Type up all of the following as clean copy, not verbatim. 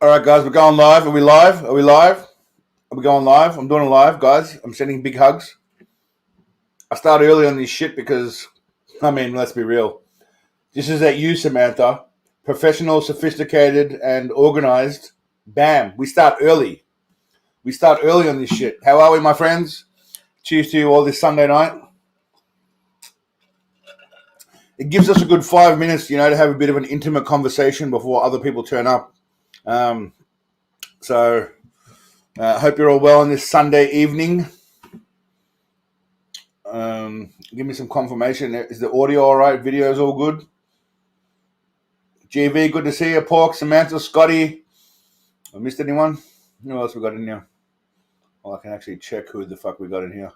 All right, guys, we're going live. Are we live? Are we live? Are we going live? I'm doing a live, guys. I'm sending big hugs. I start early on this shit because, let's be real. This is at you, Samantha. Professional, sophisticated, and organized. Bam. We start early. We start early on this shit. How are we, my friends? Cheers to you all this Sunday night. It gives us a good 5 minutes, to have a bit of an intimate conversation before other people turn up. So, hope you're all well on this Sunday evening. Give me some confirmation. Is the audio all right? Video's all good? GV, good to see you. Pork, Samantha, Scotty. I missed anyone? Who else we got in here? Well, I can actually check who the fuck we got in here.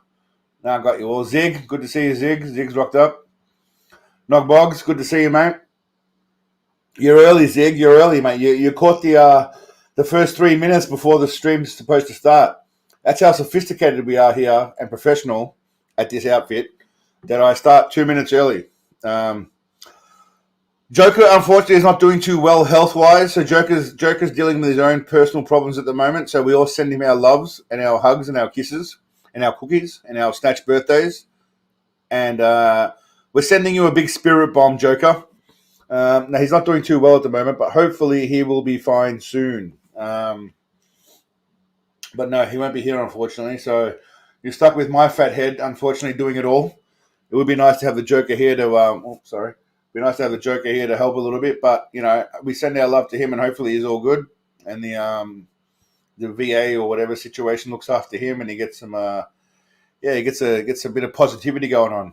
Now I got you all. Zig, good to see you, Zig. Zig's rocked up. Nog Boggs, good to see you, mate. You're early, Zig. You're early, mate. You caught the first 3 minutes before the stream's supposed to start. That's how sophisticated we are here and professional at this outfit that I start 2 minutes early. Joker, unfortunately, is not doing too well health-wise. So Joker's dealing with his own personal problems at the moment. So we all send him our loves and our hugs and our kisses and our cookies and our snatch birthdays. And we're sending you a big spirit bomb, Joker. Now, he's not doing too well at the moment, but hopefully he will be fine soon. But no, he won't be here, unfortunately. So you're stuck with my fat head, unfortunately, doing it all. It would be nice to have the Joker here to, be nice to have the Joker here to help a little bit. But, we send our love to him and hopefully he's all good. And the VA or whatever situation looks after him and he gets some, he gets a bit of positivity going on.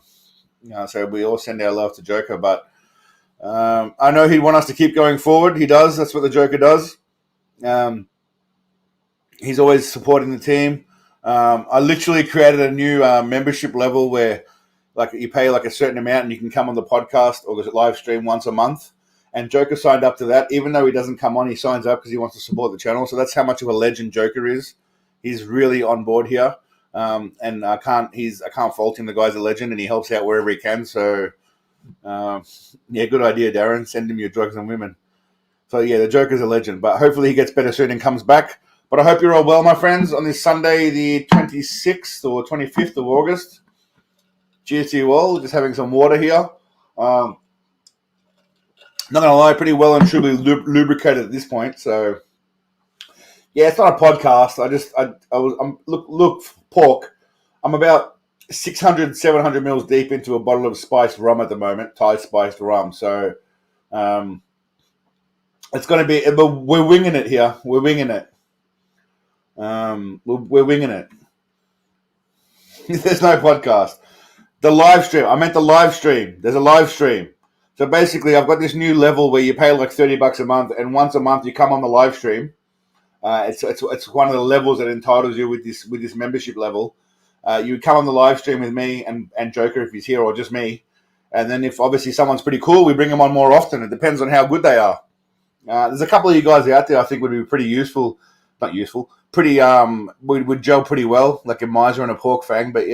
So we all send our love to Joker. But I know he'd want us to keep going forward. He does. That's what the Joker does. He's always supporting the team. I literally created a new membership level where you pay a certain amount and you can come on the podcast or the live stream once a month. And Joker signed up to that. Even though he doesn't come on, he signs up because he wants to support the channel. So that's how much of a legend Joker is. He's really on board here. And I can't fault him. The guy's a legend and he helps out wherever he can. So, good idea, Darren. Send him your drugs and women. So, the Joker's a legend. But hopefully he gets better soon and comes back. But I hope you're all well, my friends, on this Sunday, the 26th or 25th of August. Cheers to you all. Just having some water here. Not going to lie, pretty well and truly lubricated at this point. So, it's not a podcast. Look, Pork. I'm about 600, 700 mils deep into a bottle of spiced rum at the moment, Thai spiced rum. So, it's going to be, we're winging it here. We're winging it. We're winging it. There's no podcast. The live stream. I meant the live stream. There's a live stream. So basically, I've got this new level where you pay like $30 a month, and once a month you come on the live stream. It's one of the levels that entitles you with this membership level. You come on the live stream with me and Joker if he's here, or just me. And then if obviously someone's pretty cool, we bring them on more often. It depends on how good they are. There's a couple of you guys out there I think would be pretty useful. Not useful. Pretty would gel pretty well, like a miser and a pork fang. But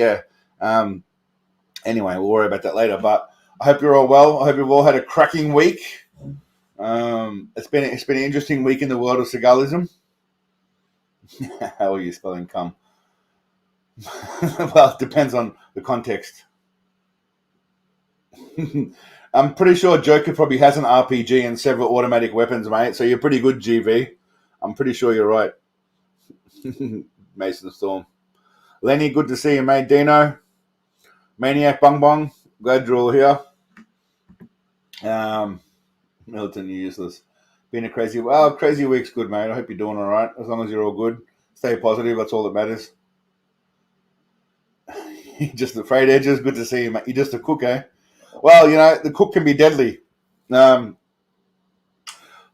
anyway, we'll worry about that later. But I hope you're all well. I hope you've all had a cracking week. It's been an interesting week in the world of cigalism. How are you spelling cum? Well, it depends on the context. I'm pretty sure Joker probably has an RPG and several automatic weapons, mate. So you're pretty good, GV. I'm pretty sure you're right. Mason Storm. Lenny, good to see you, mate. Dino. Maniac Bung Bung. Glad you're all here. Milton, you're useless. Been a crazy week's good, mate. I hope you're doing all right. As long as you're all good. Stay positive. That's all that matters. Just afraid edges. Good to see you, mate. You're just a cook, eh? Well, the cook can be deadly. So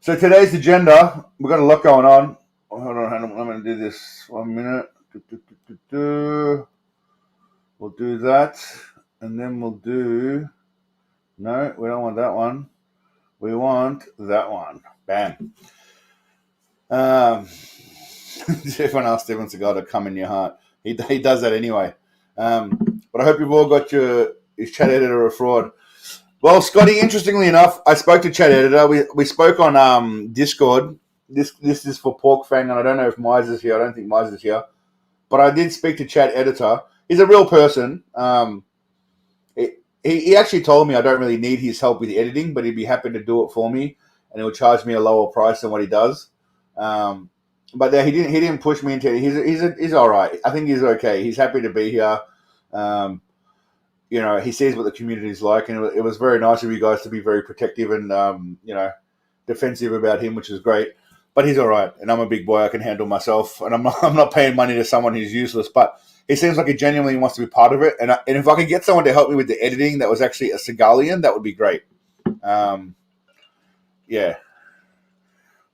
today's agenda, we've got a lot going on. Hold on, I'm going to do this 1 minute. We'll do that. And then we'll do... No, we don't want that one. We want that one. Bam. Everyone else, Steven Seagal, to come in your heart. He does that anyway. But I hope you've all got is Chat Editor a fraud? Well, Scotty, interestingly enough, I spoke to Chat Editor. We spoke on Discord, this is for Pork Fang, and I don't know if Mize is here. I don't think Mize is here, but I did speak to Chat Editor. He's a real person. He actually told me I don't really need his help with editing, but he'd be happy to do it for me, and he'll charge me a lower price than what he does. But he didn't push me into it. He's all right. I think he's okay. He's happy to be here. He sees what the community is like, and it was very nice of you guys to be very protective and defensive about him, which is great. But he's all right, and I'm a big boy. I can handle myself, and I'm not paying money to someone who's useless. But he seems like he genuinely wants to be part of it, and if I could get someone to help me with the editing that was actually a Segalian, that would be great. Yeah.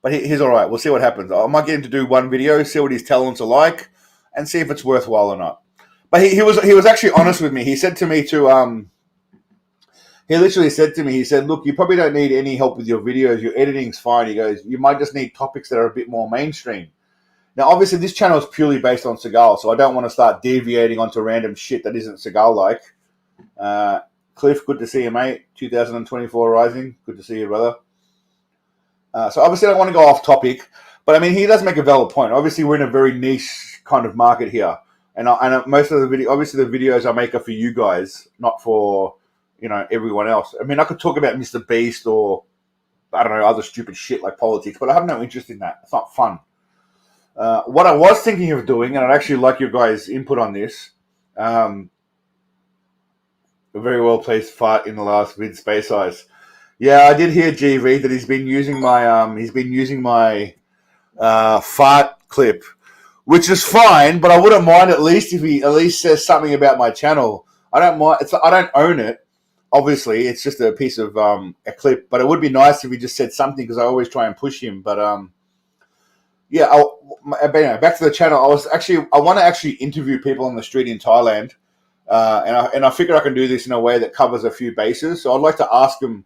But he's all right. We'll see what happens. I might get him to do one video, see what his talents are like, and see if it's worthwhile or not. But he was actually honest with me. He said to me he literally said to me, he said, look, you probably don't need any help with your videos. Your editing's fine. He goes, you might just need topics that are a bit more mainstream. Now, obviously, this channel is purely based on Seagal, so I don't want to start deviating onto random shit that isn't Seagal-like. Cliff, good to see you, mate. 2024 Rising. Good to see you, brother. So obviously I don't want to go off topic, but I mean, he does make a valid point. Obviously we're in a very niche kind of market here. And most of the obviously the videos I make are for you guys, not for, everyone else. I mean, I could talk about Mr. Beast or, I don't know, other stupid shit like politics, but I have no interest in that. It's not fun. What I was thinking of doing, and I'd actually like your guys' input on this, a very well placed fart in the last vid, Space Eyes. Yeah, I did hear GV that he's been using my fart clip, which is fine. But I wouldn't mind at least if he at least says something about my channel. I don't mind. I don't own it. Obviously, it's just a piece of a clip. But it would be nice if he just said something because I always try and push him. But yeah. Back to the channel. I want to actually interview people on the street in Thailand, and I figure I can do this in a way that covers a few bases. So I'd like to ask them.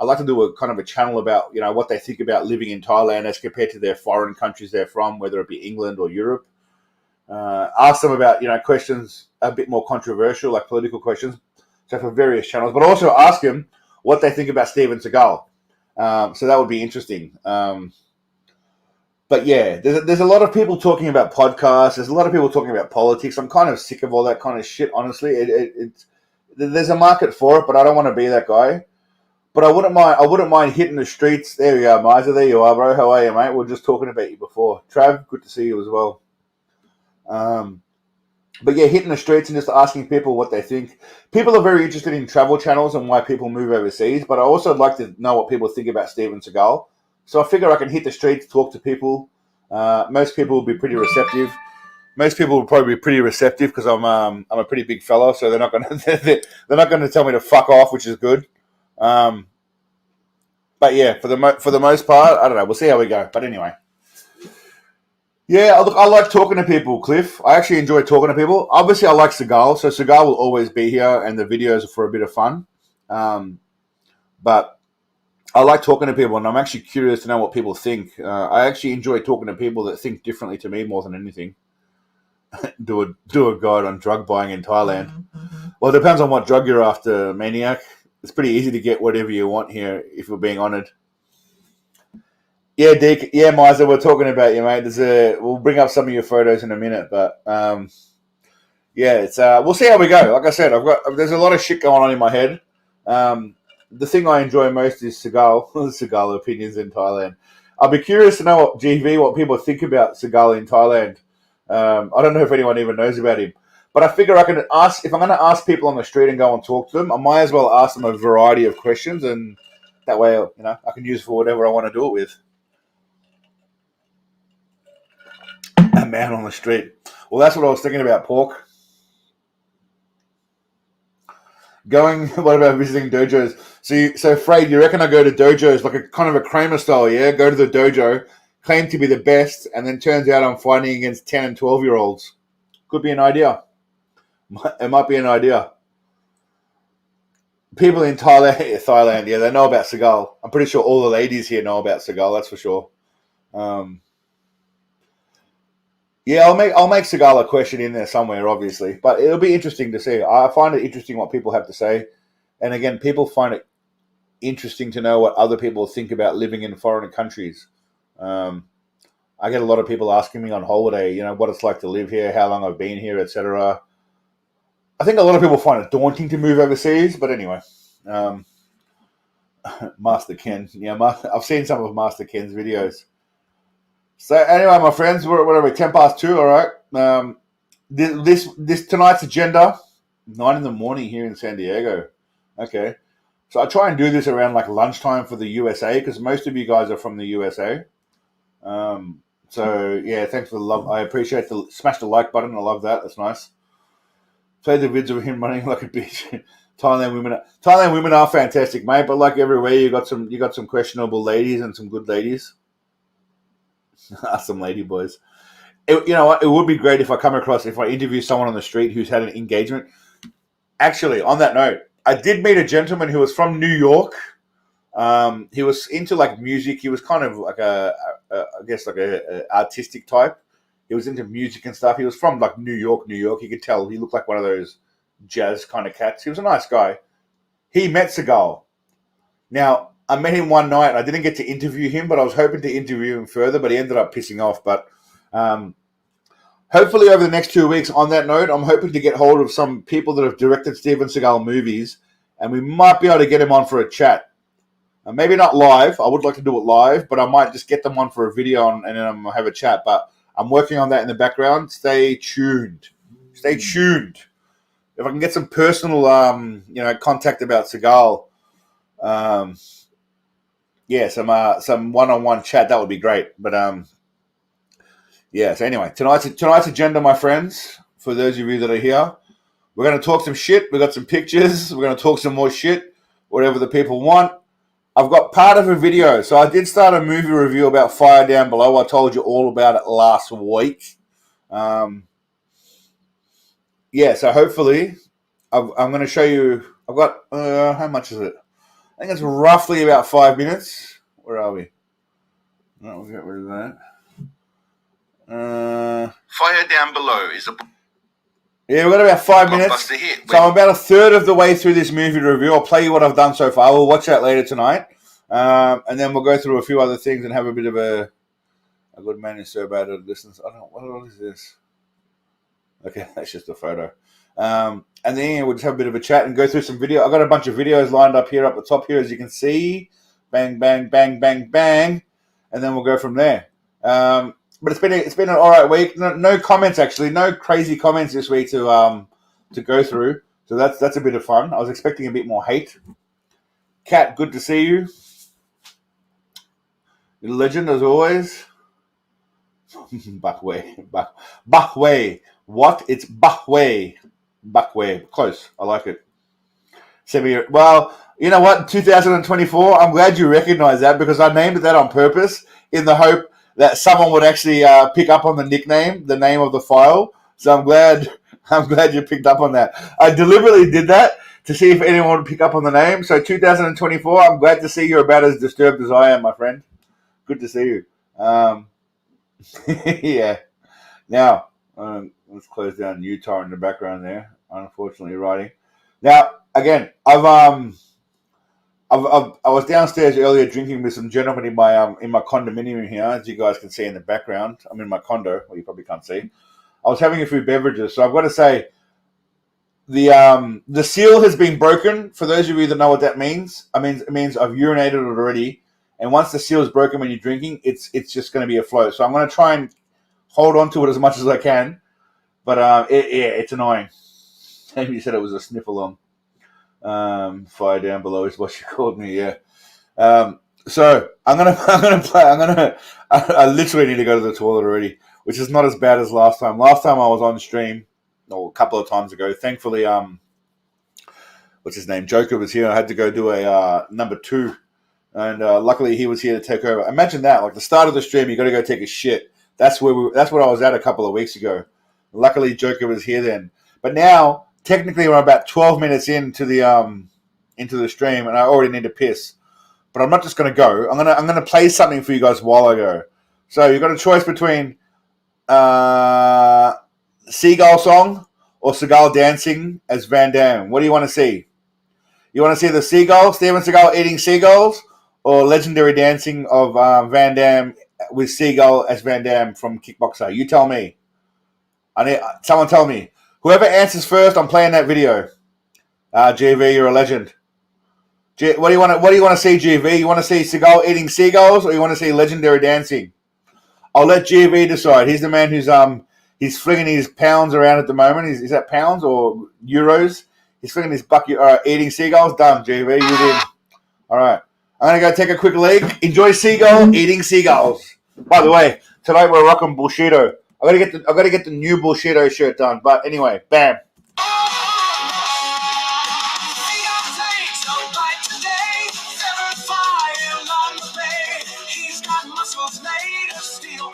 I'd like to do a kind of a channel about, what they think about living in Thailand as compared to their foreign countries they're from, whether it be England or Europe. Ask them about, questions a bit more controversial, like political questions, so for various channels, but also ask them what they think about Steven Seagal. So that would be interesting. But yeah, there's a lot of people talking about podcasts. There's a lot of people talking about politics. I'm kind of sick of all that kind of shit, honestly. There's a market for it, but I don't want to be that guy. But I wouldn't mind hitting the streets. There we go, Miser. There you are, bro. How are you, mate? We were just talking about you before. Trav, good to see you as well. But yeah, hitting the streets and just asking people what they think. People are very interested in travel channels and why people move overseas. But I also like to know what people think about Steven Seagal. So I figure I can hit the streets, talk to people. Most people will be pretty receptive. Most people will probably be pretty receptive because I'm a pretty big fella, so they're not going to tell me to fuck off, which is good. But yeah, for the most part, I don't know. We'll see how we go. But anyway, yeah, look, I like talking to people, Cliff. I actually enjoy talking to people. Obviously, I like Seagal, so Seagal will always be here, and the videos are for a bit of fun. But I like talking to people, and I'm actually curious to know what people think. I actually enjoy talking to people that think differently to me more than anything. do a guide on drug buying in Thailand. Well, it depends on what drug you're after, maniac. It's pretty easy to get whatever you want here, if we're being honoured. Yeah, Dick. Yeah, Miser, we're talking about you, mate. We'll bring up some of your photos in a minute, but yeah, it's we'll see how we go. Like I said, there's a lot of shit going on in my head. The thing I enjoy most is Seagal opinions in Thailand. I'll be curious to know what people think about Seagal in Thailand. I don't know if anyone even knows about him. But I figure I can ask, if I'm going to ask people on the street and go and talk to them, I might as well ask them a variety of questions, and that way, I can use it for whatever I want to do it with. A man on the street. Well, that's what I was thinking about, Pork. What about visiting dojos? So Frade, you reckon I go to dojos, like a kind of a Kramer style, yeah? Go to the dojo, claim to be the best, and then turns out I'm fighting against 10 and 12-year-olds. Could be an idea. It might be an idea. People in Thailand, yeah, they know about Seagal. I'm pretty sure all the ladies here know about Seagal. That's for sure. Yeah, I'll make Seagal a question in there somewhere, obviously, but it'll be interesting to see. I find it interesting what people have to say, and again, people find it interesting to know what other people think about living in foreign countries. I get a lot of people asking me on holiday, what it's like to live here, how long I've been here, etc. I think a lot of people find it daunting to move overseas, but anyway, Master Ken, I've seen some of Master Ken's videos. So anyway, my friends, what are we? 2:10. All right. This tonight's agenda, 9 a.m. here in San Diego. Okay. So I try and do this around like lunchtime for the USA because most of you guys are from the USA. So yeah, thanks for the love. I appreciate smash the like button. I love that. That's nice. Play the vids of him running like a bitch. Thailand women are fantastic, mate. But like everywhere, you got some questionable ladies and some good ladies. Some lady boys. You know what? It would be great if I interview someone on the street who's had an engagement. Actually, on that note, I did meet a gentleman who was from New York. He was into like music. He was kind of like a artistic type. He was into music and stuff. He was from like New York. You could tell he looked like one of those jazz kind of cats. He was a nice guy. He met Seagal. Now, I met him one night. I didn't get to interview him, but I was hoping to interview him further, but he ended up pissing off. But hopefully over the next 2 weeks, on that note, I'm hoping to get hold of some people that have directed Steven Seagal movies, and we might be able to get him on for a chat. Maybe not live. I would like to do it live, but I might just get them on for a video and then have a chat. But I'm working on that in the background. Stay tuned. Stay tuned. If I can get some personal, contact about Seagal, some one-on-one chat, that would be great. But so anyway, tonight's agenda, my friends. For those of you that are here, we're going to talk some shit. We got some pictures. We're going to talk some more shit. Whatever the people want. I've got part of a video. So I did start a movie review about Fire Down Below. I told you all about it last week. So hopefully I'm going to show you. I've got, how much is it? I think it's roughly about 5 minutes. Where are we? No, we'll get rid of that. Fire Down Below is a... Yeah, we've got about 5 minutes. So I'm about a third of the way through this movie review. I'll play you what I've done so far. We'll watch that later tonight. And then we'll go through a few other things and have a bit of a good man is so bad at distance. What is this? Okay, that's just a photo. And then we'll just have a bit of a chat and go through some video. I've got a bunch of videos lined up here, up the top here, as you can see. Bang, bang, bang, bang, bang. And then we'll go from there. But it's been an all right week. No comments, actually. No crazy comments this week to go through. So that's a bit of fun. I was expecting a bit more hate. Kat, good to see you. You're a legend, as always. Bahway. What? It's Bahway. Bahway. Close. I like it. Well, you know what? 2024, I'm glad you recognize that because I named it that on purpose in the hope that someone would actually pick up on the nickname, the name of the file. So I'm glad you picked up on that. I deliberately did that to see if anyone would pick up on the name. So 2024, I'm glad to see you're about as disturbed as I am, my friend. Good to see you. Yeah. Now, let's close down Utah in the background there. Unfortunately, writing. Now, again, I was downstairs earlier drinking with some gentlemen in my condominium here, as you guys can see in the background. I'm in my condo, well, you probably can't see. I was having a few beverages, so I've got to say, the seal has been broken. For those of you that know what that means, it means I've urinated it already, and once the seal is broken when you're drinking, it's just going to be a float. So I'm going to try and hold on to it as much as I can, but it's annoying. Amy said it was a sniff-along. Fire Down Below is what she called me. Yeah. So I literally need to go to the toilet already, which is not as bad as last time. Last time I was on stream, a couple of times ago. Thankfully, what's his name? Joker was here. I had to go do a number 2, and luckily he was here to take over. Imagine that, like the start of the stream, you got to go take a shit. That's what I was at a couple of weeks ago. Luckily, Joker was here then. But now, technically, we're about 12 minutes into the stream, and I already need to piss. But I'm not just going to go. I'm gonna play something for you guys while I go. So you've got a choice between Seagull song or Seagal dancing as Van Damme. What do you want to see? You want to see the seagull, Steven Seagal eating seagulls, or legendary dancing of Van Damme with Seagull as Van Damme from Kickboxer? You tell me. Someone tell me. Whoever answers first, I'm playing that video. GV, you're a legend. What do you want to see, GV? You want to see Seagull eating seagulls, or you want to see legendary dancing? I'll let GV decide. He's the man he's flinging his pounds around at the moment. Is that pounds or euros? He's flinging his bucket. All right, eating seagulls. Done, GV. You did. All right. I'm going to go take a quick leak. Enjoy Seagull eating seagulls. By the way, tonight we're rocking Bullshido. I got to get the new Bullshido shirt done. But anyway, bam.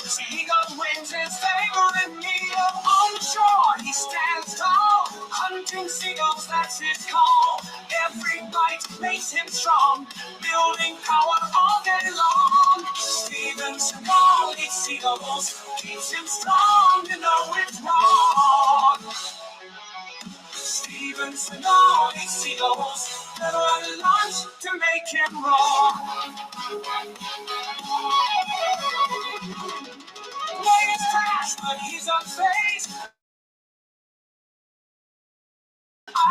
Seagull wins his favorite meal. On the shore, he stands tall. Hunting seagulls, that's his call. Every bite makes him strong. Building power all day long. Steven Seagal eats seagulls. Keeps him strong, you know it's wrong. Steven Seagal eats seagulls. Never a lunch to make him wrong. He's trash, but he's unfazed.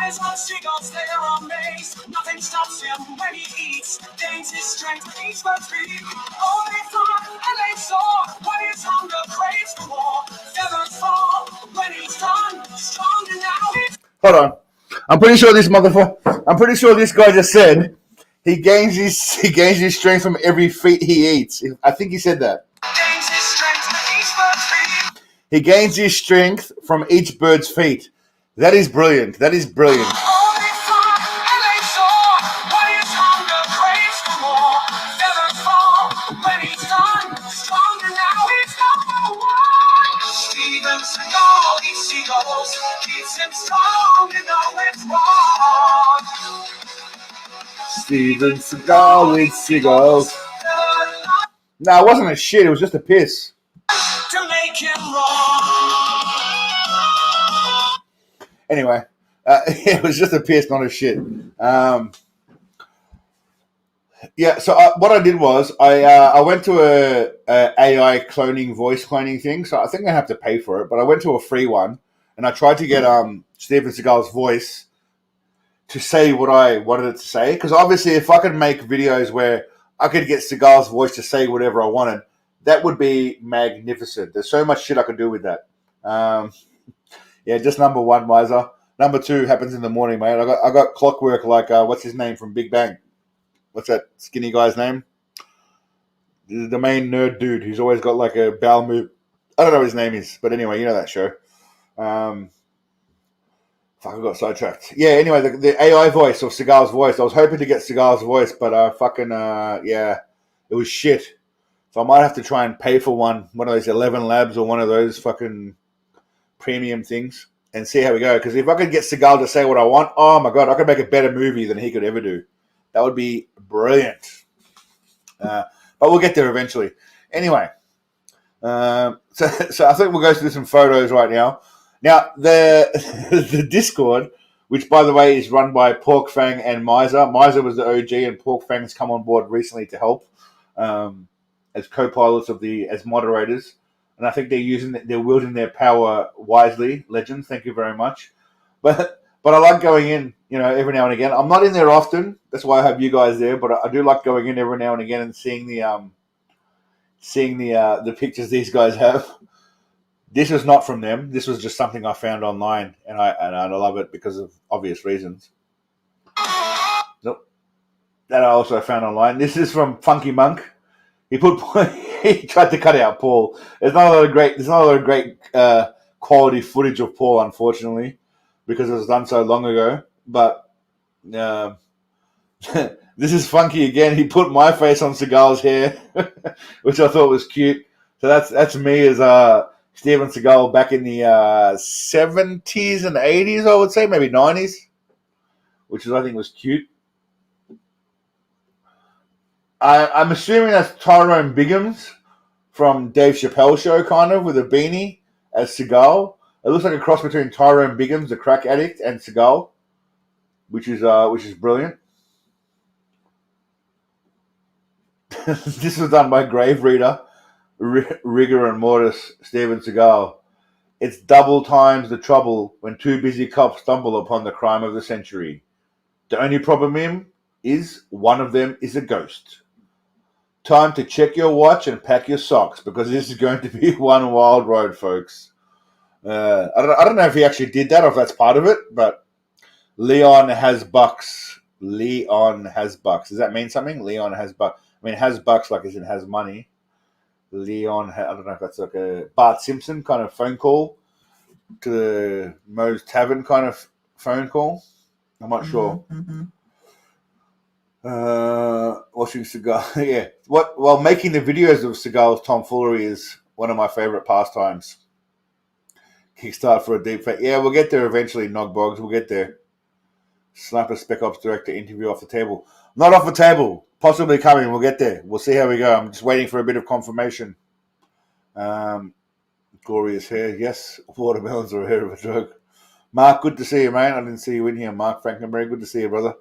Eyes on seagulls, they are amazed. Nothing stops him when he eats. Gains his strength with each bird's beak. Oh, they fly and they soar. When his hunger craves for more, feathers fall. When he's done, stronger now he's... Hold on. I'm pretty sure this guy just said he gains his strength from every feat he eats. I think he said that. Gains his strength with each bird's feet. He gains his strength from each bird's feet. That is brilliant. That is brilliant. Oh, they fly and they soar. When his hunger craves for more, feathers fall. When he's done, stronger now he's number one. Steven Seagal eats seagulls. Keeps him strong, you know it's wrong. Steven Seagal eats seagulls. No, it wasn't a shit. It was just a piss. To make him wrong. Anyway, it was just a piss, not a shit. Yeah, so what I did was I went to a AI cloning, voice cloning thing. So I think I have to pay for it, but I went to a free one, and I tried to get Steven Seagal's voice to say what I wanted it to say. Because obviously, if I could make videos where I could get Seagal's voice to say whatever I wanted, that would be magnificent. There's so much shit I could do with that. Yeah, just number one, Miser. Number two happens in the morning, mate. I got clockwork like what's his name from Big Bang? What's that skinny guy's name? The main nerd dude who's always got like a bowel move. I don't know what his name is, but anyway, you know that show. Fuck, I got sidetracked. Yeah, anyway, the AI voice or Seagal's voice. I was hoping to get Seagal's voice, but yeah, it was shit. So I might have to try and pay for one of those 11 Labs or one of those fucking premium things and see how we go. Because if I could get Seagal to say what I want, oh my God, I could make a better movie than he could ever do. That would be brilliant. But we'll get there eventually. Anyway, so I think we'll go through some photos right now. Now, the Discord, which, by the way, is run by Pork Fang and Miser. Miser was the OG, and Pork Fang's come on board recently to help as co-pilots as moderators. And I think they're wielding their power wisely. Legends, thank you very much. But I like going in, every now and again. I'm not in there often. That's why I have you guys there. But I do like going in every now and again and seeing the pictures these guys have. This is not from them. This was just something I found online, and I love it because of obvious reasons. Nope. That I also found online. This is from Funky Monk. He tried to cut out Paul. There's not a lot of great quality footage of Paul, unfortunately, because it was done so long ago. But this is Funky again. He put my face on Seagal's hair, which I thought was cute. So that's me as Steven Seagal back in the 70s and 80s, I would say, maybe 90s, which I think was cute. I'm assuming that's Tyrone Biggums from Dave Chappelle Show, kind of, with a beanie as Seagal. It looks like a cross between Tyrone Biggums, the crack addict, and Seagal, which is brilliant. This was done by Grave Reader. rigor and mortis, Steven Seagal. It's double times the trouble when two busy cops stumble upon the crime of the century. The only problem is one of them is a ghost. Time to check your watch and pack your socks because this is going to be one wild road, folks. I don't know if he actually did that or if that's part of it, but Leon has bucks. Leon has bucks. Does that mean something? Leon has bucks. I mean, has bucks like as in has money. Leon, I don't know if that's like a Bart Simpson kind of phone call to the Moe's Tavern kind of phone call. I'm not sure. Watching Seagal, yeah. Well, making the videos of Seagal's tomfoolery is one of my favorite pastimes. Kickstart for a deep fake. Yeah, we'll get there eventually, Nogbogs. We'll get there. Sniper Spec Ops Director interview off the table. Not off the table. Possibly coming. We'll get there. We'll see how we go. I'm just waiting for a bit of confirmation. Glorious hair. Yes, watermelons are a hair of a joke. Mark, good to see you, man. I didn't see you in here. Mark Frankenberry, good to see you, brother.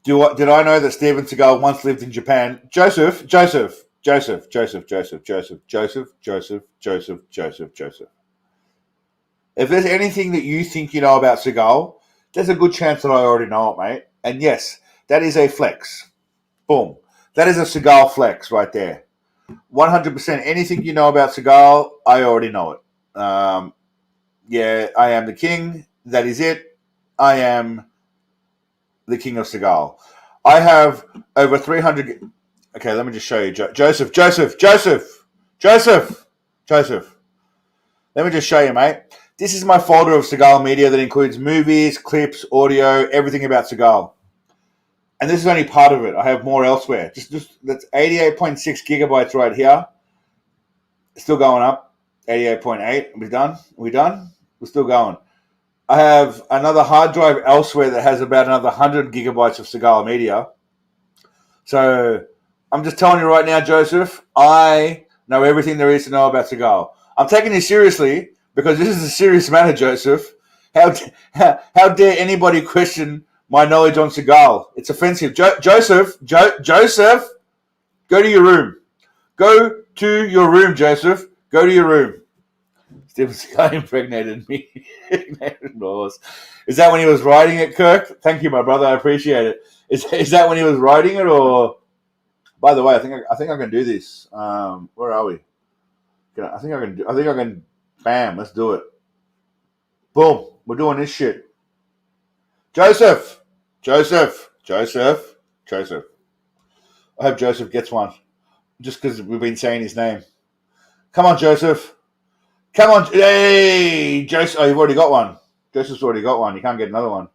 Did I know that Steven Seagal once lived in Japan? Joseph. If there's anything that you think you know about Seagal, there's a good chance that I already know it, mate. And yes, that is a flex. Boom. That is a Seagal flex right there. 100% anything you know about Seagal, I already know it. Yeah, I am the king. That is it. I am the king of Seagal. I have over 300... Okay, let me just show you. Joseph. Let me just show you, mate. This is my folder of Seagal media that includes movies, clips, audio, everything about Seagal. And this is only part of it. I have more elsewhere. Just that's 88.6 gigabytes right here. Still going up. 88.8. Are we done? We're still going. I have another hard drive elsewhere that has about another 100 gigabytes of Seagal media. So I'm just telling you right now, Joseph, I know everything there is to know about Seagal. I'm taking this seriously because this is a serious matter, Joseph. How dare anybody question my knowledge on Seagal? It's offensive. Joseph, go to your room. Go to your room, Joseph. Go to your room. Steven Seagal impregnated me. Is that when he was writing it, Kirk? Thank you, my brother. I appreciate it. Is that when he was writing it, or? By the way, I think I can do this. Where are we? I think I can. Bam! Let's do it. Boom! We're doing this shit. Joseph. I hope Joseph gets one, just because we've been saying his name. Come on, Joseph. Come on. Hey, Joseph. Oh, you've already got one. Joseph's already got one. You can't get another one.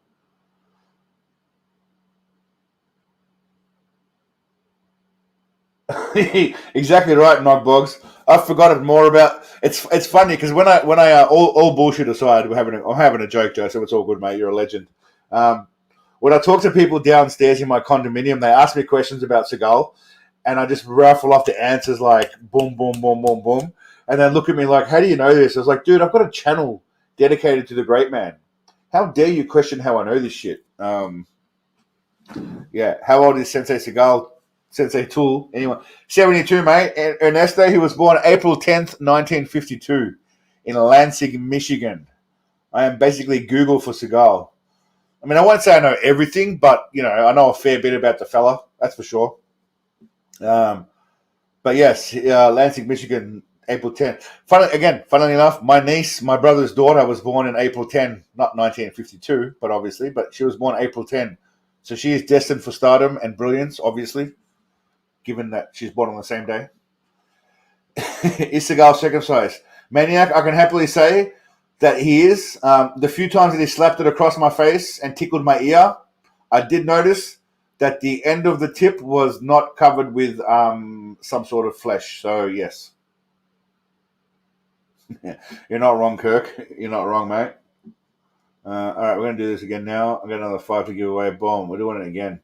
Exactly right, Nogbogs. I've forgotten more about. It's funny because when I all bullshit aside, I'm having a joke, Joseph. It's all good, mate. You're a legend. When I talk to people downstairs in my condominium, they ask me questions about Seagal, and I just raffle off the answers like boom, boom, boom, boom, boom, and then look at me like, "How do you know this?" I was like, "Dude, I've got a channel dedicated to the great man. How dare you question how I know this shit?" Yeah. How old is Sensei Seagal? Sensei Tool. Anyway, 72, mate. Ernesto, he was born April 10th, 1952 in Lansing, Michigan. I am basically Google for Seagal. I mean, I won't say I know everything, but, I know a fair bit about the fella. That's for sure. But yes, Lansing, Michigan, April 10th. Funnily enough, my niece, my brother's daughter, was born in April 10, not 1952, but she was born April 10. So she is destined for stardom and brilliance, obviously, given that she's born on the same day. Is Seagal circumcised? Maniac, I can happily say that he is. The few times that he slapped it across my face and tickled my ear, I did notice that the end of the tip was not covered with some sort of flesh. So, yes. You're not wrong, Kirk. You're not wrong, mate. All right, we're going to do this again now. I've got another 5 to give away. Boom. We're doing it again.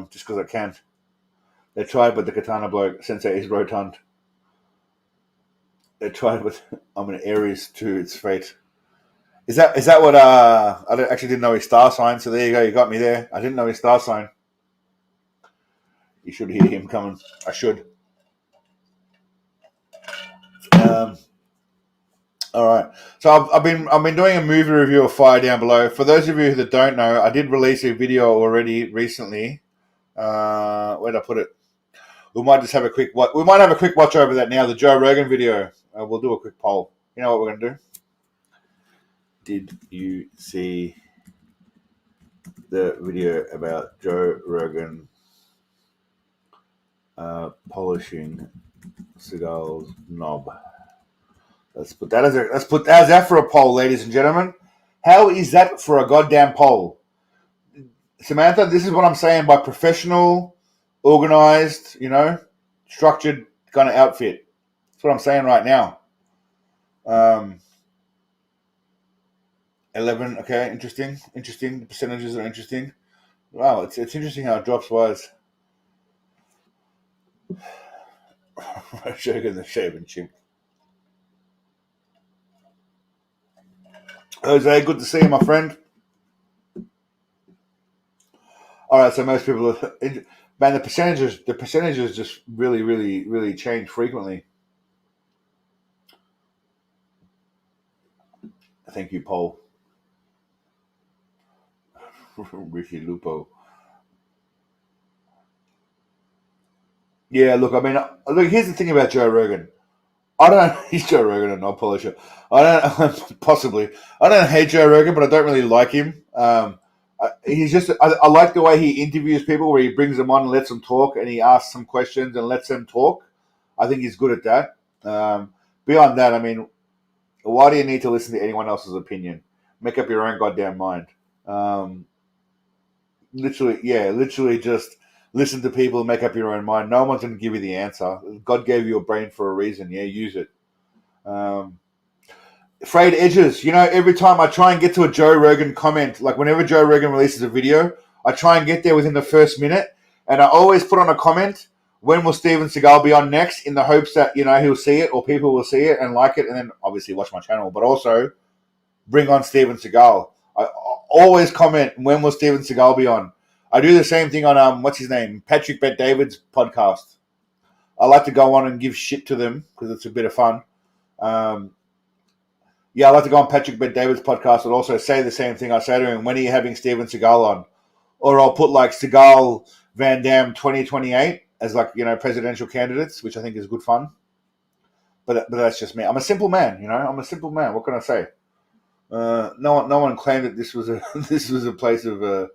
Just because I can. They tried, but the katana bloke, Sensei, is rotund. They tried, but I'm an Aries to its fate. Is that what? I actually didn't know his star sign. So there you go. You got me there. I didn't know his star sign. You should hear him coming. I should. All right. So I've been doing a movie review of Fire Down Below. For those of you that don't know, I did release a video already recently. Where did I put it? We might just have a quick watch. We might have a quick watch over that now. The Joe Rogan video. We'll do a quick poll. You know what we're going to do? Did you see the video about Joe Rogan polishing Seagal's knob? Let's put that as that for a poll, ladies and gentlemen. How is that for a goddamn poll? Samantha, this is what I'm saying by professional, organized, structured kind of outfit. That's what I'm saying right now. 11, okay, interesting. The percentages are interesting. Wow, it's interesting how it drops wise. Shaking the shaving chimp. Jose, good to see you, my friend. All right, so most people are, man, the percentages just really, really, really change frequently. Thank you, Paul. Ricky Lupo. Yeah, look, I mean, look, here's the thing about Joe Rogan. He's Joe Rogan and not polisher. Possibly. I don't hate Joe Rogan, but I don't really like him. He's just, I like the way he interviews people where he brings them on and lets them talk and he asks some questions and lets them talk. I think he's good at that. Beyond that, I mean, why do you need to listen to anyone else's opinion? Make up your own goddamn mind. Literally just listen to people and make up your own mind. No one's going to give you the answer. God gave you a brain for a reason. Yeah, use it. Frayed edges. Every time I try and get to a Joe Rogan comment, like whenever Joe Rogan releases a video, I try and get there within the first minute. And I always put on a comment, when will Steven Seagal be on next, in the hopes that, he'll see it or people will see it and like it and then obviously watch my channel, but also bring on Steven Seagal. I always comment, when will Steven Seagal be on? I do the same thing on, what's his name? Patrick Bet-David's podcast. I like to go on and give shit to them because it's a bit of fun. I like to go on Patrick Bet-David's podcast and also say the same thing I say to him. When are you having Steven Seagal on? Or I'll put like Seagal Van Damme 2028 as presidential candidates, which I think is good fun. But that's just me. I'm a simple man, I'm a simple man. What can I say? No one claimed that this was a place of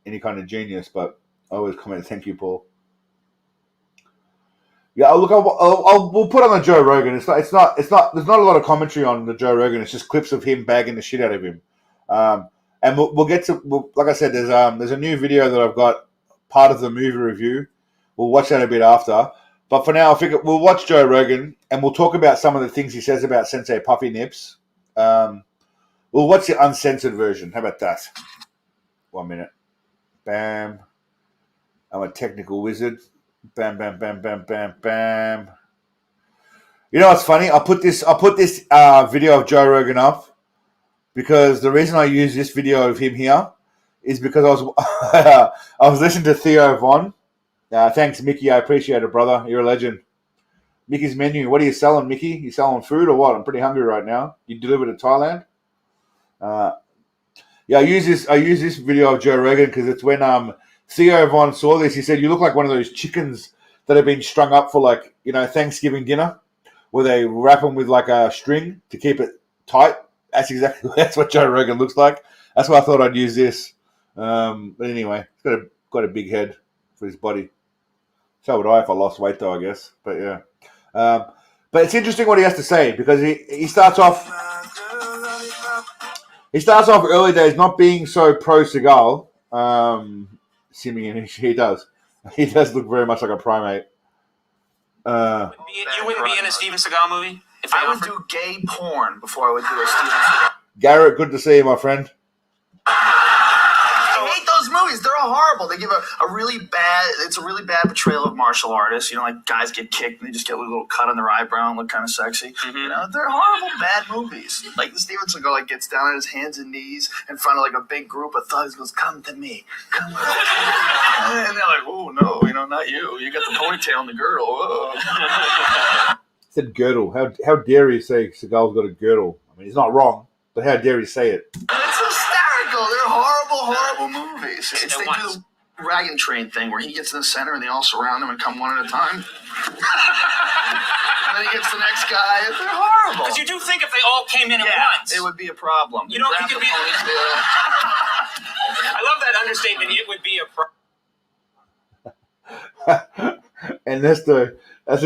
any kind of genius, but I always comment, thank you, Paul. Yeah, look, we'll put on the Joe Rogan. It's not. There's not a lot of commentary on the Joe Rogan. It's just clips of him bagging the shit out of him. And we'll get to, like I said, there's a new video that I've got, part of the movie review. We'll watch that a bit after. But for now, I figure we'll watch Joe Rogan and we'll talk about some of the things he says about Sensei Puffy Nips. We'll watch the uncensored version. How about that? 1 minute. Bam. I'm a technical wizard. Bam, bam, bam, bam, bam, bam. You know what's funny? I put this video of Joe Rogan up because the reason I use this video of him here is because I was listening to Theo Von. Thanks, Mickey. I appreciate it, brother. You're a legend. Mickey's Menu. What are you selling, Mickey? You selling food or what? I'm pretty hungry right now. You deliver to Thailand? I use this video of Joe Rogan because it's when Theo Von saw this. He said, "You look like one of those chickens that have been strung up for Thanksgiving dinner, where they wrap them with like a string to keep it tight." That's what Joe Rogan looks like. That's why I thought I'd use this. But anyway, he's got a big head for his body. So would I if I lost weight, though, I guess. But yeah. But it's interesting what he has to say because he starts off. He starts off early days not being so pro Seagal. Simeon, he does. He does look very much like a primate. You wouldn't be in a Steven Seagal movie? If I would do gay porn before I would do a Steven Seagal. Garrett, good to see you, my friend. I hate those movies. movies, they're all horrible. They give a really bad, it's a really bad portrayal of martial artists. You know, like guys get kicked and they just get a little cut on their eyebrow and look kind of sexy. You know, they're horrible, bad movies. Like Steven Seagal like gets down on his hands and knees in front of like a big group of thugs, goes, "Come to me, come on." And they're like, "Oh no, you know, not you. You got the ponytail and the girdle." Whoa. Said girdle. How dare he say Seagal's got a girdle? I mean, he's not wrong, but how dare he say it? It's hysterical. They're horrible movies. They do the wagon train thing where he gets in the center and they all surround him and come one at a time. And then he gets the next guy. They're horrible. Because you do think if they all came in at once, it would be a problem. You don't think it'd be? I love that understatement. It would be a problem. And that's a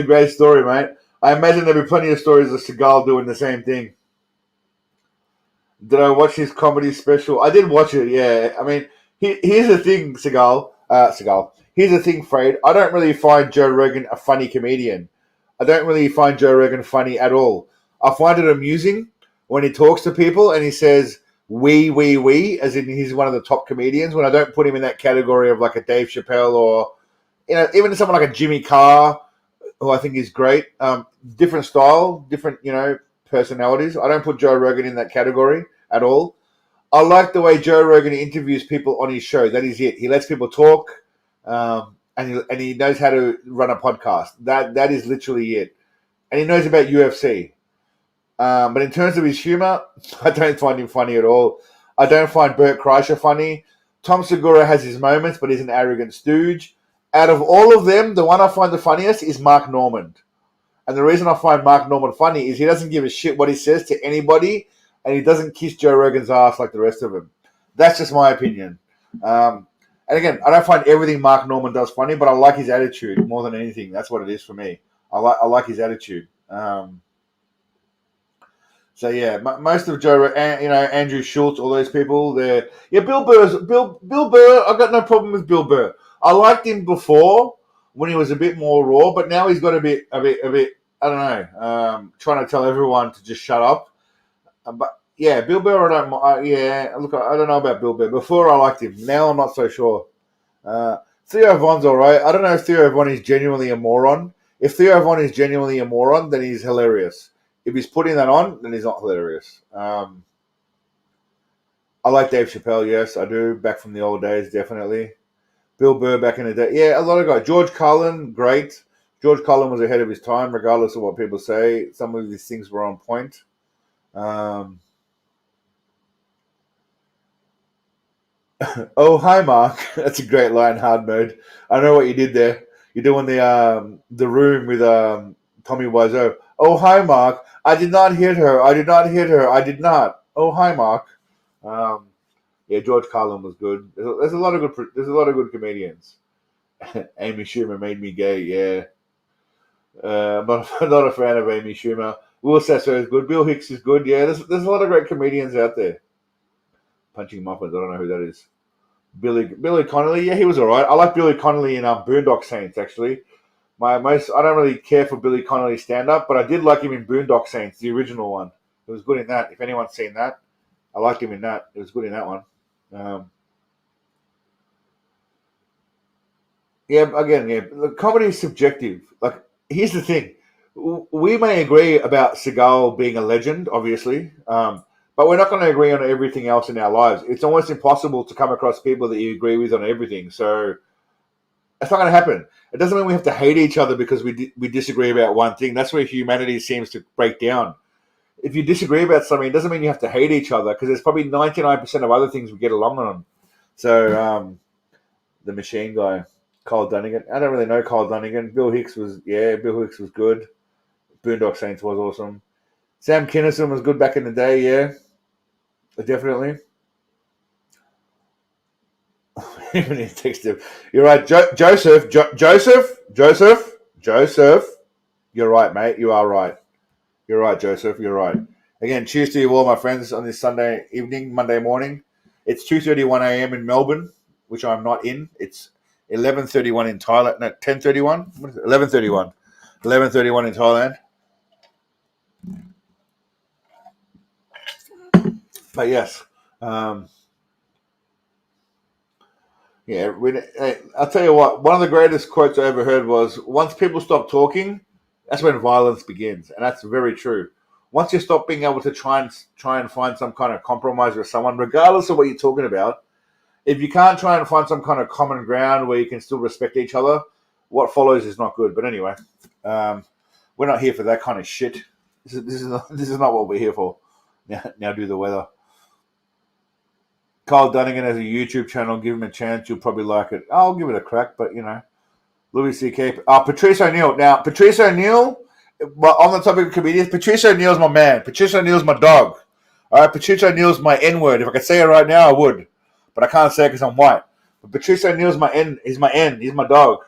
great story, mate. I imagine there'll be plenty of stories of Seagal doing the same thing. Did I watch his comedy special? I did watch it, yeah. I mean, here's the thing, Seagal. Here's the thing, Fred. I don't really find Joe Rogan a funny comedian. I don't really find Joe Rogan funny at all. I find it amusing when he talks to people and he says, we, as in he's one of the top comedians, when I don't put him in that category of like a Dave Chappelle or, you know, even someone like a Jimmy Carr, who I think is great. Different style, different, you know, personalities. I don't put Joe Rogan in that category at all. I like the way Joe Rogan interviews people on his show. That is it. He lets people talk, and he knows how to run a podcast. That is literally it. And he knows about UFC. But in terms of his humor, I don't find him funny at all. I don't find Bert Kreischer funny. Tom Segura has his moments, but he's an arrogant stooge. Out of all of them, the one I find the funniest is Mark Normand. And the reason I find Mark Normand funny is he doesn't give a shit what he says to anybody, and he doesn't kiss Joe Rogan's ass like the rest of them. That's just my opinion. And again, I don't find everything Mark Normand does funny, but I like his attitude more than anything. That's what it is for me. I like his attitude. So yeah, most of Joe, you know, Andrew Schultz, all those people, they're Bill Burr. I've got no problem with Bill Burr. I liked him before when he was a bit more raw, but now he's got a bit. I don't know, trying to tell everyone to just shut up. But yeah, Bill Burr, I don't know about Bill Burr. Before I liked him, now I'm not so sure. Theo Von's all right. I don't know if Theo Von is genuinely a moron. If Theo Von is genuinely a moron, then he's hilarious. If he's putting that on, then he's not hilarious. I like Dave Chappelle, yes, I do. Back from the old days, definitely. Bill Burr back in the day. Yeah, a lot of guys. George Carlin, great. George Carlin was ahead of his time, regardless of what people say. Some of these things were on point. Oh, hi, Mark. That's a great line, hard mode. I know what you did there. You're doing the room with Tommy Wiseau. Oh, hi, Mark. I did not hit her. I did not hit her. I did not. Oh, hi, Mark. Yeah, George Carlin was good. There's a lot of good comedians. Amy Schumer made me gay. Yeah, I'm not a fan of Amy Schumer. Will Sasso is good. Bill Hicks is good. Yeah, there's a lot of great comedians out there. Punching Muffins. I don't know who that is. Billy Connolly. Yeah, he was all right. I like Billy Connolly in Boondock Saints actually. I don't really care for Billy Connolly's stand-up, but I did like him in Boondock Saints, the original one. It was good in that. If anyone's seen that, I liked him in that. It was good in that one. The comedy is subjective. Like, here's the thing. We may agree about Seagal being a legend, obviously, but we're not going to agree on everything else in our lives. It's almost impossible to come across people that you agree with on everything. So it's not going to happen. It doesn't mean we have to hate each other because we disagree about one thing. That's where humanity seems to break down. If you disagree about something, it doesn't mean you have to hate each other because there's probably 99% of other things we get along on. So the machine guy, Kyle Dunnigan. I don't really know Kyle Dunnigan. Bill Hicks was good. Boondock Saints was awesome. Sam Kinison was good back in the day, yeah. Definitely. Even in text him. You're right, Joseph. You're right, mate. You are right. You're right, Joseph. You're right. Again, cheers to you all, my friends, on this Sunday evening, Monday morning. It's 2:31 a.m. in Melbourne, which I'm not in. It's 11:31 in Thailand. No, 10:31. What is it? 11:31. 11:31 in Thailand. But yes, Yeah, hey, I'll tell you what. One of the greatest quotes I ever heard was, "Once people stop talking, that's when violence begins," and that's very true. Once you stop being able to try and find some kind of compromise with someone, regardless of what you're talking about, if you can't try and find some kind of common ground where you can still respect each other, what follows is not good. But anyway, um, we're not here for that kind of shit. This is not what we're here for. Now do the weather. Carl Dunnigan has a YouTube channel. Give him a chance. You'll probably like it. I'll give it a crack, but Louis C.K. Patrice O'Neill. Now, Patrice O'Neill, well, on the topic of comedians, Patrice O'Neill's my man. Patrice O'Neill's my dog. All right, Patrice O'Neill's my N-word. If I could say it right now, I would. But I can't say it because I'm white. But Patrice O'Neill's my N. He's my N. He's my dog.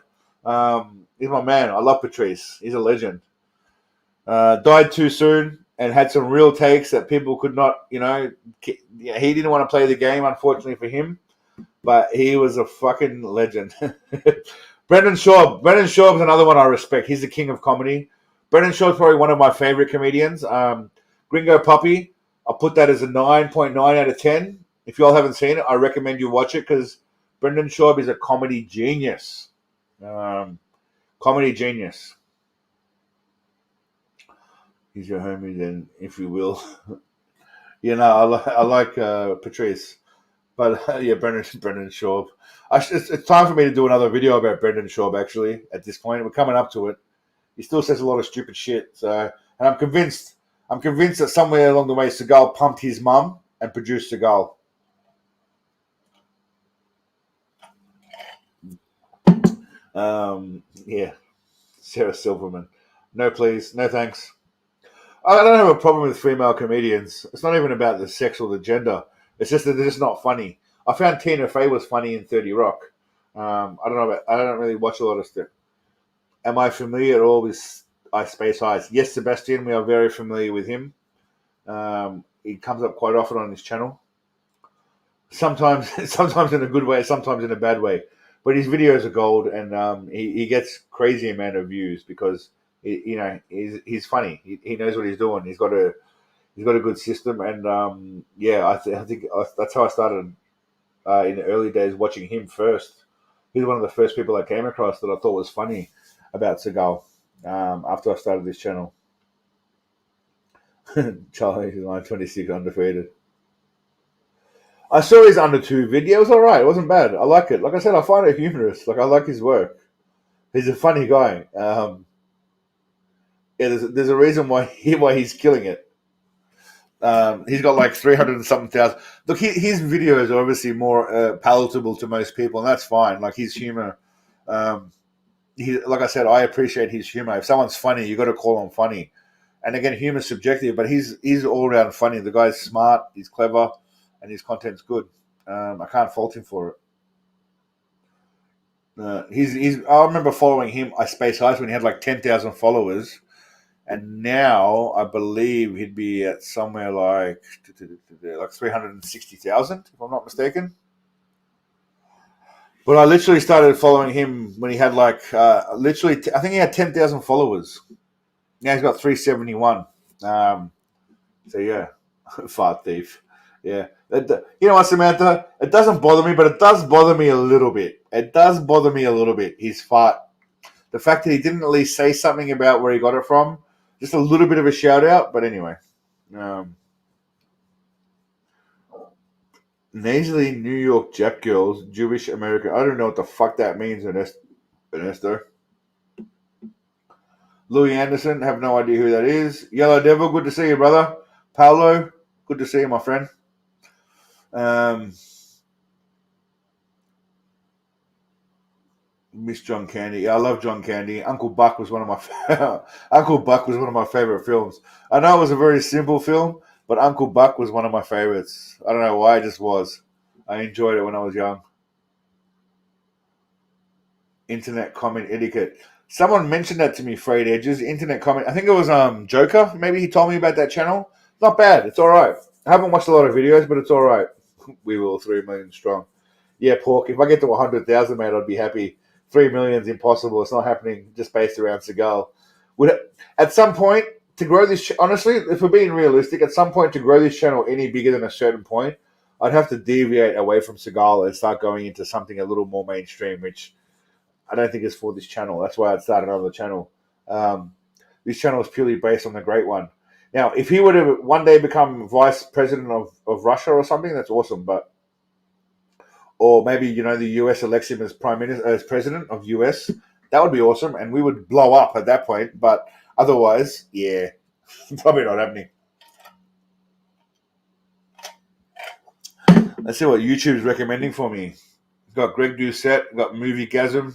He's my man. I love Patrice. He's a legend. Died too soon and had some real takes that people could not, he didn't want to play the game, unfortunately for him. But he was a fucking legend. Brendan Schaub. Brendan Schaub is another one I respect. He's the king of comedy. Brendan Schaub is probably one of my favorite comedians. Gringo Puppy, I'll put that as a 9.9 out of 10. If you all haven't seen it, I recommend you watch it because Brendan Schaub is a comedy genius. Comedy genius. He's your homie then, if you will. I like Patrice. But Brendan Schaub. It's time for me to do another video about Brendan Schaub, actually, at this point. We're coming up to it. He still says a lot of stupid shit. And I'm convinced that somewhere along the way, Seagal pumped his mum and produced Seagal. Sarah Silverman. No, please. No, thanks. I don't have a problem with female comedians. It's not even about the sex or the gender. It's just that they're just not funny. I found Tina Fey was funny in 30 Rock. I don't really watch a lot of stuff. Am I familiar at all with Ice Space Ice? Yes, Sebastian, we are very familiar with him. He comes up quite often on his channel. Sometimes in a good way, sometimes in a bad way. But his videos are gold, and he gets crazy amount of views because he's funny. He knows what he's doing. He's got a good system, and I think that's how I started in the early days watching him first. He's one of the first people I came across that I thought was funny about Seagal after I started this channel. Charlie, 926 undefeated. I saw his under 2 video. It was all right. It wasn't bad. I like it. Like I said, I find it humorous. Like, I like his work. He's a funny guy. There's a reason why he's killing it. He's got like 300 and something thousand. Look, his videos are obviously more palatable to most people, and that's fine. Like, his humor, like I said, I appreciate his humor. If someone's funny, you got to call him funny. And again, humor's subjective, but he's all around funny. The guy's smart, he's clever, and his content's good. I can't fault him for it. I remember following him, I Space Ice, when he had like 10,000 followers. And now I believe he'd be at somewhere like 360,000, if I'm not mistaken. But I literally started following him when he had I think he had 10,000 followers. Now he's got 371. So yeah, fart thief. Yeah. You know what, Samantha? It doesn't bother me, but it does bother me a little bit. His fart. The fact that he didn't at least say something about where he got it from. Just a little bit of a shout out, but anyway. Nasally New York Jap Girls, Jewish American. I don't know what the fuck that means, Ernesto. Louis Anderson, have no idea who that is. Yellow Devil, good to see you, brother. Paolo, good to see you, my friend. Miss John Candy. Yeah, I love John Candy. Uncle Buck was one of my favorite films. I know it was a very simple film, but Uncle Buck was one of my favorites. I don't know why, it just was. I enjoyed it when I was young. Internet comment etiquette. Someone mentioned that to me, Frayed Edges. Internet comment. I think it was Joker. Maybe he told me about that channel. Not bad. It's all right. I haven't watched a lot of videos, but it's all right. We will 3 million strong. Yeah, Pork. If I get to 100,000, mate, I'd be happy. 3 million is impossible. It's not happening just based around Seagal. At some point, to grow this... Honestly, if we're being realistic, at some point to grow this channel any bigger than a certain point, I'd have to deviate away from Seagal and start going into something a little more mainstream, which I don't think is for this channel. That's why I started another channel. This channel is purely based on the Great One. Now, if he were to one day become vice president of Russia or something, that's awesome. But or maybe the US elects him as as president of US, that would be awesome, and we would blow up at that point. But otherwise, yeah, probably not happening. Let's see what YouTube's recommending for me. Got Greg Doucette, got Moviegasm.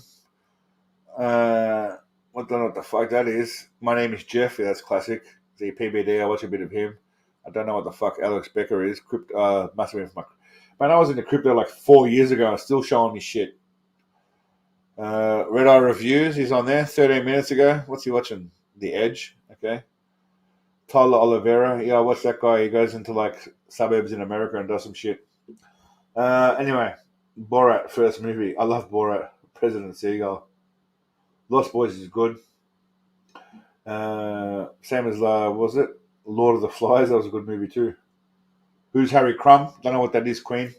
What don't know what the fuck that is. My name is Jeff. Yeah, that's classic. The PBD. I watch a bit of him. I don't know what the fuck Alex Becker is. Must have been from my. Man, I was into crypto like 4 years ago. Still showing me shit. Red Eye Reviews. He's on there 13 minutes ago. What's he watching? The Edge. Okay. Tyler Oliveira. Yeah, I watch that guy. He goes into like suburbs in America and does some shit. Anyway, Borat first movie. I love Borat. President Seagal. Lost Boys is good. Same as was it Lord of the Flies? That was a good movie too. Who's Harry Crumb? Don't know what that is. Queen.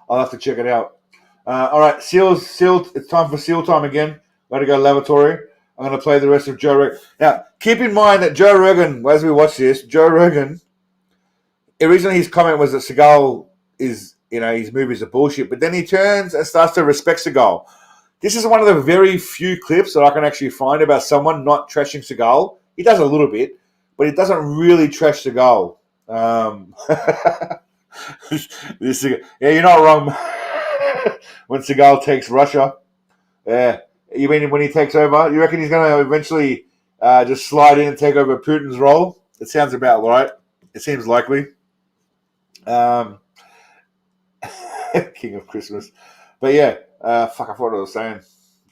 I'll have to check it out. All right, Seals. It's time for Seal time again. Got to go lavatory. I'm going to play the rest of Joe Rogan. Now, keep in mind that Joe Rogan, as we watch this, Joe Rogan. Originally, his comment was that Seagal is, his movies are bullshit, but then he turns and starts to respect Seagal. This is one of the very few clips that I can actually find about someone not trashing Seagal. He does a little bit, but he doesn't really trash Seagal. You're not wrong. When Seagal takes Russia, yeah. You mean when he takes over? You reckon he's going to eventually just slide in and take over Putin's role? It sounds about right. It seems likely. King of Christmas. But yeah. I forgot what I was saying.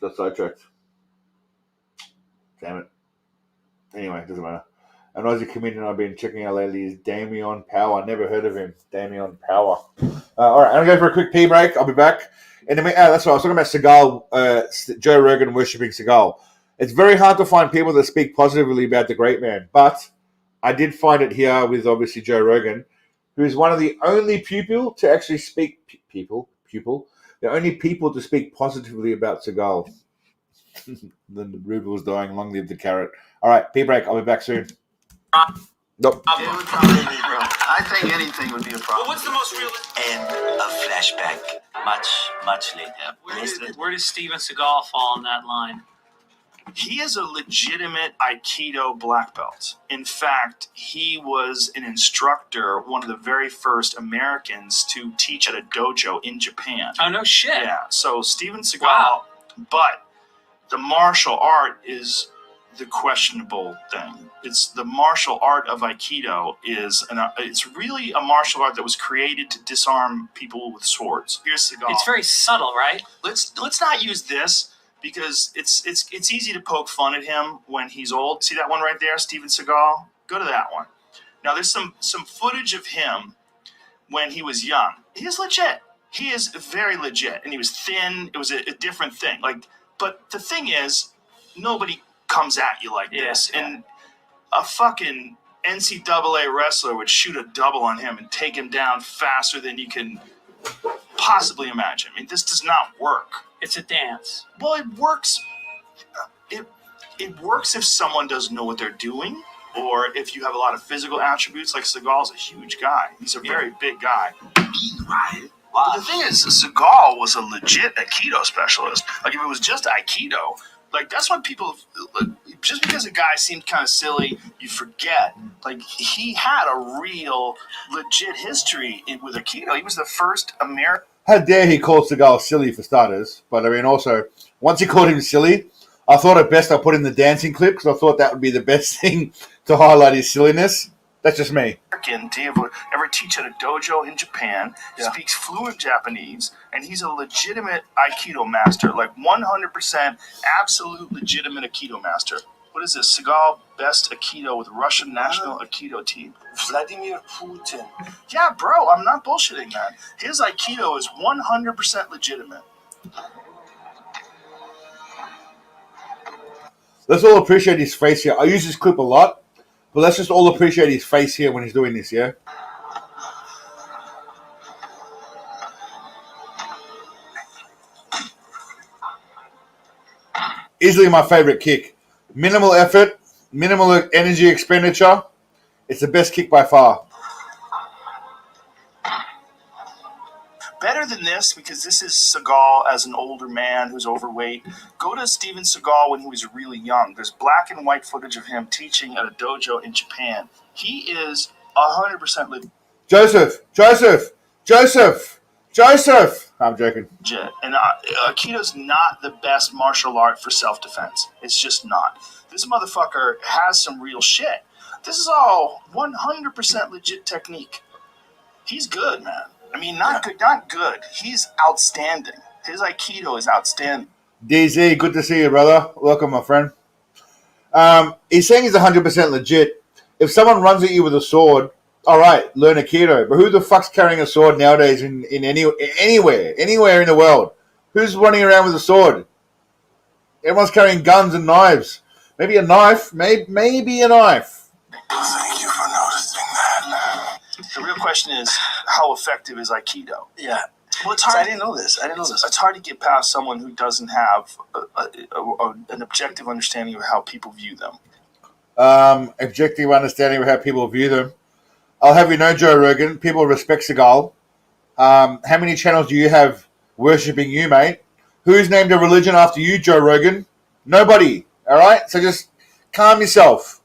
Got sidetracked. Damn it. Anyway, doesn't matter. An Aussie comedian I've been checking out lately is Damien Power. Never heard of him. Damien Power. All right, I'm going to go for a quick pee break. I'll be back. That's what I was talking about Seagal, Joe Rogan worshipping Seagal. It's very hard to find people that speak positively about the great man, but I did find it here with obviously Joe Rogan, who is one of the only people to actually speak the only people to speak positively about Seagal. Then the ruble was dying. Long live the carrot. All right, pee break. I'll be back soon. Nope. It would probably be, bro. I think anything would be a problem. Well, what's the most real? And a flashback much later. Where does Steven Seagal fall on that line? He is a legitimate Aikido black belt. In fact, he was an instructor, one of the very first Americans to teach at a dojo in Japan. Oh, no shit. Yeah, so Steven Seagal, Wow. But the martial art is the questionable thing. It's the martial art of Aikido it's really a martial art that was created to disarm people with swords. Here's Seagal. It's very subtle, right? Let's not use this because it's easy to poke fun at him when he's old. See that one right there, Steven Seagal? Go to that one. Now there's some footage of him when he was young. He's legit. He is very legit, and he was thin. It was a different thing. But the thing is, nobody comes at you like this, and a fucking NCAA wrestler would shoot a double on him and take him down faster than you can possibly imagine. I mean, this does not work. It's a dance. Well, it works. It works if someone doesn't know what they're doing, or if you have a lot of physical attributes. Like Seagal's a huge guy. He's a very big guy. Right. But the thing is, Seagal was a legit Aikido specialist. Like, if it was just Aikido, that's what people. Just because a guy seemed kind of silly, you forget. He had a real, legit history with Aikido. He was the first American. How dare he call Seagal silly for starters? But I mean, also, once he called him silly, I thought it best I put in the dancing clip because I thought that would be the best thing to highlight his silliness. That's just me. To ever teach at a dojo in Japan, speaks fluent Japanese, and he's a legitimate Aikido master, 100% absolute legitimate Aikido master. What is this? Seagal best Aikido with Russian national Aikido team. Vladimir Putin. Yeah, bro, I'm not bullshitting, man. His Aikido is 100% legitimate. Let's all appreciate his face here. I use this clip a lot, but let's just all appreciate his face here when he's doing this, yeah? Easily my favorite kick. Minimal effort, minimal energy expenditure. It's the best kick by far. Better than this, because this is Seagal as an older man who's overweight. Go to Steven Seagal when he was really young. There's black and white footage of him teaching at a dojo in Japan. He is 100% Joseph. I'm joking. legit. And Aikido's not the best martial art for self-defense. It's just not. This motherfucker has some real shit. This is all 100% legit technique. He's good, man. I mean, not good. He's outstanding. His Aikido is outstanding. DZ, good to see you, brother. Welcome, my friend. He's saying he's 100% legit. If someone runs at you with a sword, all right, learn Aikido. But who the fuck's carrying a sword nowadays in anywhere in the world? Who's running around with a sword? Everyone's carrying guns and knives. Maybe a knife. Maybe a knife. Thank you for noticing that. The real question is, how effective is Aikido? Yeah. Well, it's hard. I didn't know this. It's hard to get past someone who doesn't have an objective understanding of how people view them. Objective understanding of how people view them. I'll have you know, Joe Rogan, people respect Seagal. How many channels do you have worshipping you, mate? Who's named a religion after you, Joe Rogan? Nobody. All right? So just calm yourself.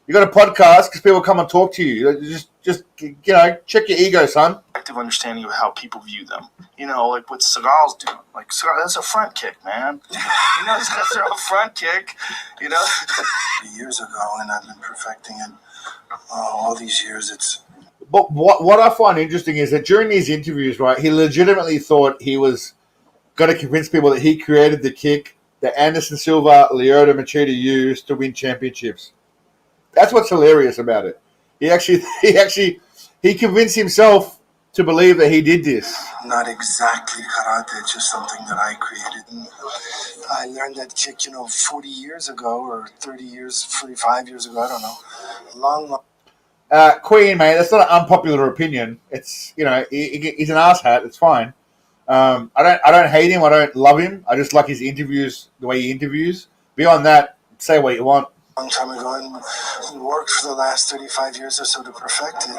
You got a podcast because people come and talk to you. Just check your ego, son. Active understanding of how people view them. You know, like what Seagal's doing. Like, Seagal, that's a front kick, man. You know, that's a front kick. You know? Years ago, and I've been perfecting it all these years. But what I find interesting is that during these interviews, right, he legitimately thought he was going to convince people that he created the kick that Anderson Silva, Lyoto Machida used to win championships. That's what's hilarious about it. He convinced himself to believe that he did this. Not exactly karate, just something that I created. I learned that kick, 40 years ago, or 30 years, 45 years ago, I don't know. Long. Queen, mate, that's not an unpopular opinion. It's, he's an asshat. It's fine. I don't hate him. I don't love him. I just like his interviews, the way he interviews. Beyond that, say what you want. Long time ago, and worked for the last 35 years or so to perfect it.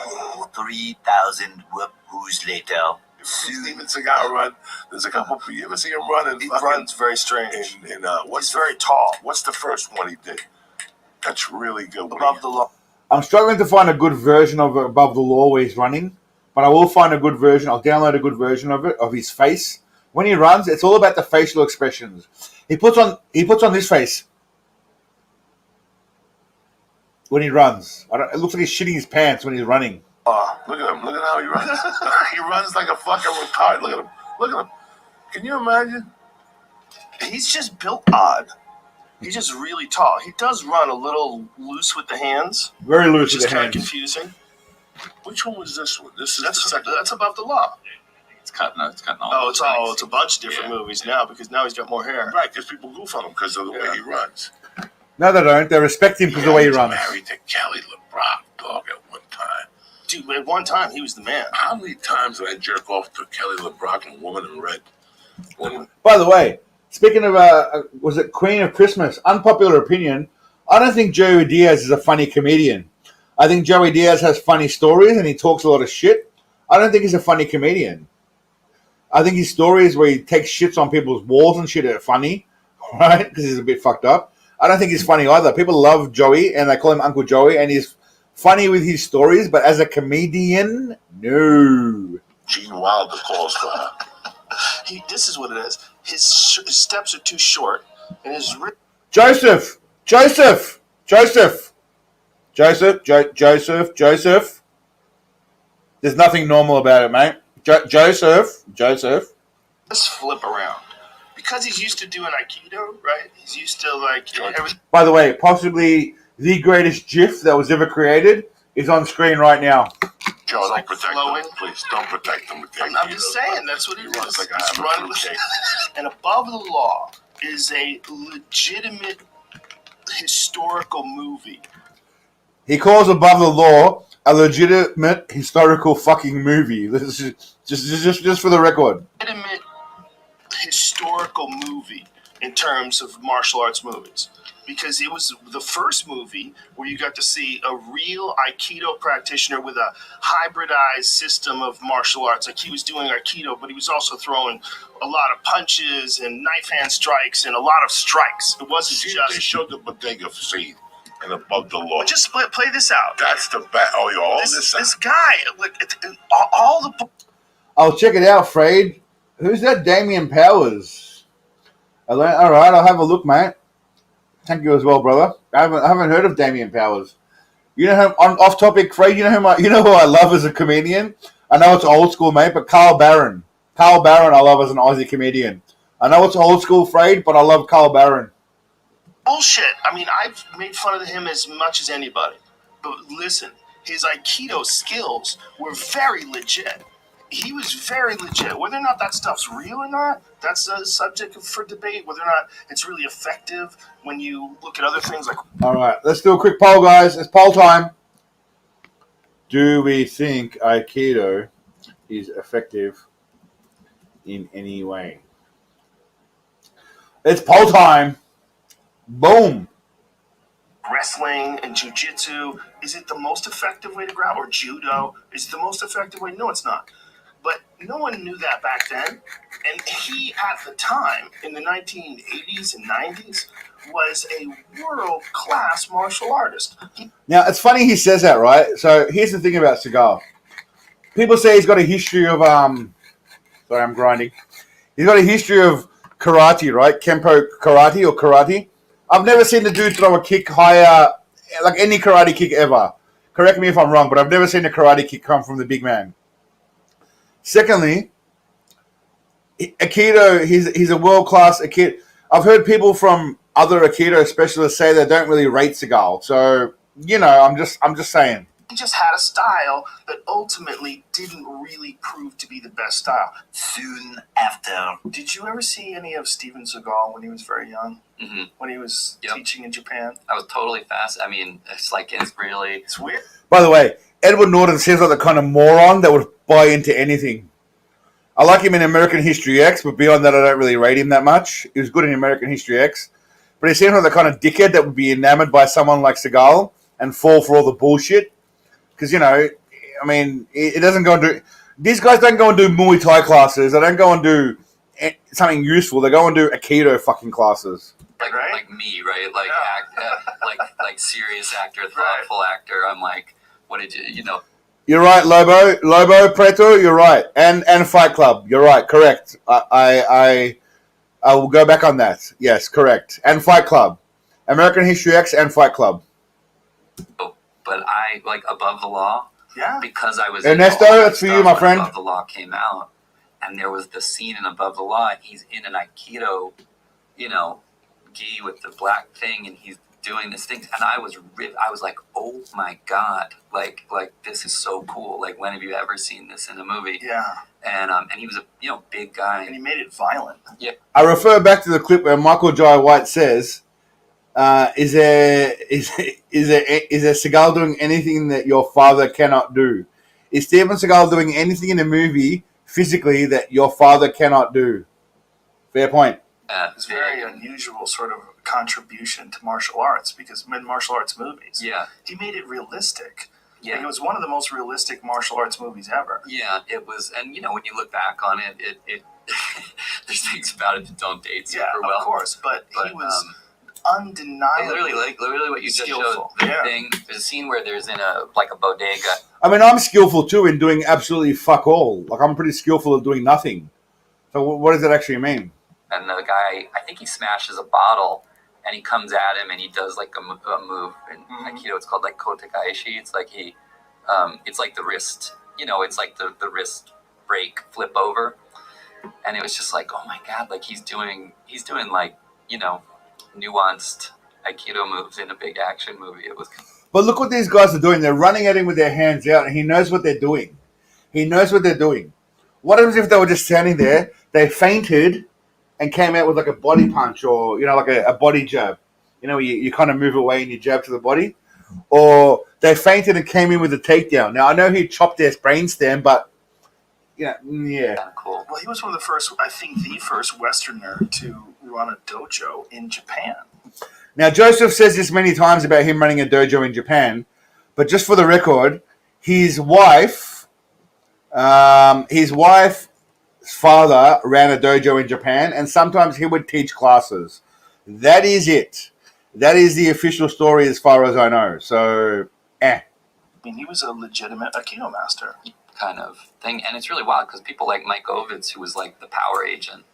3,000 whoos later. Steven Seagal run. There's a couple. You ever see him run? He runs very strange. He's very tall. What's the first one he did? That's really good. Above the law. I'm struggling to find a good version of Above the Law where he's running, but I will find a good version. I'll download a good version of it, of his face. When he runs, it's all about the facial expressions. He puts on this face when he runs. It looks like he's shitting his pants when he's running. Look at him. Look at how he runs. He runs like a fucking retard. Look at him. Look at him. Can you imagine? He's just built odd. He's just really tall. He does run a little loose with the hands. Very loose which with is the kind of hands. confusing. Which one was this one? This is That's the second. that's Above the Law. It's cutting all. Oh, it's a bunch of different movies now because now he's got more hair. Right, because people goof on him because of the way he runs. No, they don't. They respect him because of the way he runs. Married to Kelly LeBrock, dog, at one time. Dude, at one time he was the man. How many times did I jerk off to Kelly LeBrock and Woman in Red? By the way, speaking of, was it Queen of Christmas? Unpopular opinion. I don't think Joey Diaz is a funny comedian. I think Joey Diaz has funny stories and he talks a lot of shit. I don't think he's a funny comedian. I think his stories where he takes shits on people's walls and shit are funny, right? Because he's a bit fucked up. I don't think he's funny either. People love Joey and they call him Uncle Joey and he's funny with his stories, but as a comedian, no. Gene Wilder calls for her. This is what it is. His steps are too short, and his Joseph. There's nothing normal about it, mate. Joseph. Let's flip around. Because he's used to doing Aikido, right? He's used to everything. By the way, possibly the greatest GIF that was ever created is on screen right now. Joe, don't protect him. Please, don't protect him. I'm just saying, that's what he runs like He's running. And Above the Law is a legitimate historical movie. He calls Above the Law a legitimate historical fucking movie. This is just for the record. Legitimate historical movie in terms of martial arts movies. Because it was the first movie where you got to see a real Aikido practitioner with a hybridized system of martial arts. Like he was doing Aikido, but he was also throwing a lot of punches and knife hand strikes and a lot of strikes. It wasn't They just. showed the bodega scene and above the law. But just play this out. That's the best. Oh, you all This guy, like all the. I'll check it out, Fred. Who's that Damien Powers? All right, I'll have a look, mate. Thank you as well, brother. I haven't heard of Damien Powers. You know, off topic, Fred. You know who I love as a comedian. I know it's old school, mate, but Carl Barron. Carl Barron, I love as an Aussie comedian. I know it's old school, Fred, but I love Carl Barron. Bullshit. I mean, I've made fun of him as much as anybody. But listen, his Aikido skills were very legit. He was very legit. Whether or not that stuff's real or not, that's a subject for debate. Whether or not it's really effective when you look at other things like. All right, let's do a quick poll, guys. It's poll time. Do we think Aikido is effective in any way? It's poll time. Boom. Wrestling and jiu-jitsu, is it the most effective way to grapple? Or judo, is it the most effective way? No, it's not. But no one knew that back then. And he, at the time, in the 1980s and 90s, was a world-class martial artist. Now, it's funny he says that, right? So here's the thing about Seagal. People say he's got a history of, sorry, I'm grinding. He's got a history of karate, right? Kempo karate or karate. I've never seen the dude throw a kick higher, like any karate kick ever. Correct me if I'm wrong, but I've never seen a karate kick come from the big man. Secondly, Aikido, he's a world-class Aikido. I've heard people from other Aikido specialists say they don't really rate Seagal. So, you know, I'm just saying. He just had a style that ultimately didn't really prove to be the best style. Soon after. Did you ever see any of Steven Seagal when he was very young? Mm-hmm. When he was teaching in Japan? I was totally fast. I mean, it's really. It's weird. By the way, Edward Norton seems like the kind of moron that would buy into anything. I like him in American History X, but beyond that, I don't really rate him that much. He was good in American History X, but he seems like the kind of dickhead that would be enamored by someone like Seagal and fall for all the bullshit. Because, you know, I mean, it doesn't go and do... These guys don't go and do Muay Thai classes. They don't go and do something useful. They go and do Aikido fucking classes. Like me, right? Like like serious actor, thoughtful actor. I'm like, what did you know? You're right, Lobo, Preto. You're right, and Fight Club. You're right, correct. I will go back on that. Yes, correct. And Fight Club, American History X, and Fight Club. But I like Above the Law. Yeah. Because I was Ernesto, that's for you, my friend. Above the Law came out, and there was the scene in Above the Law. And he's in an Aikido, you know, gi with the black thing, and he's doing this thing, and I was like, oh my god, like this is so cool. Like, when have you ever seen this in a movie? Yeah. And he was a big guy, and he made it violent. Yeah. I refer back to the clip where Michael Jai White says, "Is there Seagal doing anything that your father cannot do? Is Steven Seagal doing anything in the movie physically that your father cannot do?" Fair point. It's a very unusual sort of contribution to martial arts, because in martial arts movies, he made it realistic. Yeah, like, it was one of the most realistic martial arts movies ever. Yeah, it was, and when you look back on it there's things about it that don't date super well. Of course, but he was undeniably literally what you skillful. Just showed. The thing, there's a scene where there's in a bodega. I mean, I'm skillful too in doing absolutely fuck all. Like, I'm pretty skillful at doing nothing. So what does that actually mean? And the guy, I think he smashes a bottle, and he comes at him, and he does like a move in Aikido. It's called like kotekaishi. It's like it's like the wrist, it's like the wrist break flip over, and it was just like, oh my god, like he's doing like nuanced Aikido moves in a big action movie. It was. But look what these guys are doing. They're running at him with their hands out, and he knows what they're doing. What happens if they were just standing there, they fainted, and came out with like a body punch, or like a body jab, you kind of move away and you jab to the body, or they fainted and came in with a takedown. Now I know he chopped their brainstem, but yeah. Kind of cool. Well, he was one of the first, I think, the first Westerner to run a dojo in Japan. Now, Joseph says this many times about him running a dojo in Japan, but just for the record, his wife's father ran a dojo in Japan, and sometimes he would teach classes. That is it. That is the official story as far as I know. So, I mean, he was a legitimate Aikido master. Kind of thing. And it's really wild because people like Mike Ovitz, who was like the power agent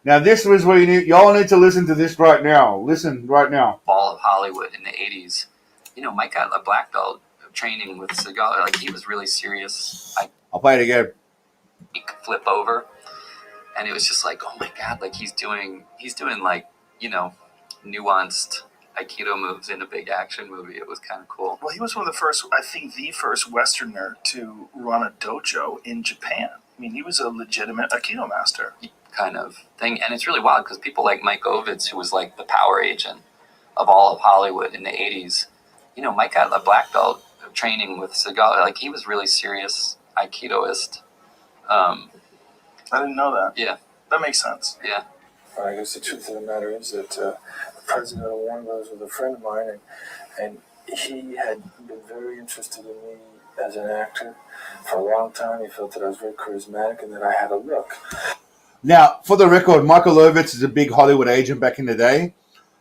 now this was where y'all need to listen to this right now. Listen right now. all of Hollywood in the 80s. You know, Mike got a black belt training with Seagal. Like, he was really serious. I'll play it again. He could flip over. And it was just like, oh my God, like he's doing like, you know, nuanced Aikido moves in a big action movie. It was kind of cool. Well, he was one of the first, I think, the first Westerner to run a dojo in Japan. I mean, he was a legitimate Aikido master. Kind of thing. And it's really wild because people like Mike Ovitz, who was like the power agent of all of Hollywood in the 80s. You know, Mike got a black belt training with Seagal. Like, he was really serious Aikidoist. I didn't know that. Yeah. That makes sense. Yeah. I guess the truth of the matter is that the president of Warner Bros. Was a friend of mine, and he had been very interested in me as an actor for a long time. He felt that I was very charismatic and that I had a look. Now, for the record, Michael Ovitz is a big Hollywood agent back in the day.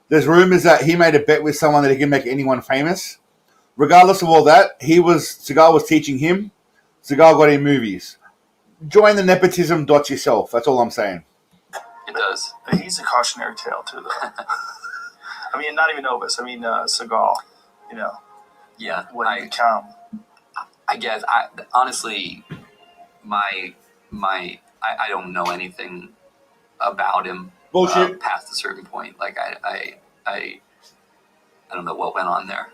There's rumors that he made a bet with someone that he can make anyone famous. Regardless of all that, Seagal was teaching him. Seagal got in movies. Join the nepotism dot yourself. That's all I'm saying. It does. He's a cautionary tale, too, though. I mean, not even Ovis. I mean, Seagal, you know. Yeah. What he become. I guess, honestly, I don't know anything about him. Bullshit. Past a certain point. Like, I don't know what went on there.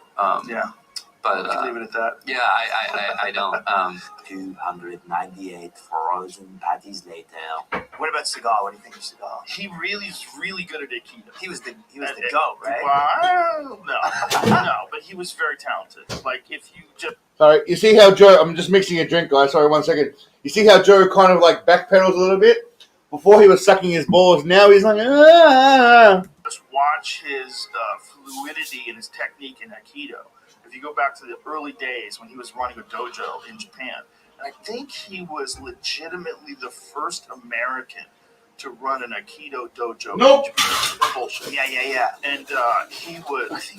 Yeah. But We can leave it at that. yeah, I don't. 298 frozen patties later. What about Seagal? What do you think of Seagal? He really is really good at Aikido. He was the GOAT, right? Well, no, but he was very talented. Like, if you just... Sorry, you see how Joe... I'm just mixing a drink, guys. Sorry, 1 second. You see how Joe kind of like backpedals a little bit? Before he was sucking his balls, now he's like... Just watch his fluidity and his technique in Aikido. If you go back to the early days when he was running a dojo in Japan, I think he was legitimately the first American to run an Aikido dojo Nope. in Japan. Bullshit. Yeah. And I think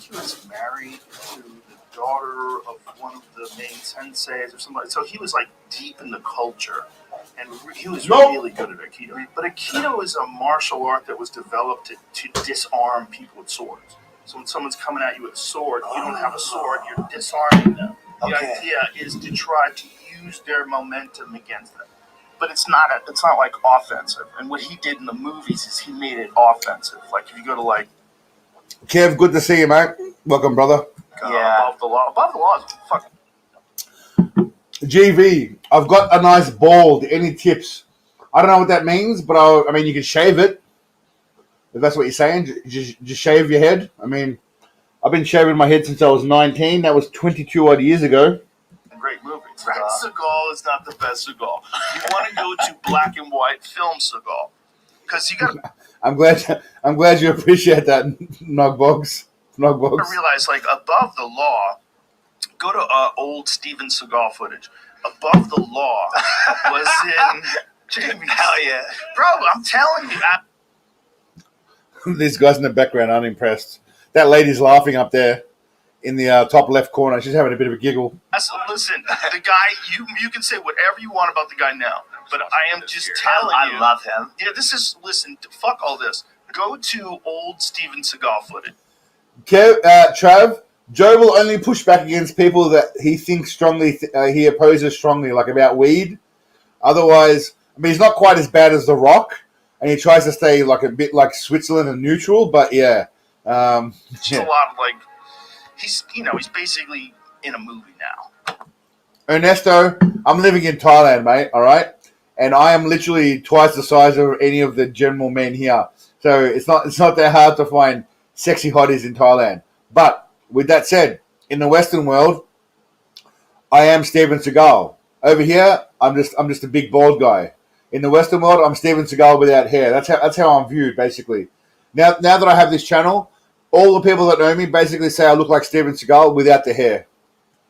he was married to the daughter of one of the main senseis or somebody. So he was like deep in the culture, and he was Nope. really good at Aikido. But Aikido is a martial art that was developed to disarm people with swords. So when someone's coming at you with a sword, you don't have a sword, you're disarming them. The Okay. idea is to try to use their momentum against them. But it's not like offensive. And what he did in the movies is he made it offensive. Like if you go to like Kev, good to see you, mate. Welcome, brother. Above the Law. Above the Law is fucking... GV, I've got a nice bald. Any tips? I don't know what that means, but I mean, you can shave it. If that's what you're saying, just shave your head. I mean, I've been shaving my head since I was 19. That was 22 odd years ago. Great movie. Red Seagal is not the best Seagal. You want to go to black and white film Seagal. Because you got to I'm glad you appreciate that, Nogbogs. realize, like, Above the Law, go to old Steven Seagal footage. Above the Law was in Jamie's. Hell yeah. Bro, I'm telling you. These guys in the background aren't impressed. That lady's laughing up there in the top left corner. She's having a bit of a giggle. Listen, the guy, you can say whatever you want about the guy now, but I am just telling you. I love him. Yeah, listen, fuck all this. Go to old Steven Seagal footage. Trav, Joe will only push back against people that he thinks strongly, he opposes strongly, like about weed. Otherwise, I mean, he's not quite as bad as The Rock, and he tries to stay like a bit like Switzerland and neutral, but yeah. Just a lot of like, he's basically in a movie now. Ernesto, I'm living in Thailand, mate, all right? And I am literally twice the size of any of the general men here. So it's not that hard to find sexy hotties in Thailand. But with that said, in the Western world, I am Steven Seagal. Over here, I'm just a big bald guy. In the Western world, I'm Steven Seagal without hair. That's how I'm viewed, basically. Now that I have this channel, all the people that know me basically say I look like Steven Seagal without the hair.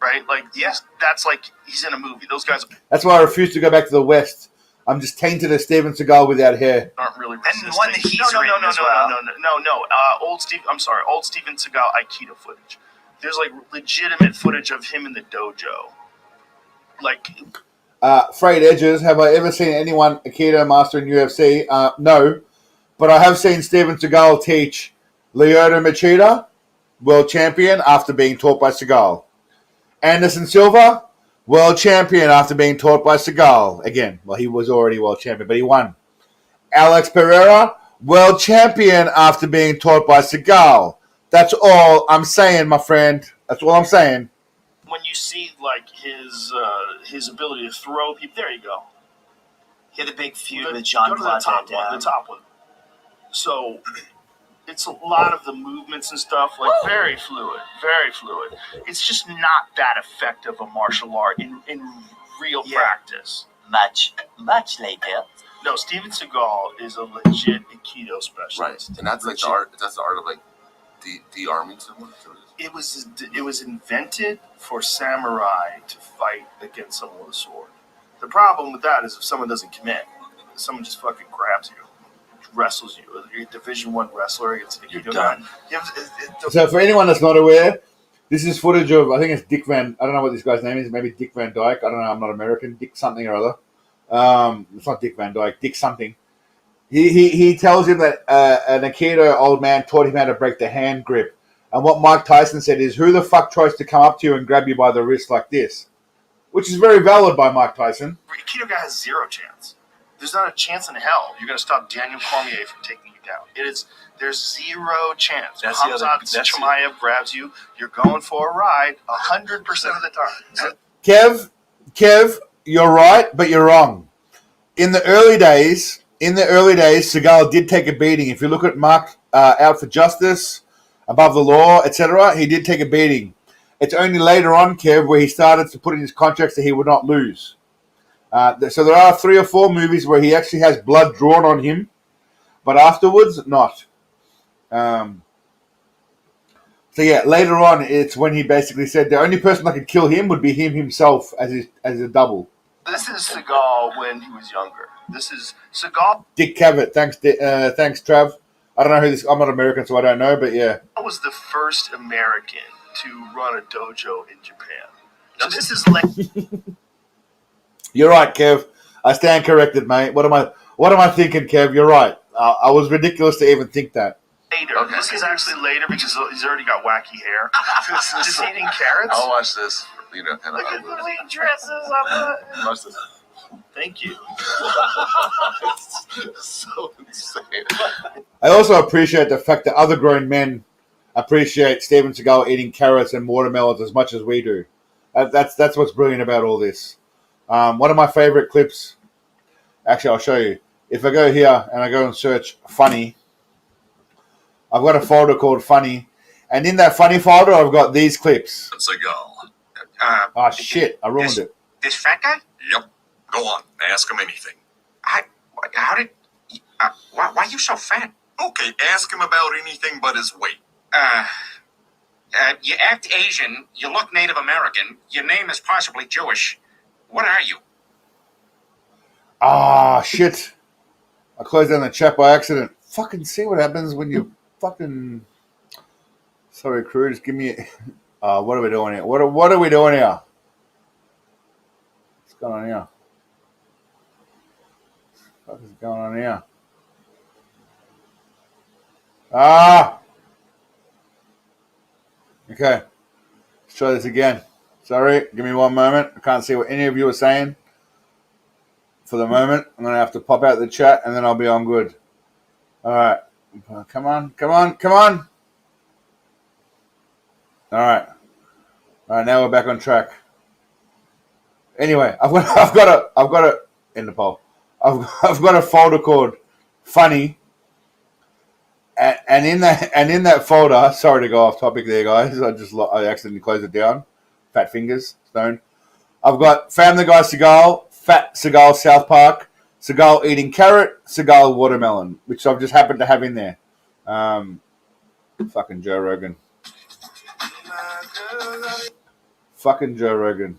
Right? Like, yes, that's like he's in a movie. Those guys That's why I refuse to go back to the West. I'm just tainted as Steven Seagal without hair. aren't really resisting. And one that he's no, written as well. No. Old Steven Seagal Aikido footage. There's like legitimate footage of him in the dojo. Like, Frayed edges. Have I ever seen anyone Aikido master in UFC? No. But I have seen Steven Seagal teach Lyoto Machida, world champion, after being taught by Seagal. Anderson Silva, world champion after being taught by Seagal. Again, well, he was already world champion, but he won. Alex Pereira, world champion after being taught by Seagal. That's all I'm saying, my friend. That's all I'm saying. when you see like his ability to throw people, there you go. He had a big feud Go with to John the Claude top Van one, Damme. the top one. So it's a lot of the movements and stuff, like very fluid. It's just not that effective a martial art in real practice. Much later. No, Steven Seagal is a legit Aikido specialist. Right, and that's like the art. That's the art of like de-arming someone. It was invented for samurai to fight against someone with a sword. The problem with that is if someone doesn't commit, someone just fucking grabs you, wrestles you. You're a Division I wrestler against You're done. So for anyone that's not aware, this is footage of, I think it's Dick Van, I don't know what this guy's name is, maybe Dick Van Dyke. I don't know, I'm not American. Dick something or other. It's not Dick Van Dyke, Dick something. He tells him that an Aikido old man taught him how to break the hand grip. And what Mike Tyson said is, who the fuck tries to come up to you and grab you by the wrist like this? Which is very valid by Mike Tyson. Aikido guy has zero chance. There's not a chance in hell you're going to stop Daniel Cormier from taking you down. There's zero chance. That's the Hamzat other- that's Chimaev grabs you, you're going for a ride 100% of the time. Kev, you're right, but you're wrong. In the early days, Seagal did take a beating. If you look at Mark Out for Justice, Above the Law, etc., he did take a beating. It's only later on, Kev, where he started to put in his contracts that he would not lose. So there are 3 or 4 movies where he actually has blood drawn on him, but afterwards, not. So yeah, later on, it's when he basically said the only person that could kill him would be him himself as a double. This is Seagal when he was younger. This is Seagal. Dick Cavett, thanks, Trav. I don't know who this. I'm not American, so I don't know, but yeah. I was the first American to run a dojo in Japan. Now this is like You're right, Kev. I stand corrected, mate. What am I thinking, Kev? You're right. I was ridiculous to even think that. later. Okay. This is actually later because he's already got wacky hair. Just eating carrots. I'll watch this. You know, kind Look at of. the way he dresses. I'm Watch this. Thank you. It's so insane. I also appreciate the fact that other grown men appreciate Steven Seagal eating carrots and watermelons as much as we do. That's what's brilliant about all this. One of my favorite clips, actually, I'll show you. If I go here and I go and search funny, I've got a folder called funny, and in that funny folder, I've got these clips. Seagal. Oh shit! I ruined it. This fat guy? Yep. Go on. Ask him anything. How did? Why are you so fat? Okay, ask him about anything but his weight. You act Asian. You look Native American. Your name is possibly Jewish. What are you? Ah shit! I closed down the chat by accident. Fucking see what happens when you fucking. Sorry, crew. Just give me. What are we doing here? What are we doing here? What's going on here? What is going on here? Okay. Let's try this again. Sorry, give me one moment. I can't see what any of you are saying. For the moment, I'm going to have to pop out the chat and then I'll be on good. All right. Come on. All right. Now we're back on track. Anyway, I've got a in the poll. I've got a folder called funny, and in that folder. Sorry to go off topic there, guys. I accidentally closed it down. Fat fingers, stone. I've got Family Guy Seagal, Fat Seagal South Park, Seagal eating carrot, Seagal watermelon, which I've just happened to have in there. Fucking Joe Rogan. Fucking Joe Rogan.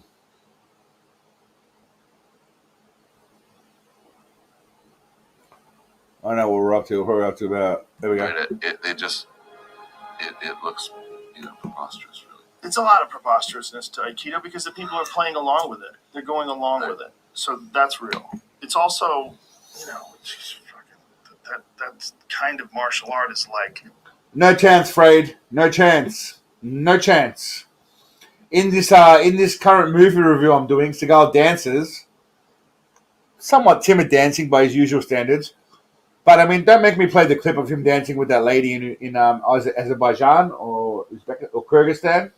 I don't know what we're up to. What we're up to about. There we go. It looks, preposterous, really. It's a lot of preposterousness to Aikido because the people are playing along with it. They're going along with it. So that's real. It's also, that's kind of martial art is like. No chance, Freyd. No chance. No chance. In this current movie review I'm doing, Seagal dances. Somewhat timid dancing by his usual standards. But, I mean, don't make me play the clip of him dancing with that lady in Azerbaijan or Uzbekistan or Kyrgyzstan.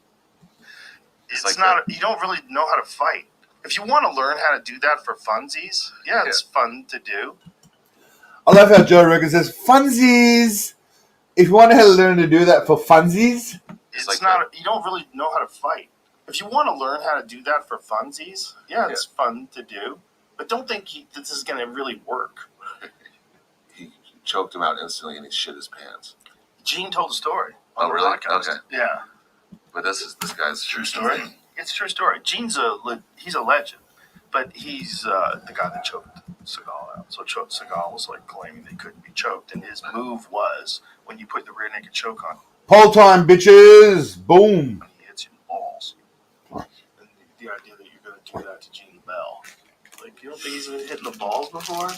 It's not. You don't really know how to fight. If you want to learn how to do that for funsies, it's fun to do. I love how Joe Rogan says, funsies. If you want to learn to do that for funsies. It's not. You don't really know how to fight. If you want to learn how to do that for funsies, it's fun to do. But don't think this is going to really work. He choked him out instantly and he shit his pants. Gene told a story. Oh, really? Podcast. Okay. Yeah. But this guy's true story. It's a true story. Gene's he's a legend, but he's the guy that choked Seagal out. So Seagal was like claiming they couldn't be choked, and his move was when you put the rear naked choke on. Pole time, bitches! Boom! He hits you in the balls. And the idea that you're going to do that to Gene Bell, like you don't think he's been hitting the balls before?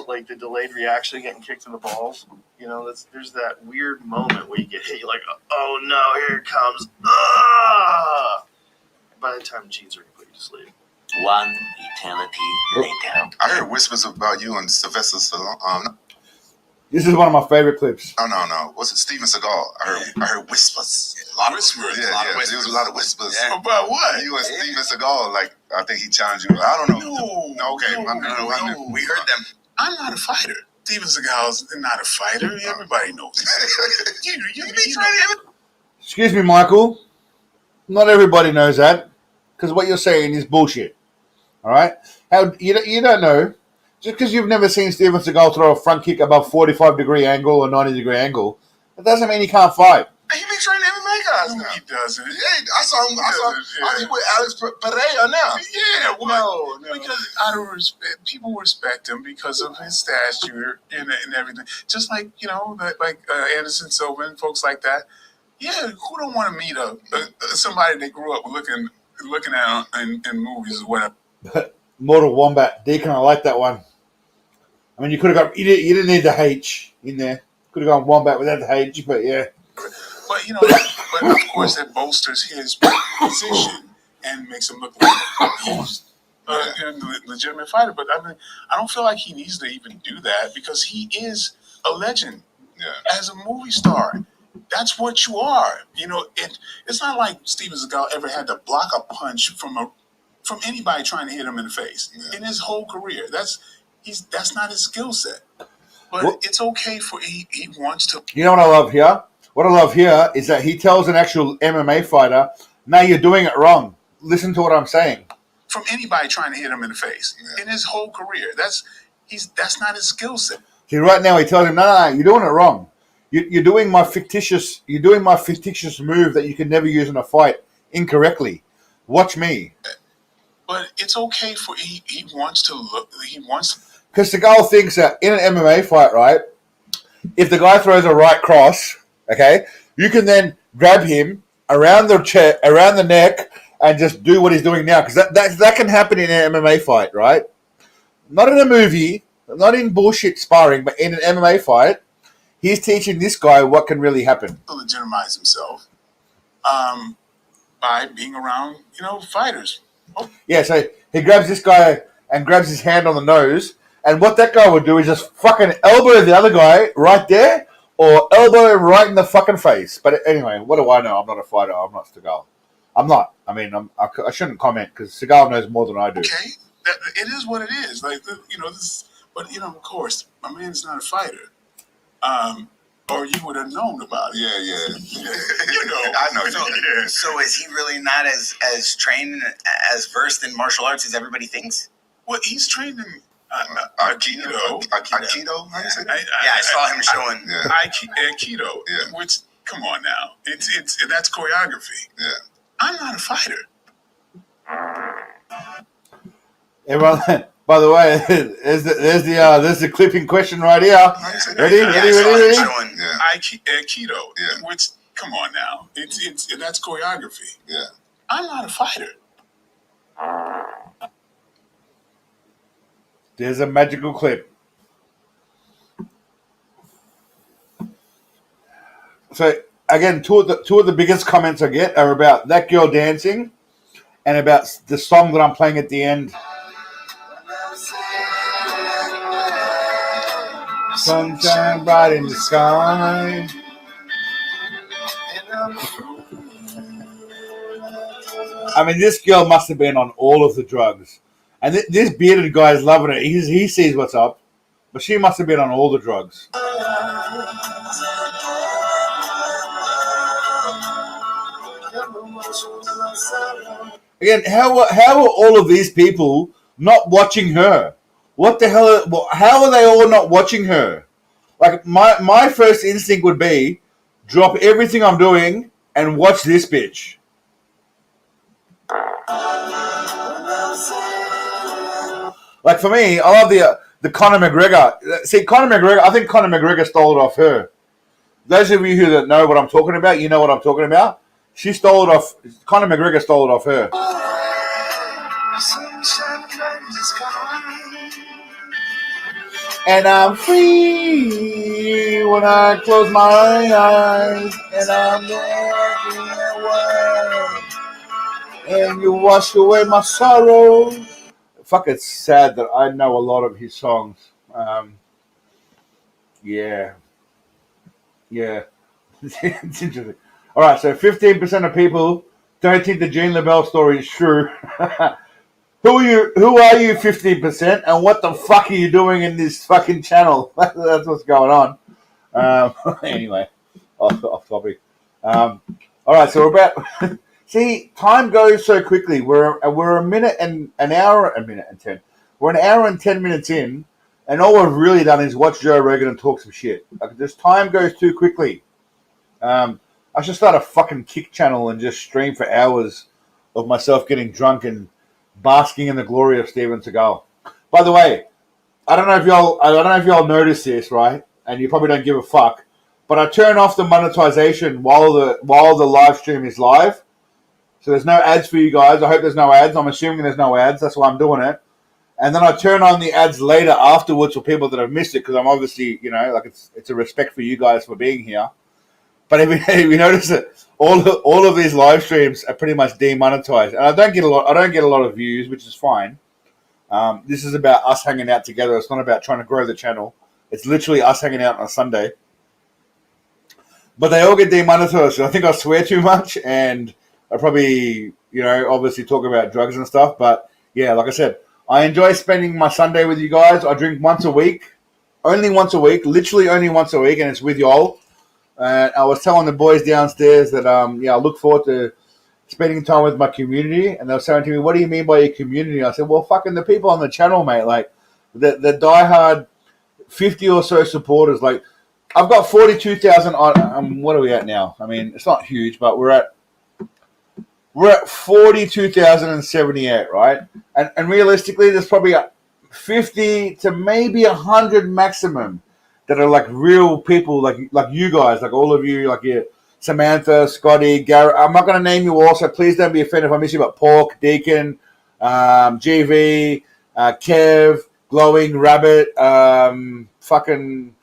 Like the delayed reaction of getting kicked in the balls. There's that weird moment where you get hit. You're like, oh no, here it comes. Ah! By the time Gene's ready to put you to sleep. One eternity later. I heard whispers about you and Sylvester Stallone. This is one of my favorite clips. Oh no! Was it Steven Seagal? I heard whispers. A lot of whispers. Yeah, there was a lot of whispers. Yeah. About what? You and Steven Seagal, like I think he challenged you. I don't know. No, okay. No. We heard them. I'm not a fighter. Steven Seagal's not a fighter. Everybody knows that. you be trying to. Excuse me, Michael. Not everybody knows that because what you're saying is bullshit. All right? You don't know. Just because you've never seen Steven Seagal throw a front kick above 45-degree angle or 90-degree angle, that doesn't mean he can't fight. He be training MMA guys now. He doesn't. Yeah, I saw him. I think with Alex Pereira now. Yeah, no. Because out of respect, people respect him because of his stature and everything. Just like Anderson Silva and folks like that. Yeah, who don't want to meet somebody they grew up looking at in movies or whatever? Mortal Wombat, Deacon, I like that one. I mean, you could have got you didn't need the H in there. Could have gone Wombat without the H, but yeah. But but of course that bolsters his position and makes him look like he's a legitimate fighter. But I mean, I don't feel like he needs to even do that because he is a legend as a movie star. That's what you are. It's not like Steven Seagal ever had to block a punch from anybody trying to hit him in the face in his whole career. That's not his skill set. But it's okay for he wants to. You know what I love here? What I love here is that he tells an actual MMA fighter, "No, you're doing it wrong. Listen to what I'm saying." From anybody trying to hit him in the face in his whole career. That's not his skill set. See, right now he tells him, "No, you're doing it wrong. You're doing my fictitious move that you can never use in a fight incorrectly. Watch me." But it's okay for he wants to look. Because Seagal thinks that in an MMA fight, right, if the guy throws a right cross, okay, you can then grab him around the neck, and just do what he's doing now. Because that can happen in an MMA fight, right? Not in a movie, not in bullshit sparring, but in an MMA fight, he's teaching this guy what can really happen. To legitimize himself by being around, fighters. Oh. Yeah, so he grabs this guy and grabs his hand on the nose, and what that guy would do is just fucking elbow the other guy right there, or elbow him right in the fucking face. But anyway, what do I know? I'm not a fighter. I'm not Seagal. I'm not. I mean, I shouldn't comment because Seagal knows more than I do. Okay, it is what it is. Like but of course, my man's not a fighter. Or you would have known about it. Yeah. I know. So is he really not as trained and as versed in martial arts as everybody thinks? Well, he's trained in Aikido. Aikido? How you say that? I saw him showing Aikido. Yeah. Which, come on now, it's that's choreography. Yeah. I'm not a fighter. Everyone, by the way, there's the clipping question right here. Ready? Showing. Aikido. Yeah. Which, come on now, it's that's choreography. Yeah. I'm not a fighter. There's a magical clip. So again, two of the biggest comments I get are about that girl dancing, and about the song that I'm playing at the end. Sunshine bright in the sky. I mean, this girl must have been on all of the drugs. And this bearded guy is loving it. He sees what's up. But she must have been on all the drugs. Again, how are all of these people not watching her? What the hell? How are they all not watching her? Like, my first instinct would be, drop everything I'm doing and watch this bitch. Like, for me, I love the Conor McGregor. See, Conor McGregor, I think Conor McGregor stole it off her. Those of you who know what I'm talking about, you know what I'm talking about. She stole it off, Conor McGregor stole it off her. And I'm free when I close my eyes, and I'm walking away, and you wash away my sorrow. Fuck, it's sad that I know a lot of his songs. Yeah. It's interesting. All right, so 15% of people don't think the Jean LaBelle story is true. Who are you? 15%, and what the fuck are you doing in this fucking channel? That's what's going on. Anyway, off topic. All right, so we're about. See, time goes so quickly. We're a minute and an hour, a minute and 10. We're an hour and 10 minutes in, and all we've really done is watch Joe Rogan and talk some shit. Like, this time goes too quickly. I should start a fucking Kick channel and just stream for hours of myself getting drunk and basking in the glory of Steven Seagal. By the way, I don't know if y'all noticed this, right? And you probably don't give a fuck. But I turn off the monetization while the live stream is live. So there's no ads for you guys. I hope there's no ads. I'm assuming there's no ads. That's why I'm doing it. And then I turn on the ads later afterwards for people that have missed it, because I'm obviously, like it's a respect for you guys for being here. But if you notice it, all of these live streams are pretty much demonetized, and I don't get a lot of views, which is fine. This is about us hanging out together. It's not about trying to grow the channel. It's literally us hanging out on a Sunday. But they all get demonetized. I think I swear too much, and I probably, obviously talk about drugs and stuff. But yeah, like I said, I enjoy spending my Sunday with you guys. I drink once a week, literally only once a week, and it's with y'all. I was telling the boys downstairs that I look forward to spending time with my community, and they were saying to me, "What do you mean by your community?" I said, "Well, fucking the people on the channel, mate. Like the diehard 50 or so supporters. Like, I've got 42,000 on. What are we at now? I mean, it's not huge, but we're at 42,078, right? And realistically, there's probably 50 to maybe 100 maximum that are like real people, like you guys, like all of you, like you, Samantha, Scotty, Garrett. I'm not going to name you all, so please don't be offended if I miss you. But Pork, Deacon, GV, Kev, Glowing Rabbit, fucking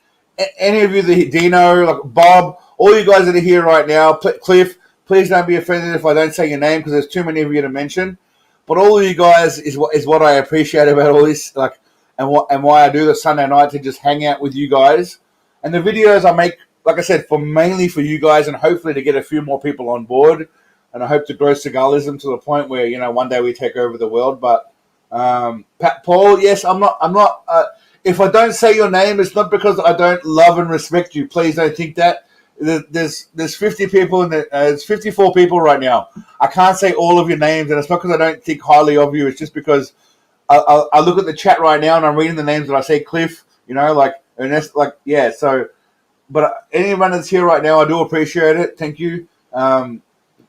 any of you, Dino, like Bob, all you guys that are here right now, Cliff. Please don't be offended if I don't say your name, because there's too many of you to mention. But all of you guys is what I appreciate about all this, like, and why I do the Sunday night, to just hang out with you guys. And the videos I make, like I said, mainly for you guys, and hopefully to get a few more people on board. And I hope to grow Segalism to the point where one day we take over the world. But Pat Paul, yes, I'm not. If I don't say your name, it's not because I don't love and respect you. Please don't think that. there's 50 people it's 54 people right now. I can't say all of your names, and it's not because I don't think highly of you. It's just because I look at the chat right now and I'm reading the names and I say Cliff, and that's yeah. So, but anyone that's here right now, I do appreciate it. Thank you.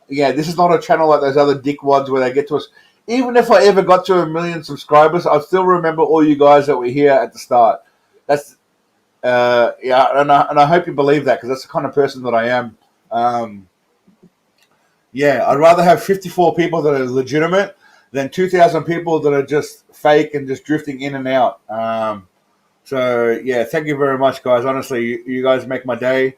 This is not a channel like those other dickwads where they get to us. Even if I ever got to 1 million subscribers, I'd still remember all you guys that were here at the start. That's and I hope you believe that, because that's the kind of person that I am. I'd rather have 54 people that are legitimate than 2,000 people that are just fake and just drifting in and out. Thank you very much, guys. Honestly, you guys make my day.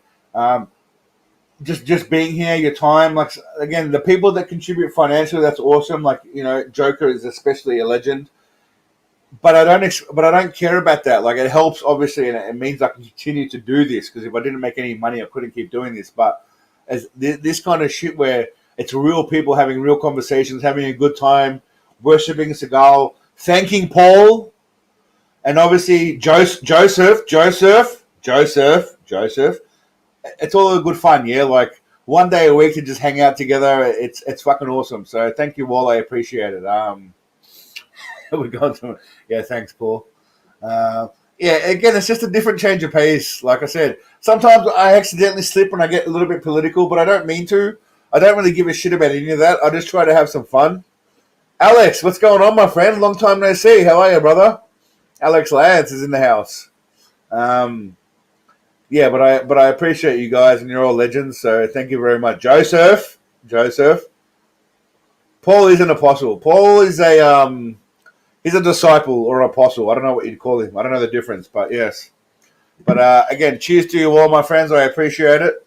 Just being here, your time, like, again, the people that contribute financially, that's awesome. Like, Joker is especially a legend. But I don't care about that. Like, it helps, obviously, and it means I can continue to do this, because if I didn't make any money, I couldn't keep doing this. But as this kind of shit where it's real people having real conversations, having a good time, worshipping Seagal, thanking Paul, and obviously Joseph. It's all good fun, yeah. Like, one day a week to just hang out together, it's fucking awesome. So thank you all, I appreciate it. We're going to, thanks, Paul. Again, it's just a different change of pace. Like I said, sometimes I accidentally slip when I get a little bit political, but I don't mean to. I don't really give a shit about any of that. I just try to have some fun. Alex, what's going on, my friend? Long time no see. How are you, brother? Alex Lance is in the house. But I appreciate you guys, and you're all legends. So thank you very much, Joseph. Paul is an apostle. Paul is he's a disciple or an apostle. I don't know what you'd call him. I don't know the difference, but yes. But again, cheers to you all, my friends. I appreciate it.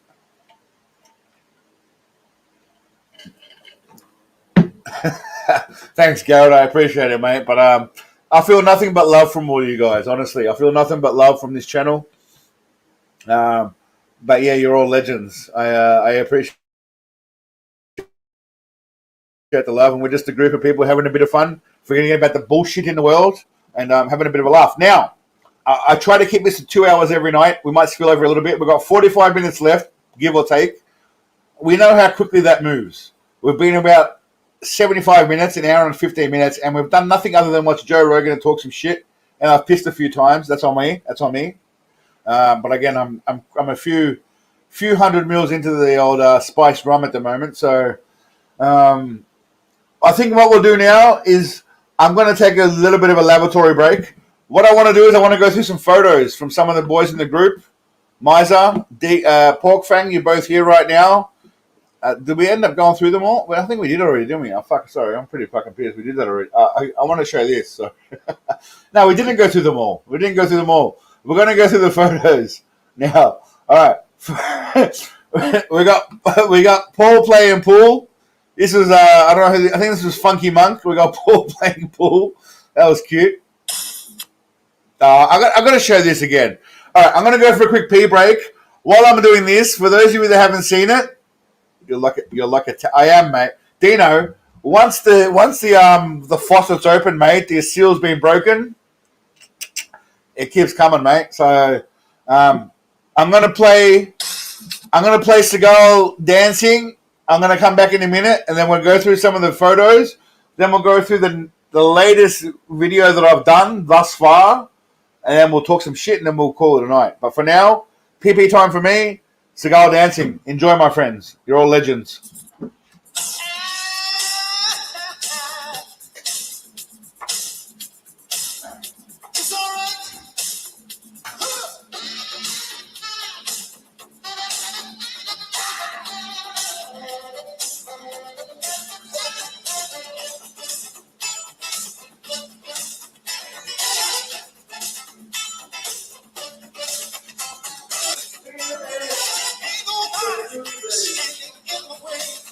Thanks, Garrett. I appreciate it, mate. But I feel nothing but love from all you guys. Honestly, I feel nothing but love from this channel. But yeah, you're all legends. I appreciate the love, and we're just a group of people having a bit of fun, forgetting about the bullshit in the world, and having a bit of a laugh. Now, I try to keep this to 2 hours every night. We might spill over a little bit. We've got 45 minutes left, give or take. We know how quickly that moves. We've been about 75 minutes, an hour and 15 minutes, and we've done nothing other than watch Joe Rogan and talk some shit. And I've pissed a few times. That's on me. But again, I'm a few hundred mils into the old spiced rum at the moment. So I think what we'll do now is I'm going to take a little bit of a laboratory break. What I want to do is I want to go through some photos from some of the boys in the group. Miser, Pork Fang, you're both here right now. Did we end up going through them all? Well, I think we did already, didn't we? Sorry, I'm pretty fucking pissed. We did that already. I want to show this. So. No, we didn't go through them all. We're going to go through the photos now. All right. we got Paul playing pool. This was I don't know. I think this was Funky Monk. We got Paul playing pool. That was cute. I got to show this again. All right, I'm going to go for a quick pee break. While I'm doing this, for those of you that haven't seen it, you're like I am, mate. Dino, once the faucet's open, mate, the seal's been broken. It keeps coming, mate. So I'm gonna play Seagal dancing. I'm gonna come back in a minute, and then we'll go through some of the photos. Then we'll go through the latest video that I've done thus far, and then we'll talk some shit, and then we'll call it a night. But for now, PP time for me. Seagal dancing. Enjoy, my friends. You're all legends. Standing in the way.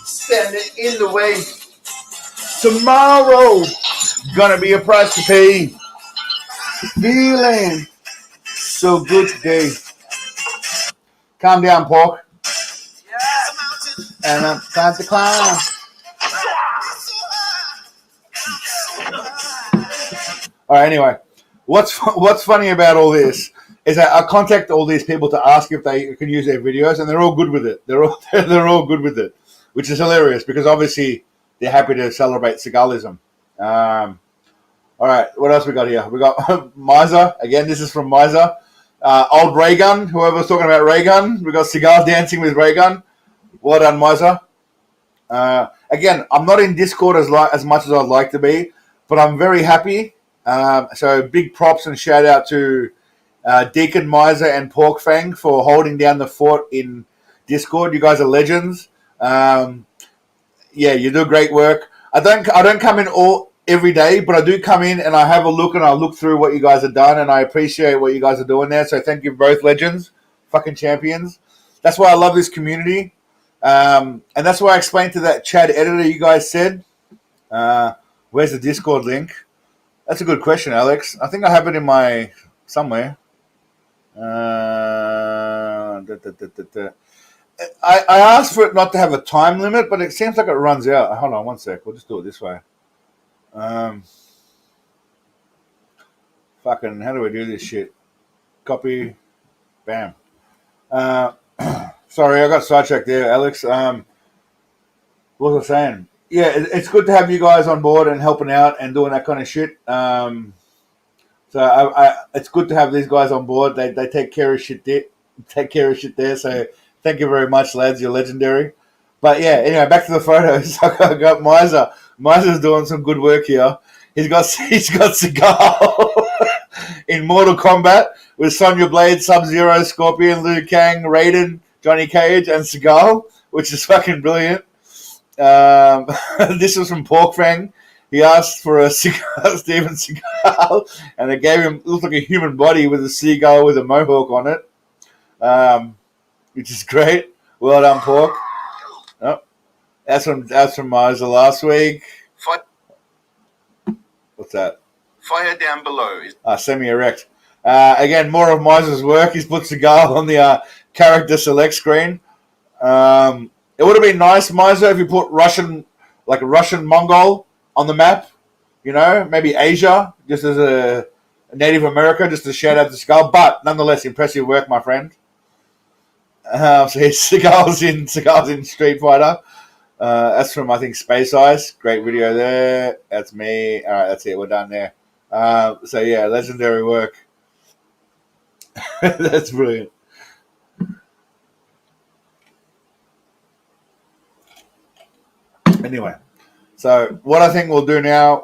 Standing in the way. Tomorrow gonna be a price to pay. Feeling so good today. Calm down, Pork. And I'm time to climb. All right. Anyway, what's funny about all this is that I contact all these people to ask if they can use their videos, and they're all good with it. They're all good with it, which is hilarious because obviously they're happy to celebrate Segalism. All right, what else we got here? We got Miser again. This is from Miser. Old Raygun. Whoever's talking about Raygun, we got Seagal dancing with Raygun. Well done, Miser. Again, I'm not in Discord as much as I'd like to be, but I'm very happy. So big props and shout out to Deacon Miser and Pork Fang for holding down the fort in Discord. You guys are legends. Yeah, you do great work. I don't come in every day, but I do come in and I have a look and I look through what you guys have done, and I appreciate what you guys are doing there. So thank you, both legends, fucking champions. That's why I love this community. And that's why I explained to that Chad editor you guys said, where's the Discord link? That's a good question, Alex. I think I have it in my somewhere. I asked for it not to have a time limit, but it seems like it runs out. Hold on one sec. We'll just do it this way. Fucking, how do we do this shit? Copy. Bam. Sorry, I got sidetracked there, Alex. What was I saying? Yeah, it's good to have you guys on board and helping out and doing that kind of shit. So it's good to have these guys on board. They take care of shit there. So thank you very much, lads. You're legendary. But yeah, anyway, back to the photos. I got Miser. Miser's doing some good work here. He's got Seagal in Mortal Kombat with Sonya Blade, Sub-Zero, Scorpion, Liu Kang, Raiden, Johnny Cage, and Seagal, which is fucking brilliant. This was from Pork Fang. He asked for a Seagal, Steven Seagal, and they gave him, it looked like a human body with a seagull with a mohawk on it, which is great. Well done, Pork. Oh, that's from Miser last week. What's that? Fire down below. Semi-erect. Again, more of Miser's work. He's put Seagal on the character select screen. It would have been nice, Miser, if you put Russian Mongol on the map. You know, maybe Asia, just as a Native America, just to shout out to Seagal. But nonetheless, impressive work, my friend. So Seagal's in Street Fighter. That's from, I think, Space Ice. Great video there. That's me. All right, that's it. We're done there. So yeah, legendary work. That's brilliant. Anyway, so what I think we'll do now,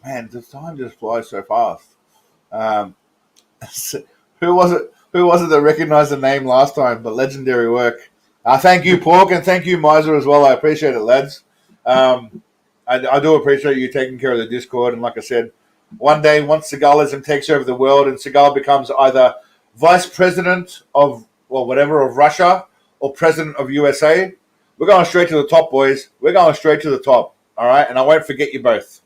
man, the time just flies so fast. Who was it that recognized the name last time? But legendary work. Thank you, Pork, and thank you, Miser, as well. I appreciate it, lads. I do appreciate you taking care of the Discord. And like I said, one day, once Segalism takes over the world and Seagal becomes either vice president of Russia or president of USA, we're going straight to the top, boys. We're going straight to the top. All right, and I won't forget you both.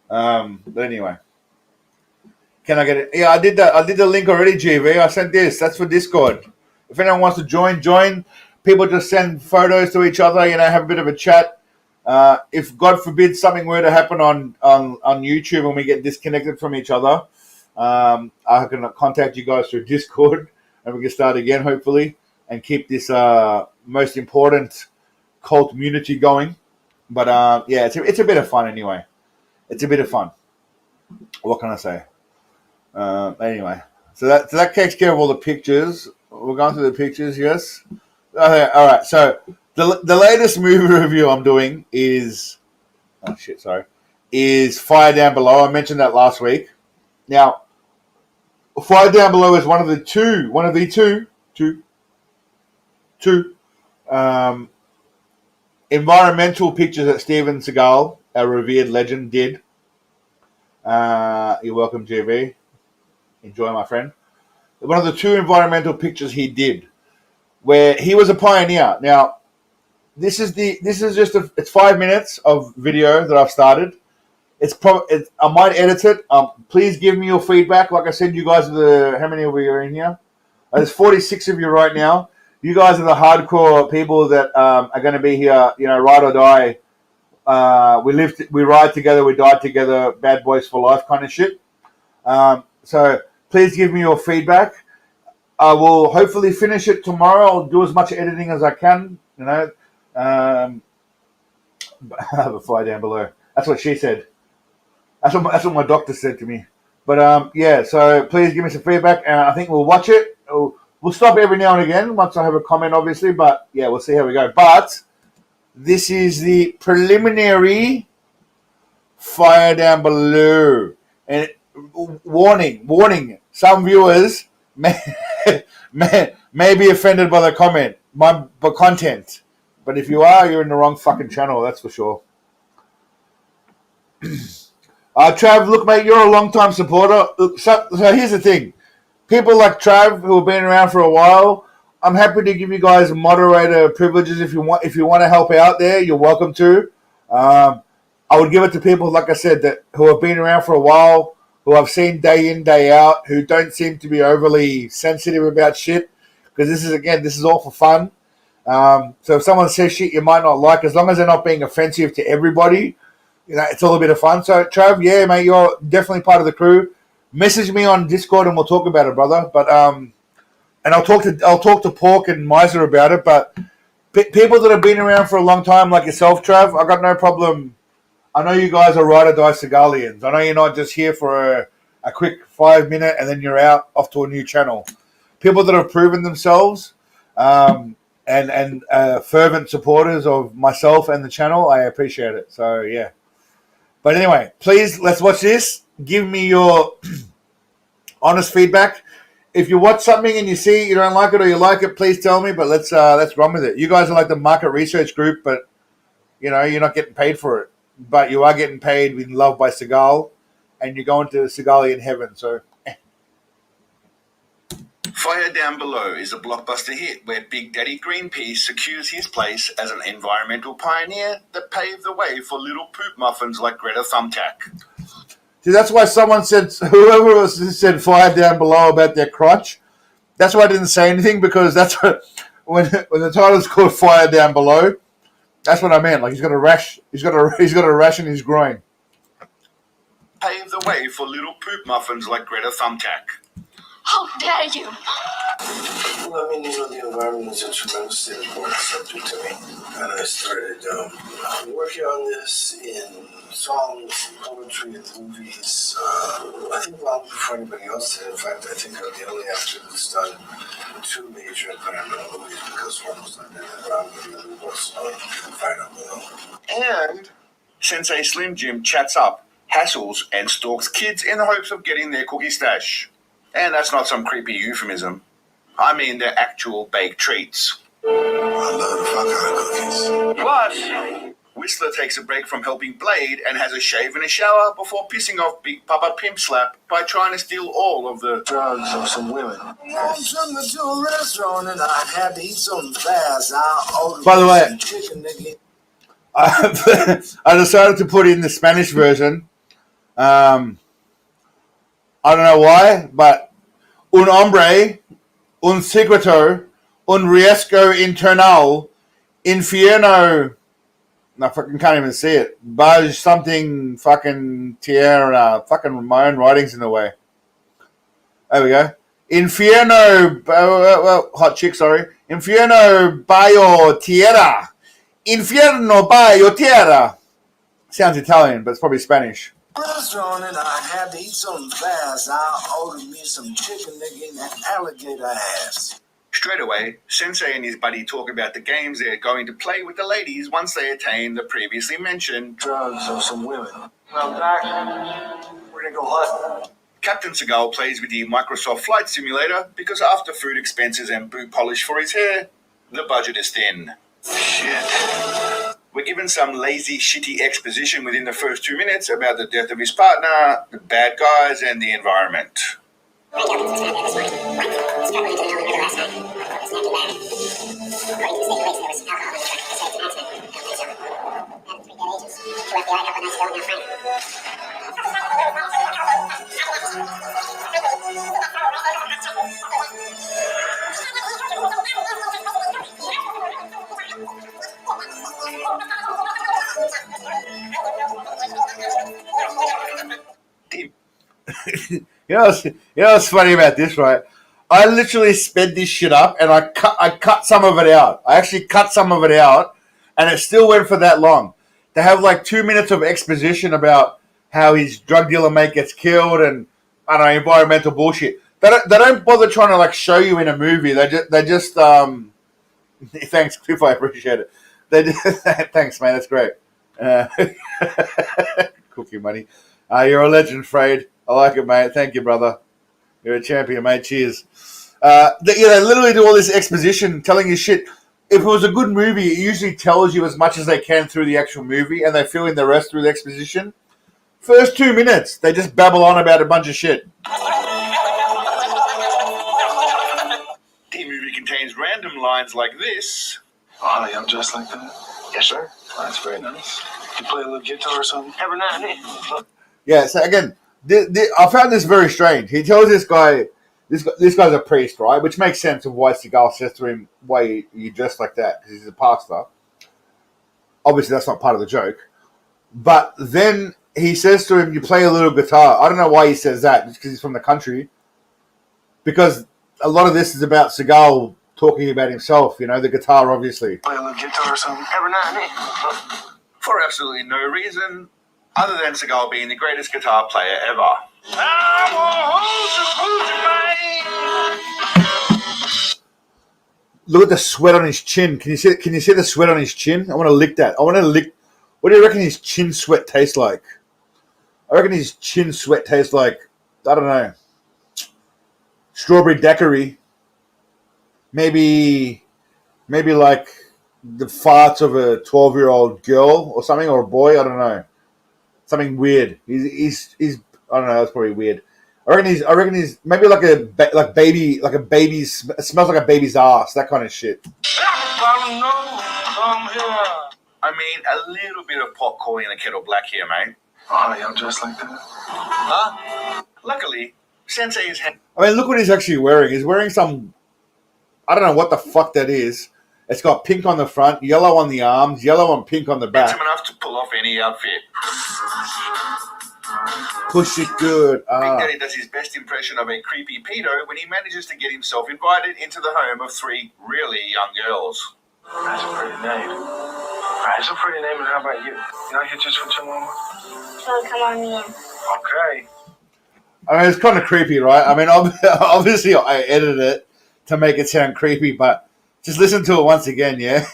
But anyway. Can I get it? Yeah, I did that. I did the link already, GV. I sent this. That's for Discord. If anyone wants to join. People just send photos to each other, have a bit of a chat. If, God forbid, something were to happen on YouTube and we get disconnected from each other, I can contact you guys through Discord and we can start again, hopefully, and keep this most important cult community going. But, yeah, it's a bit of fun anyway. It's a bit of fun. What can I say? Anyway, so that takes care of all the pictures. We're going through the pictures, yes. Okay, all right. So the latest movie review I'm doing is Fire Down Below. I mentioned that last week. Now, Fire Down Below is one of the two environmental pictures that Steven Seagal, our revered legend, did. You're welcome, JV. Enjoy, my friend. One of the 2 environmental pictures he did, where he was a pioneer. Now, this is just it's 5 minutes of video that I've started. I might edit it. Please give me your feedback. Like I said, you guys are how many of you are in here? There's 46 of you right now. You guys are the hardcore people that are going to be here, ride or die. We ride together, we die together, bad boys for life kind of shit. So please give me your feedback. I will hopefully finish it tomorrow. I'll do as much editing as I can, have a fly down below. That's what she said. That's what my doctor said to me. But yeah, so please give me some feedback, and I think we'll watch it. We'll stop every now and again once I have a comment, obviously. But yeah, we'll see how we go. But this is the preliminary fire down below, and warning. Some viewers may be offended by the comment, by content. But if you are, you're in the wrong fucking channel. That's for sure. Trav, look, mate, you're a long-time supporter. So here's the thing. People like Trav, who have been around for a while, I'm happy to give you guys moderator privileges if you want. If you want to help out there, you're welcome to. I would give it to people, like I said, who have been around for a while, who I've seen day in, day out, who don't seem to be overly sensitive about shit. Because this is all for fun. So if someone says shit you might not like, as long as they're not being offensive to everybody, it's all a bit of fun. So, Trav, yeah, mate, you're definitely part of the crew. Message me on Discord and we'll talk about it, brother. But and I'll talk to Pork and Miser about it. But people that have been around for a long time, like yourself, Trav, I got no problem. I know you guys are ride or die Cigalians. I know you're not just here for a quick 5 minute and then you're out off to a new channel. People that have proven themselves and fervent supporters of myself and the channel, I appreciate it. So yeah. But anyway, please, let's watch this. Give me your honest feedback. If you watch something and you see you don't like it or you like it, please tell me. But let's run with it. You guys are like the market research group, but you're not getting paid for it. But you are getting paid with love by Seagal, and you're going to Seagal in heaven. So. Fire Down Below is a blockbuster hit where Big Daddy Greenpeace secures his place as an environmental pioneer that paved the way for little poop muffins like Greta Thumbtack. See, that's why someone said, whoever said Fire Down Below about their crotch, that's why I didn't say anything, because that's what, when the title's called Fire Down Below, that's what I meant. Like he's got a rash in his groin. Pave the way for little poop muffins like Greta Thumbtack. How dare you! Well, the environment is a tremendously important subject to me. And I started working on this in songs, poetry, and movies. I think long before anybody else did. In fact, I think I'm the only actor who's done 2 major environmental movies, because one was on the ground and the other was on Fire Down Below. And Sensei Slim Jim chats up, hassles, and stalks kids in the hopes of getting their cookie stash. And that's not some creepy euphemism. I mean they're actual baked treats. I love the fuck out of cookies. Plus, Whistler takes a break from helping Blade and has a shave and a shower before pissing off Big Papa Pimp Slap by trying to steal all of the drugs of some women. I took me to a restaurant and I had to eat something fast. I ordered By the way, some chicken nugget. I decided to put in the Spanish version. I don't know why, but un hombre, un secreto, un riesgo internal, infierno. I fucking can't even see it. Buzz something fucking tierra. Fucking my own writing's in the way. There we go. Infierno. Hot chick, sorry. Infierno bayo tierra. Infierno bayo tierra. Sounds Italian, but it's probably Spanish. Restaurant and I had to eat something fast. I ordered me some chicken nugget and alligator ass. Straight away, Sensei and his buddy talk about the games they're going to play with the ladies once they attain the previously mentioned drugs of some women. Well, Doc, we're gonna go hunt. Captain Seagal plays with the Microsoft Flight Simulator because after food expenses and boot polish for his hair, the budget is thin. Shit. We're given some lazy, shitty exposition within the first 2 minutes about the death of his partner, the bad guys, and the environment. You know what's funny about this, right? I literally sped this shit up, and I cut some of it out. I actually cut some of it out, and it still went for that long. To have like 2 minutes of exposition about how his drug dealer mate gets killed and I don't know, environmental bullshit. They don't bother trying to like show you in a movie. They just thanks Cliff, I appreciate it. They just, thanks man, that's great. Cookie money. You're a legend, Frade. I like it, mate. Thank you, brother. You're a champion, mate. Cheers. They literally do all this exposition, telling you shit. If it was a good movie, it usually tells you as much as they can through the actual movie, and they fill in the rest through the exposition. First 2 minutes, they just babble on about a bunch of shit. The movie contains random lines like this. Oh, honey, I'm dressed like that? Yes, sir. Oh, that's very nice. You play a little guitar or something? Every now and then. Yeah, so again, I found this very strange. He tells this guy, this guy's a priest, right? Which makes sense of why Seagal says to him, why you dress like that, because he's a pastor. Obviously, that's not part of the joke. But then he says to him, you play a little guitar. I don't know why he says that, just because he's from the country. Because a lot of this is about Seagal talking about himself, the guitar, obviously. Play a little guitar or something? Every now and then. For absolutely no reason other than Seagal being the greatest guitar player ever. Look at the sweat on his chin. Can you see the sweat on his chin? I want to lick that. What do you reckon his chin sweat tastes like? I reckon his chin sweat tastes like, I don't know, strawberry daiquiri. Maybe like the farts of a 12-year-old girl or something, or a boy. I don't know. Something weird. He's I don't know. That's probably weird. I reckon he's maybe like a baby's. It smells like a baby's ass. That kind of shit. I mean, a little bit of popcorn in a kettle black here, mate. Oh, honey, I'm dressed like that? Huh? Luckily, Sensei is... I mean, look what he's actually wearing. He's wearing some... I don't know what the fuck that is. It's got pink on the front, yellow on the arms, yellow and pink on the back. Handsome enough to pull off any outfit. Push it good. Big Daddy does his best impression of a creepy pedo when he manages to get himself invited into the home of 3 really young girls. That's a pretty name. That's a pretty name, and how about you? You like it just with your mama? So come on in. Okay. I mean, it's kind of creepy, right? I mean, obviously I edited it to make it sound creepy, but just listen to it once again, yeah?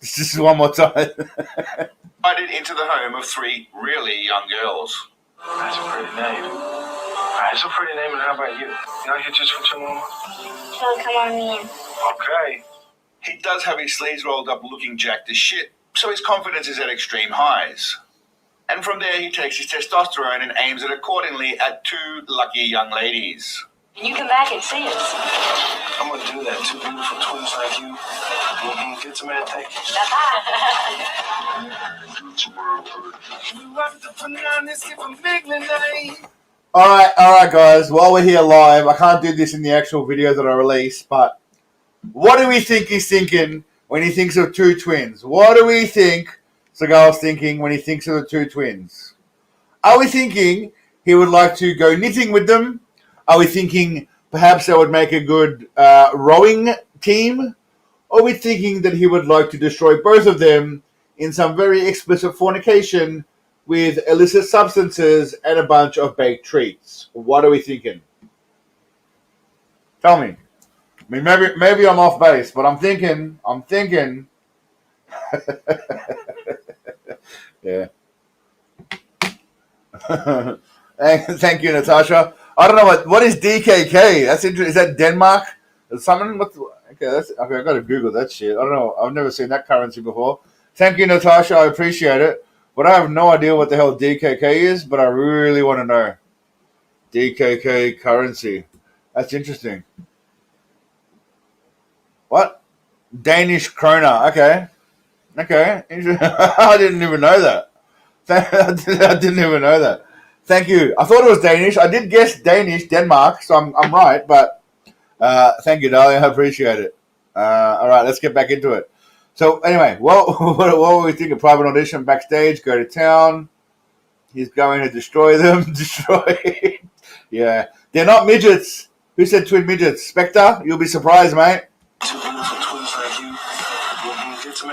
Just one more time. Invited into the home of 3 really young girls. That's a pretty name. That's a pretty name, and how about you? You like it just with your mama? So come on in. Okay. He does have his sleeves rolled up looking jacked as shit, so his confidence is at extreme highs. And from there he takes his testosterone and aims it accordingly at 2 lucky young ladies. Can you come back and see us? I'm going to do that. 2 beautiful twins like you. Mm-hmm. Get some man, thank you. Alright, guys. While we're here live, I can't do this in the actual video that I release, but what do we think he's thinking when he thinks of 2 twins? What do we think Seagal's thinking when he thinks of the 2 twins? Are we thinking he would like to go knitting with them? Are we thinking perhaps they would make a good rowing team? Or are we thinking that he would like to destroy both of them in some very explicit fornication with illicit substances and a bunch of baked treats? What are we thinking? Tell me. I mean, maybe I'm off base, but I'm thinking. Yeah. Thank you, Natasha. I don't know what is DKK. That's interesting. Is that Denmark? Is something? Okay, I got to Google that shit. I don't know. I've never seen that currency before. Thank you, Natasha. I appreciate it, but I have no idea what the hell DKK is. But I really want to know. DKK currency. That's interesting. What? Danish krona. Okay. I didn't even know that. I didn't even know that. Thank you. I thought it was Danish. I did guess Danish, Denmark, so I'm right. But thank you, darling. I appreciate it. All right, let's get back into it. So anyway, what were we thinking? Private audition backstage. Go to town. He's going to destroy them. Destroy. Yeah, they're not midgets. Who said twin midgets? Spectre? You'll be surprised, mate. Two beautiful twins like you. Get some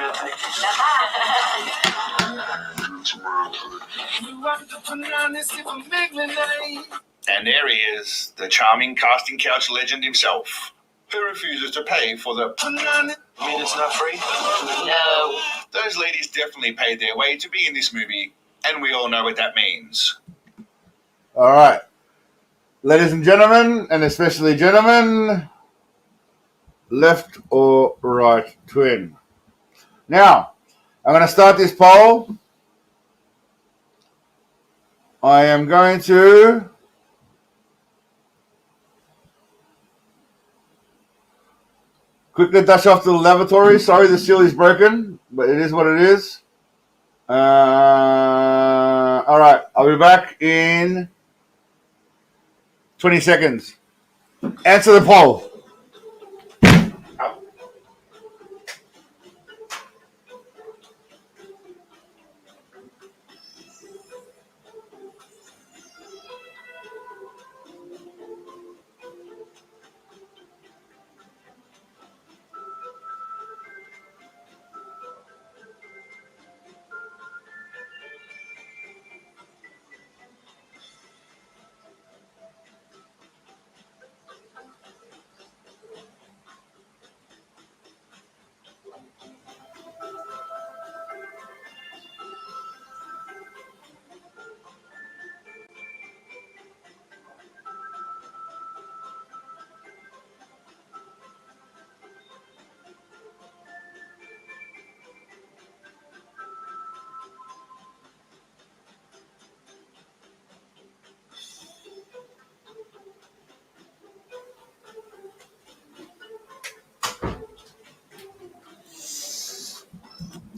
And there he is, the charming casting couch legend himself, who refuses to pay for the... I mean, it's not free? No. Those ladies definitely paid their way to be in this movie, and we all know what that means. All right. Ladies and gentlemen, and especially gentlemen, left or right twin. Now, I'm going to start this poll. I am going to quickly dash off to the lavatory. Sorry the seal is broken, but it is what it is. All right, I'll be back in 20 seconds. Answer the poll.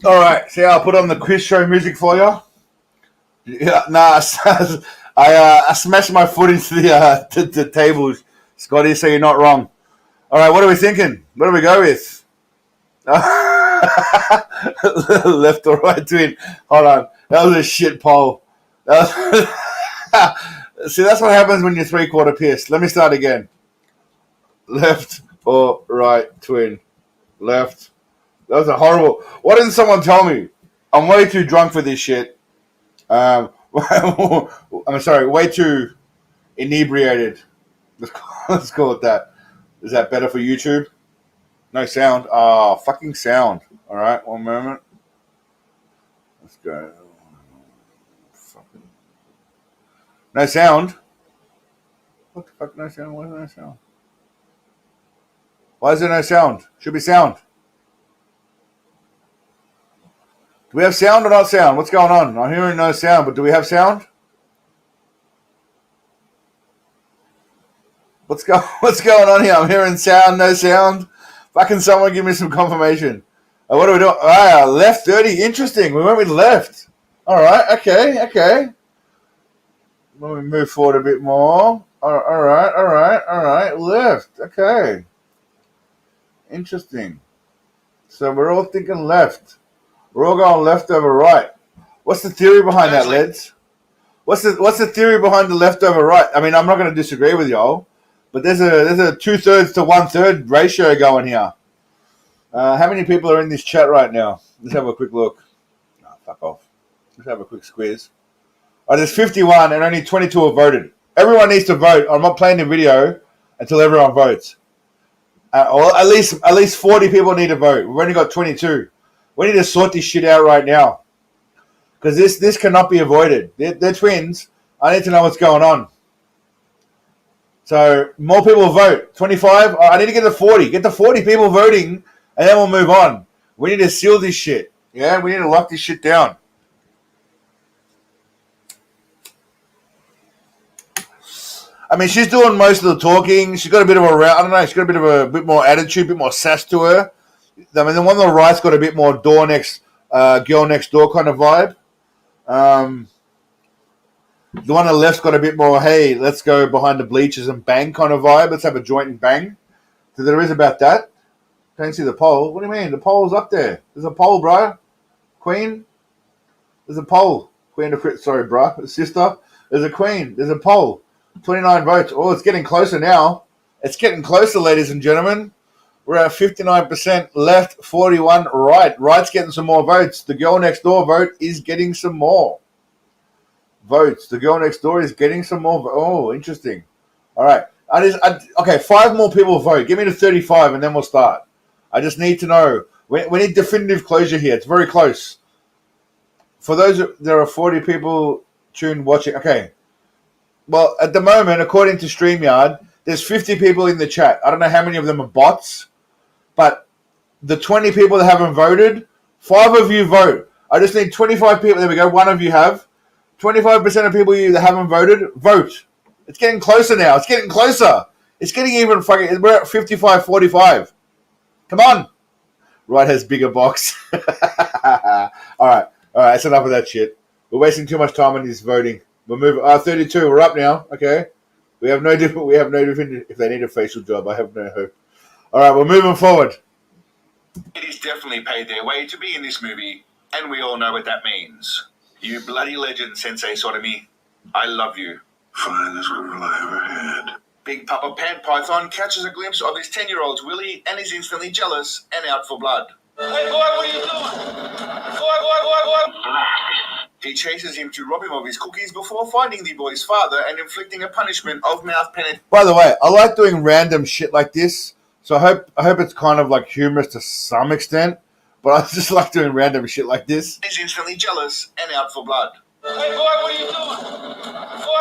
All right, see, I'll put on the quiz show music for you. Yeah, nah, I smashed my foot into the tables, Scotty, so you're not wrong. All right, what are we thinking? What do we go with? Left or right twin? Hold on, that was a shit poll. See, that's what happens when you're three-quarter pissed. Let me start again. Left or right twin? Left. That was a horrible... Why didn't someone tell me? I'm way too drunk for this shit. I'm sorry, way too inebriated. Let's call it that. Is that better for YouTube? No sound. Oh, fucking sound. All right, one moment. Let's go. Fucking... No sound? What the fuck, no sound? Why is there no sound? Why is there no sound? Should be sound. Do we have sound or not sound? What's going on? I'm hearing no sound, but do we have sound? What's going on here? I'm hearing sound, no sound. Fucking someone give me some confirmation. What are we doing? Left 30. Interesting. We went with left. All right. Okay. Let me move forward a bit more. All right. Left. Okay. Interesting. So we're all thinking left. We're all going left over right. What's the theory behind that, Leds? What's the theory behind the left over right? I mean, I'm not going to disagree with y'all, but there's a 2/3 to 1/3 ratio going here. How many people are in this chat right now? Let's have a quick look. Oh, fuck off. Let's have a quick squeeze. There's 51 and only 22 have voted. Everyone needs to vote. I'm not playing the video until everyone votes. Or at least 40 people need to vote. We've only got 22. We need to sort this shit out right now. Because this cannot be avoided. They're twins. I need to know what's going on. So, more people vote. 25. I need to get to 40. Get to 40 people voting, and then we'll move on. We need to seal this shit. Yeah, we need to lock this shit down. I mean, she's doing most of the talking. She's got a bit of I don't know. She's got a bit more attitude, a bit more sass to her. I mean, the one on the right's got a bit more girl next door kind of vibe. The one on the left's got a bit more, hey, let's go behind the bleachers and bang kind of vibe. Let's have a joint and bang. So there is about that. Can't see the pole. What do you mean? The pole's up there. There's a pole, bro. Queen. There's a pole. Queen of sorry, bro. Sister. There's a queen. There's a pole. 29 votes. Oh, it's getting closer now. It's getting closer, ladies and gentlemen. We're at 59% left, 41 right. Right's getting some more votes. The girl next door vote is getting some more votes. The girl next door is getting some more. Oh, interesting. All right. Okay, 5 more people vote. Give me the 35 and then we'll start. I just need to know. We need definitive closure here. It's very close. For those, there are 40 people tuned watching. Okay. Well, at the moment, according to StreamYard, there's 50 people in the chat. I don't know how many of them are bots, but the 20 people that haven't voted, 5 of you vote. I just need 25 people. There we go. 1 of you have. 25% of people that haven't voted, vote. It's getting closer now. It's getting closer. It's getting even fucking... We're at 55-45. Come on. Right has bigger box. All right. That's enough of that shit. We're wasting too much time on this voting. We're moving. 32. We're up now. Okay. We have no different. If they need a facial job, I have no hope. All right. We're moving forward. It is definitely paid their way to be in this movie, and we all know what that means. You bloody legend, Sensei Sodomy. I love you. Finest girl I ever had. Big Papa Pant Python catches a glimpse of his 10-year-old's Willie and is instantly jealous and out for blood. Hey, boy, what are you doing? Boy. He chases him to rob him of his cookies before finding the boy's father and inflicting a punishment of mouth penetration. By the way, I like doing random shit like this, so I hope it's kind of like humorous to some extent, but I just like doing random shit like this. He's instantly jealous and out for blood. Hey, boy, what are you doing? Boy.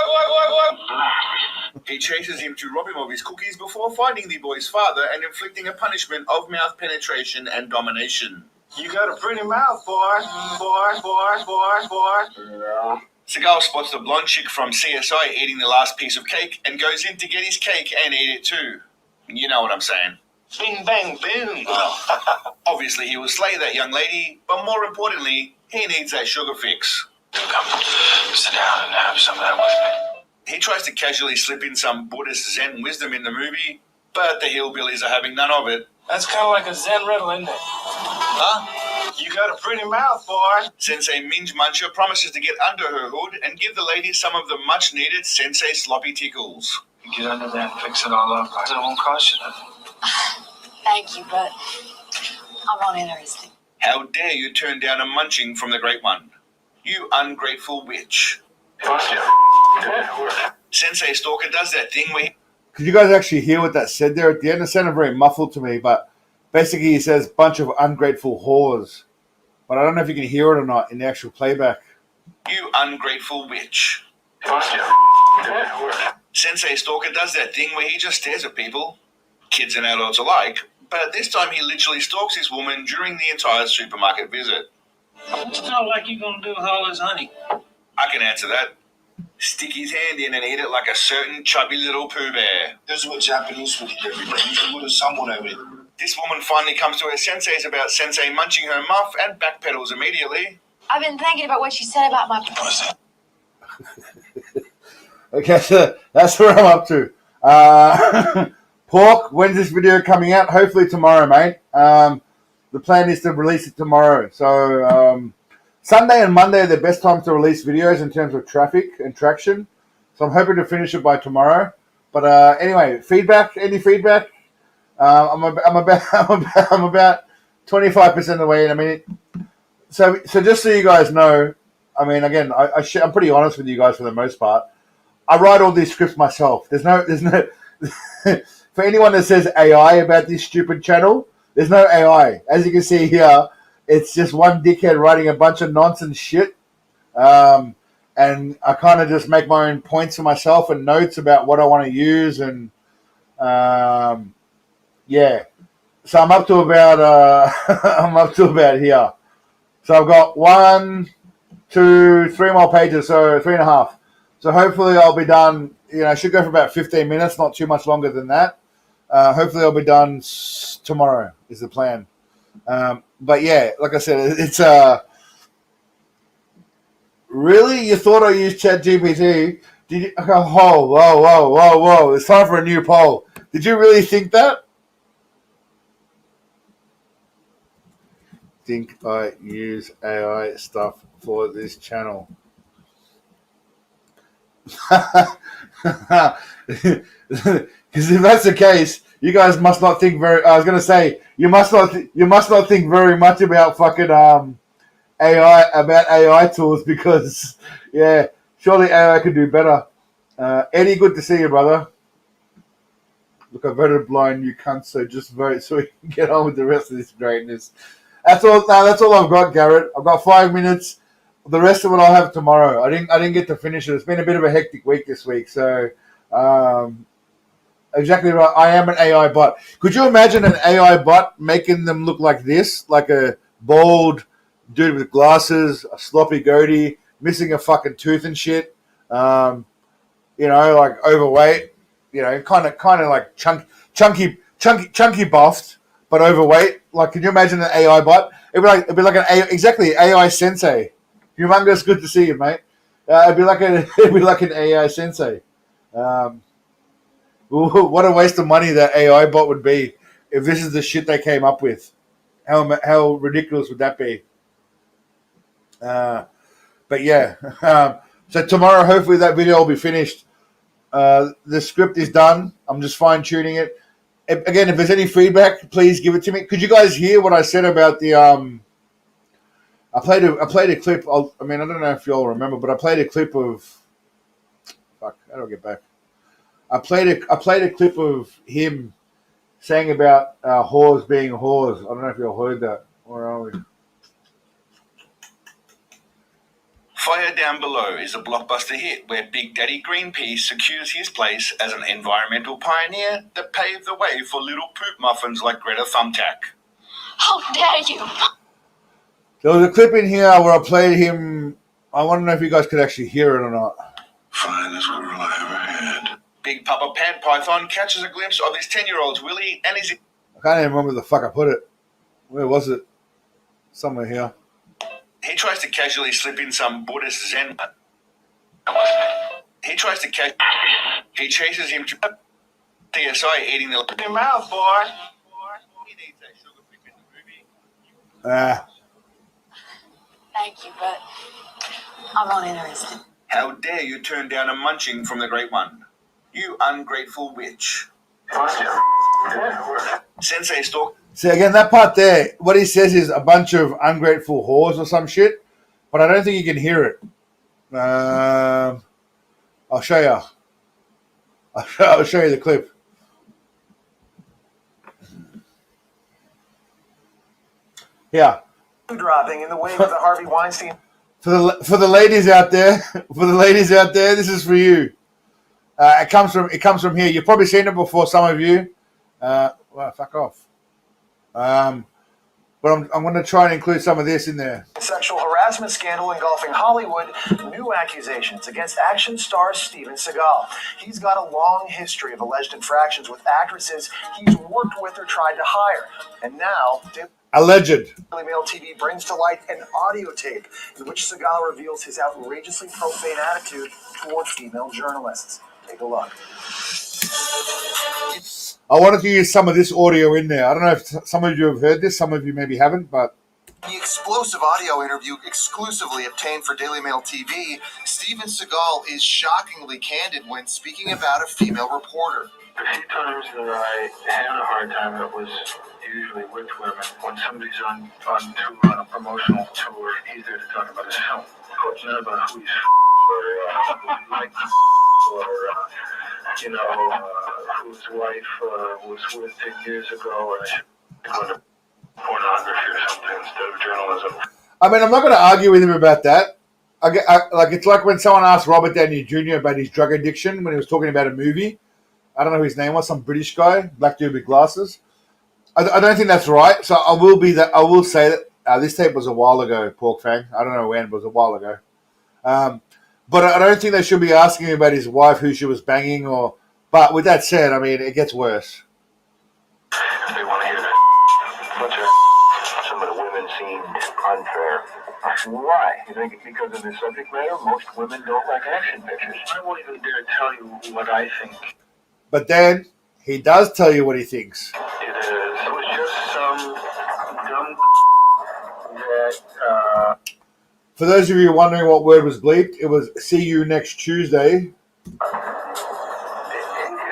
He chases him to rob him of his cookies before finding the boy's father and inflicting a punishment of mouth penetration and domination. You got a pretty mouth, boy. Yeah. Seagal spots the blonde chick from CSI eating the last piece of cake and goes in to get his cake and eat it too. You know what I'm saying. Bing, bang, boom. Obviously, he will slay that young lady, but more importantly, he needs that sugar fix. Come sit down and have some of that with me. He tries to casually slip in some Buddhist Zen wisdom in the movie, but the hillbillies are having none of it. That's kind of like a Zen riddle, isn't it? Huh? You got a pretty mouth, boy. Sensei Minge Muncher promises to get under her hood and give the lady some of the much-needed Sensei sloppy tickles. You get under there and fix it all up. It won't cost you nothing. Thank you, but I'm not interested. How dare you turn down a munching from the Great One? You ungrateful witch. Sensei Stalker does that thing where Could you guys actually hear what that said there at the end? It sounded very muffled to me, but basically he says bunch of ungrateful whores. But I don't know if you can hear it or not in the actual playback. You ungrateful witch. Sensei Stalker does that thing where he just stares at people, kids and adults alike, but this time he literally stalks his woman during the entire supermarket visit. It's not like you're going to do with all this honey. I can answer that. Stick his hand in and eat it like a certain chubby little Pooh Bear. This is what Japanese would do. You should go to someone over there. This woman finally comes to her senseis about Sensei munching her muff and backpedals immediately. I've been thinking about what you said about my pussy. Okay, so that's where I'm up to. Pork, when's this video coming out? Hopefully tomorrow, mate. The plan is to release it tomorrow. So Sunday and Monday are the best times to release videos in terms of traffic and traction. So I'm hoping to finish it by tomorrow. But anyway, feedback? Any feedback? I'm about 25% of the way in. I mean, so just so you guys know, I mean, again, I'm pretty honest with you guys for the most part. I write all these scripts myself. There's no for anyone that says AI about this stupid channel, there's no AI. As you can see here, it's just one dickhead writing a bunch of nonsense shit. And I kind of just make my own points for myself and notes about what I want to use. And yeah, so I'm up to about here. So I've got 1, 2, 3 more pages, so 3.5. So hopefully I'll be done. I should go for about 15 minutes, not too much longer than that. Hopefully I'll be done tomorrow is the plan. But yeah, like I said, it's really, you thought I used ChatGPT? Did you? Oh, whoa! It's time for a new poll. Did you really think that? Think I use AI stuff for this channel? Because if that's the case, you guys must not think very. I was going to say you must not think very much about fucking AI tools because surely AI could do better. Eddie, good to see you, brother. Look, I voted blind, you cunt. So just vote so we can get on with the rest of this greatness. That's all. No, that's all I've got, Garrett. I've got 5 minutes. The rest of it I'll have tomorrow. I didn't get to finish it. It's been a bit of a hectic week this week. So, exactly right. I am an AI bot. Could you imagine an AI bot making them look like this, like a bald dude with glasses, a sloppy goatee, missing a fucking tooth and shit? Like overweight. Kind of like chunky buffed, but overweight. Like, can you imagine an AI bot? It'd be like an AI Sensei. Humongous, good to see you, mate. It'd be like an AI Sensei. What a waste of money that AI bot would be if this is the shit they came up with. How ridiculous would that be? But yeah. So tomorrow, hopefully, that video will be finished. The script is done. I'm just fine tuning it. Again, if there's any feedback, please give it to me. Could you guys hear what I said about the I played a clip. I don't know if y'all remember, but I played a clip of. Fuck! How do I get back? I played a clip of him saying about whores being whores. I don't know if y'all heard that. Where are we? Fire Down Below is a blockbuster hit where Big Daddy Greenpeace secures his place as an environmental pioneer that paved the way for little poop muffins like Greta Thumbtack. How dare you! There was a clip in here where I played him. I want to know if you guys could actually hear it or not. Finest girl I ever had. Big Papa Pant Python catches a glimpse of his 10-year-old's Willie and his... I can't even remember where the fuck I put it. Where was it? Somewhere here. He tries to casually slip in some Buddhist Zen. He chases him to CSI eating the... In your mouth, boy. He needs that sugar flip in the movie. Thank you, but I'm not interested. How dare you turn down a munching from the Great One? You ungrateful witch. Sensei stalk. See, again, that part there, what he says is a bunch of ungrateful whores or some shit, but I don't think you can hear it. I'll show you. I'll show you the clip. Yeah. Dropping in the wake of the Harvey Weinstein. For the ladies out there, this is for you. It comes from here. You've probably seen it before, some of you. Well, fuck off. But I'm going to try and include some of this in there. Sexual harassment scandal engulfing Hollywood. New accusations against action star Steven Seagal. He's got a long history of alleged infractions with actresses he's worked with or tried to hire. And now... Alleged. Daily Mail TV brings to light an audio tape in which Seagal reveals his outrageously profane attitude toward female journalists. Take a look. I wanted to use some of this audio in there. I don't know if some of you have heard this, some of you maybe haven't, but... In the explosive audio interview exclusively obtained for Daily Mail TV, Steven Seagal is shockingly candid when speaking about a female reporter. The few times that I had a hard time, it was usually with women. When somebody's on tour, on a promotional tour, he's there to talk about his film. Not about who he's or who he likes or whose wife was with 10 years ago, or going to pornography or something instead of journalism. I mean, I'm not going to argue with him about that. It's like when someone asked Robert Downey Jr. about his drug addiction when he was talking about a movie. I don't know who his name was, some British guy, black dude with glasses. I don't think that's right. So I will say that this tape was a while ago, Pork Fang. I don't know when, but it was a while ago. But I don't think they should be asking him about his wife, who she was banging, or. But with that said, I mean, it gets worse. They want to hear that. Some of the women seemed unfair. Why? You think because of the subject matter? Most women don't like action pictures. I won't even dare tell you what I think. But then he does tell you what he thinks. It was just some dumb that. For those of you wondering what word was bleeped, it was "see you next Tuesday." Is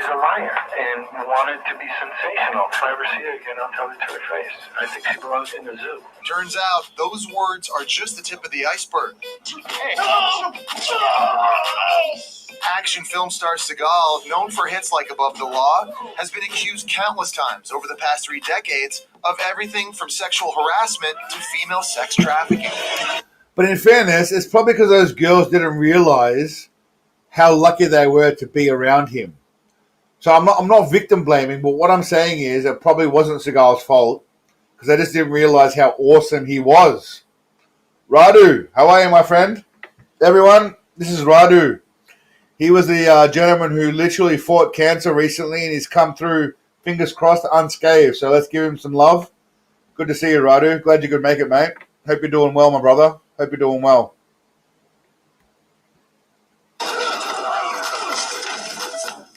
a liar and wanted to be sensational. If I ever see her again, I'll tell her to her face. I think she belongs in the zoo. Turns out those words are just the tip of the iceberg. Action film star Seagal, known for hits like Above the Law, has been accused countless times over the past 3 decades of everything from sexual harassment to female sex trafficking. But in fairness, it's probably because those girls didn't realize how lucky they were to be around him. So I'm not victim blaming, but what I'm saying is it probably wasn't Seagal's fault because they just didn't realize how awesome he was. Radu, how are you, my friend? Everyone, this is Radu. He was the gentleman who literally fought cancer recently, and he's come through, fingers crossed, unscathed. So let's give him some love. Good to see you, Radu. Glad you could make it, mate. Hope you're doing well, my brother. Hope you're doing well.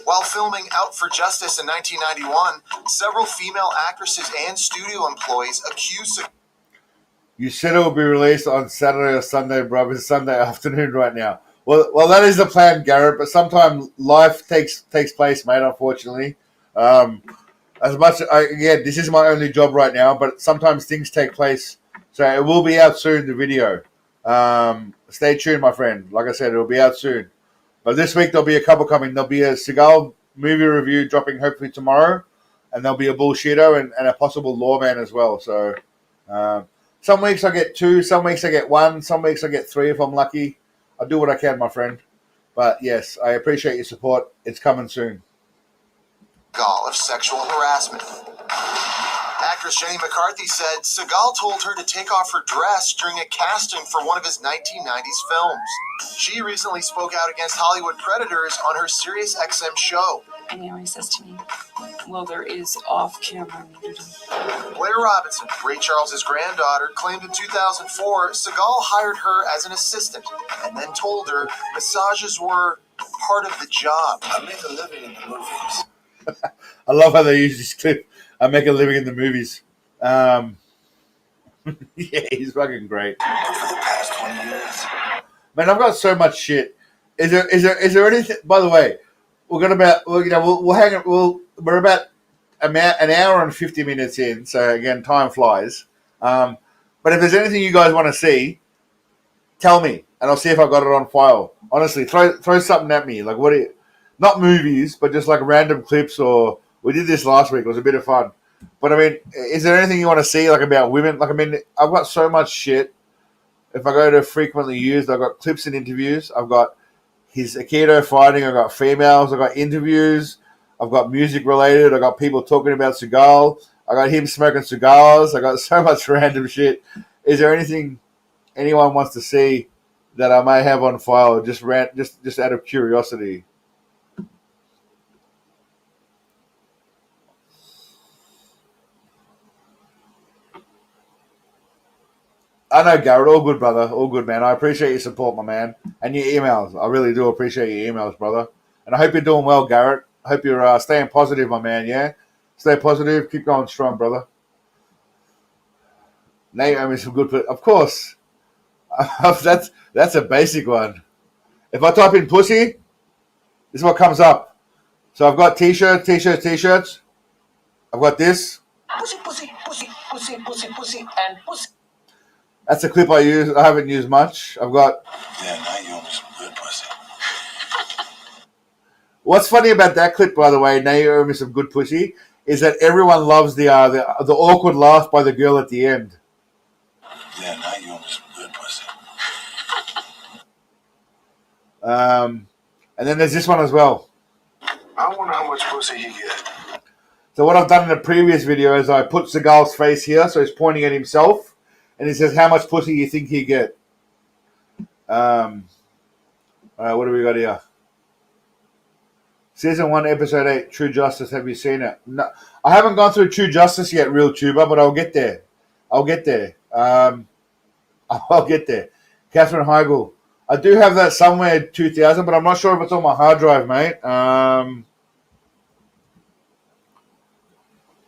While filming Out for Justice in 1991, several female actresses and studio employees accused Seagal. You said it will be released on Saturday or Sunday, bro. It's Sunday afternoon right now. Well, that is the plan, Garrett. But sometimes life takes place, mate. Unfortunately, as much again, this is my only job right now. But sometimes things take place, so it will be out soon. The video. Stay tuned, my friend. Like I said, it will be out soon. But this week there'll be a couple coming. There'll be a Seagal movie review dropping hopefully tomorrow, and there'll be a Bullshitter and a possible Lawman as well. So some weeks I get 2, some weeks I get 1, some weeks I get 3 if I'm lucky. I'll do what I can, my friend. But yes, I appreciate your support. It's coming soon. Of sexual harassment. Actress Jenny McCarthy said Seagal told her to take off her dress during a casting for one of his 1990s films. She recently spoke out against Hollywood predators on her Sirius XM show. And he always says to me, well, there is off-camera nudity. Blair Robinson, Ray Charles's granddaughter, claimed in 2004 Seagal hired her as an assistant and then told her massages were part of the job. I make a living in the movies. I love how they use this clip. I make a living in the movies. Yeah, he's fucking great. For the past 20 years. Man, I've got so much shit. Is there anything? By the way, we're about an hour and 50 minutes in. So again, time flies. But if there's anything you guys want to see, tell me, and I'll see if I've got it on file. Honestly, throw something at me. Like what? Not movies, but just like random clips. Or we did this last week. It was a bit of fun. But I mean, is there anything you want to see, like about women? Like I mean, I've got so much shit. If I go to frequently used, I've got clips and interviews. I've got his Aikido fighting. I've got females. I've got interviews. I've got music related. I've got people talking about Seagal. I got him smoking cigars. I got so much random shit. Is there anything anyone wants to see that I may have on file? Just out of curiosity. I know, Garrett. All good, brother. All good, man. I appreciate your support, my man. And your emails. I really do appreciate your emails, brother. And I hope you're doing well, Garrett. I hope you're staying positive, my man, yeah? Stay positive. Keep going strong, brother. Naomi, some good... Of course. That's a basic one. If I type in pussy, this is what comes up. So I've got t-shirts. I've got this. Pussy, and pussy. That's a clip I use. I haven't used much. I've got... Yeah, now you owe me some good pussy. What's funny about that clip, by the way, now you owe me some good pussy, is that everyone loves the awkward laugh by the girl at the end. Yeah, now you owe me some good pussy. And then there's this one as well. I wonder how much pussy he get. So what I've done in the previous video is I put Seagal's face here, so he's pointing at himself, and he says, how much pussy you think he get? All right, what do we got here? Season 1, Episode 8, True Justice. Have you seen it? No, I haven't gone through True Justice yet, Real Tuber, but I'll get there. I'll get there. Catherine Heigl. I do have that somewhere, 2000, but I'm not sure if it's on my hard drive, mate.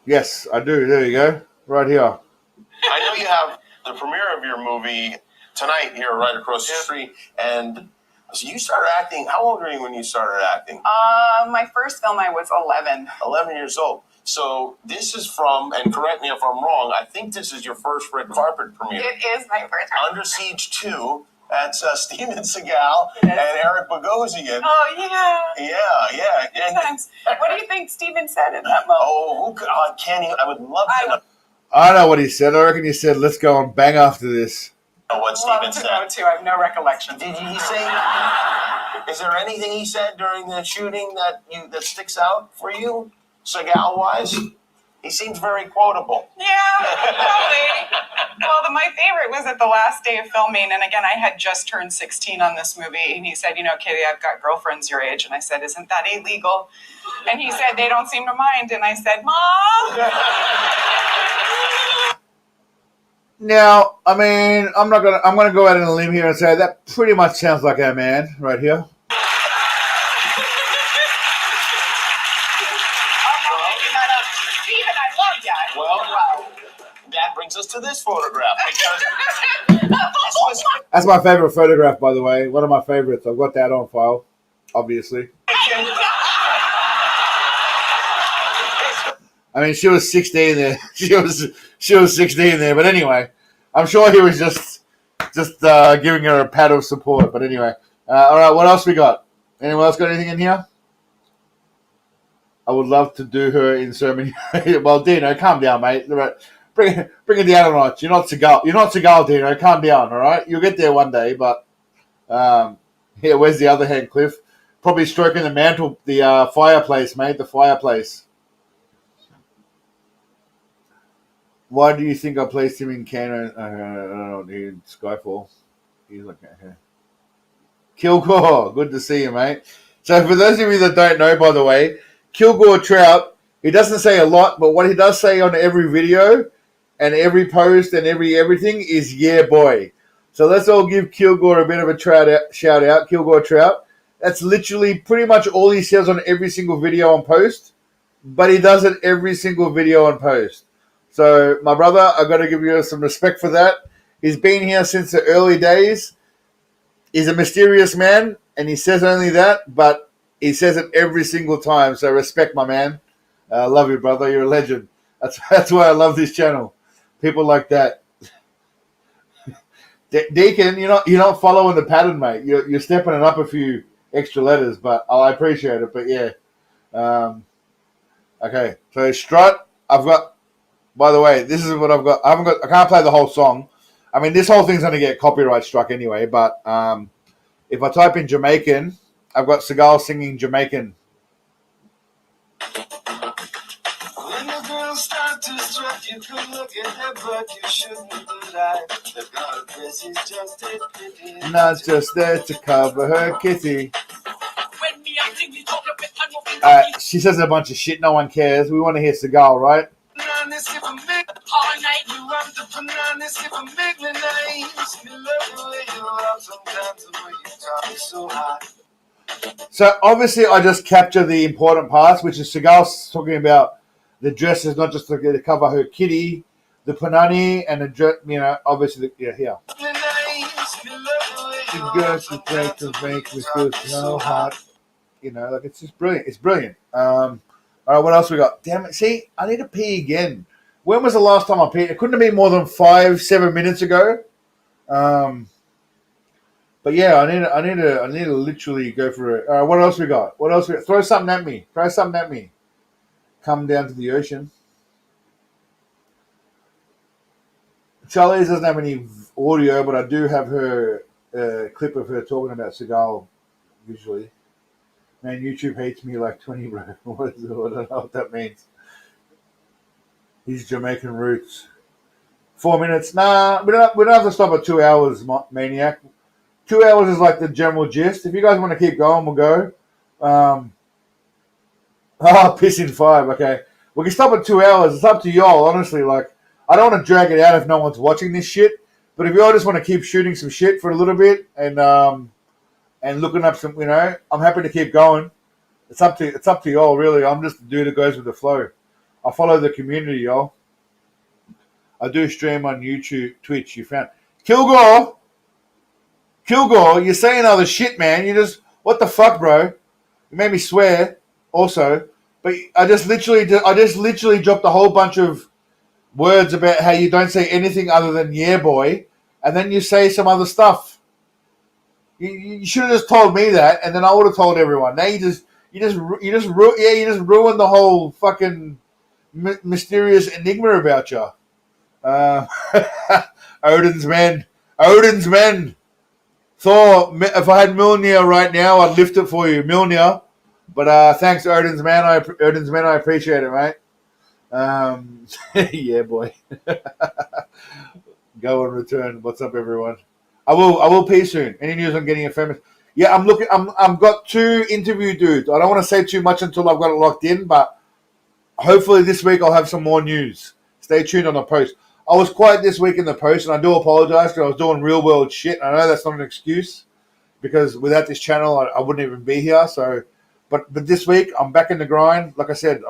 Yes, I do. There you go. Right here. I know you have the premiere of your movie tonight here right across the street. And so you started acting. How old were you when you started acting? My first film, I was 11. 11 years old. So this is from, and correct me if I'm wrong, I think this is your first red carpet premiere. It is my first. Under Siege 2. That's Steven Seagal and Eric Bogosian. Oh, yeah. Yeah. And, what do you think Steven said in that moment? Oh, I can't even. I would love to know. I know what he said. I reckon he said, let's go and bang after this. What Steven said. I have no recollection. Did he say? Is there anything he said during the shooting that sticks out for you, Seagal wise? He seems very quotable. Yeah, probably. Well, my favorite was at the last day of filming, and again, I had just turned 16 on this movie, and he said, Katie, I've got girlfriends your age, and I said, isn't that illegal? And he said, they don't seem to mind, and I said, Mom! Now, I mean, I'm gonna go out on a limb here and say that pretty much sounds like our man right here. Well, that brings us to this photograph. That's my favorite photograph, by the way. One of my favorites. I've got that on file, obviously. I mean, she was 16 there. She was 16 there. But anyway, I'm sure he was just giving her a pat of support. But anyway, all right. What else we got? Anyone else got anything in here? I would love to do her in so many. Well, Dino, calm down, mate. Bring it down a notch. You're not Seagal, Dino. Calm down, all right? You'll get there one day. But here, where's the other hand, Cliff? Probably stroking the mantle, the fireplace, mate. The fireplace. Why do you think I placed him in canon? I don't know, in Skyfall. He's like, okay. Kilgore, good to see you, mate. So for those of you that don't know, by the way, Kilgore Trout, he doesn't say a lot, but what he does say on every video and every post and everything is, yeah, boy. So let's all give Kilgore a bit of a shout out, Kilgore Trout. That's literally pretty much all he says on every single video and post, but he does it every single video and post. So, my brother, I've got to give you some respect for that. He's been here since the early days. He's a mysterious man, and he says only that, but he says it every single time. So, respect, my man. I love you, brother. You're a legend. That's why I love this channel. People like that. Deacon, you're not following the pattern, mate. You're stepping it up a few extra letters, but I appreciate it. But yeah, okay. So Strut, I've got. By the way, this is what I've got. I can't play the whole song. I mean, this whole thing's going to get copyright struck anyway. But if I type in Jamaican, I've got Seagal singing Jamaican. When the girls start to strut, you could look at her, but you shouldn't lie. The girl dress is just a pity. Not just there to cover her kitty. She says a bunch of shit. No one cares. We want to hear Seagal, right? So obviously I just capture the important parts, which is Seagal talking about the dress is not just to cover her kitty, the punani, and the dress, obviously, here. The girls who break to make me feel so hot. It's just brilliant. It's brilliant. All right, what else we got? Damn it. See, I need to pee again. When was the last time I peed? It couldn't have been more than 5-7 minutes ago. But yeah, I need to literally go for it. All right, what else we got? Throw something at me. Come down to the ocean. Charlie doesn't have any audio, but I do have her clip of her talking about Seagal visually. Man, YouTube hates me like 20, bro. I don't know what that means. His Jamaican roots. 4 minutes. Nah, we don't have to stop at 2 hours, maniac. 2 hours is like the general gist. If you guys want to keep going, we'll go. Pissing 5. Okay, we can stop at 2 hours. It's up to y'all. Honestly, like I don't want to drag it out if no one's watching this shit. But if y'all just want to keep shooting some shit for a little bit and looking up some, I'm happy to keep going. It's up to y'all, really. I'm just the dude that goes with the flow. I follow the community, y'all. I do stream on YouTube, Twitch. You found Kilgore, you're saying other shit, man. What the fuck, bro? You made me swear. Also, but I just literally dropped a whole bunch of words about how you don't say anything other than yeah, boy, and then you say some other stuff. You should have just told me that, and then I would have told everyone. Now you just ruined the whole fucking mysterious enigma about you. Odin's men. Thor, if I had Mjolnir right now, I'd lift it for you, Mjolnir. But thanks, Odin's man. I appreciate it, mate. Yeah, boy. Go and return. What's up, everyone? I will pee soon. Any news on getting a famous? Yeah, I've got 2 interview dudes. I don't want to say too much until I've got it locked in, but hopefully this week I'll have some more news. Stay tuned on the post. I was quiet this week in the post, and I do apologize because I was doing real world shit. I know that's not an excuse because without this channel, I wouldn't even be here. So, but this week I'm back in the grind. Like I said,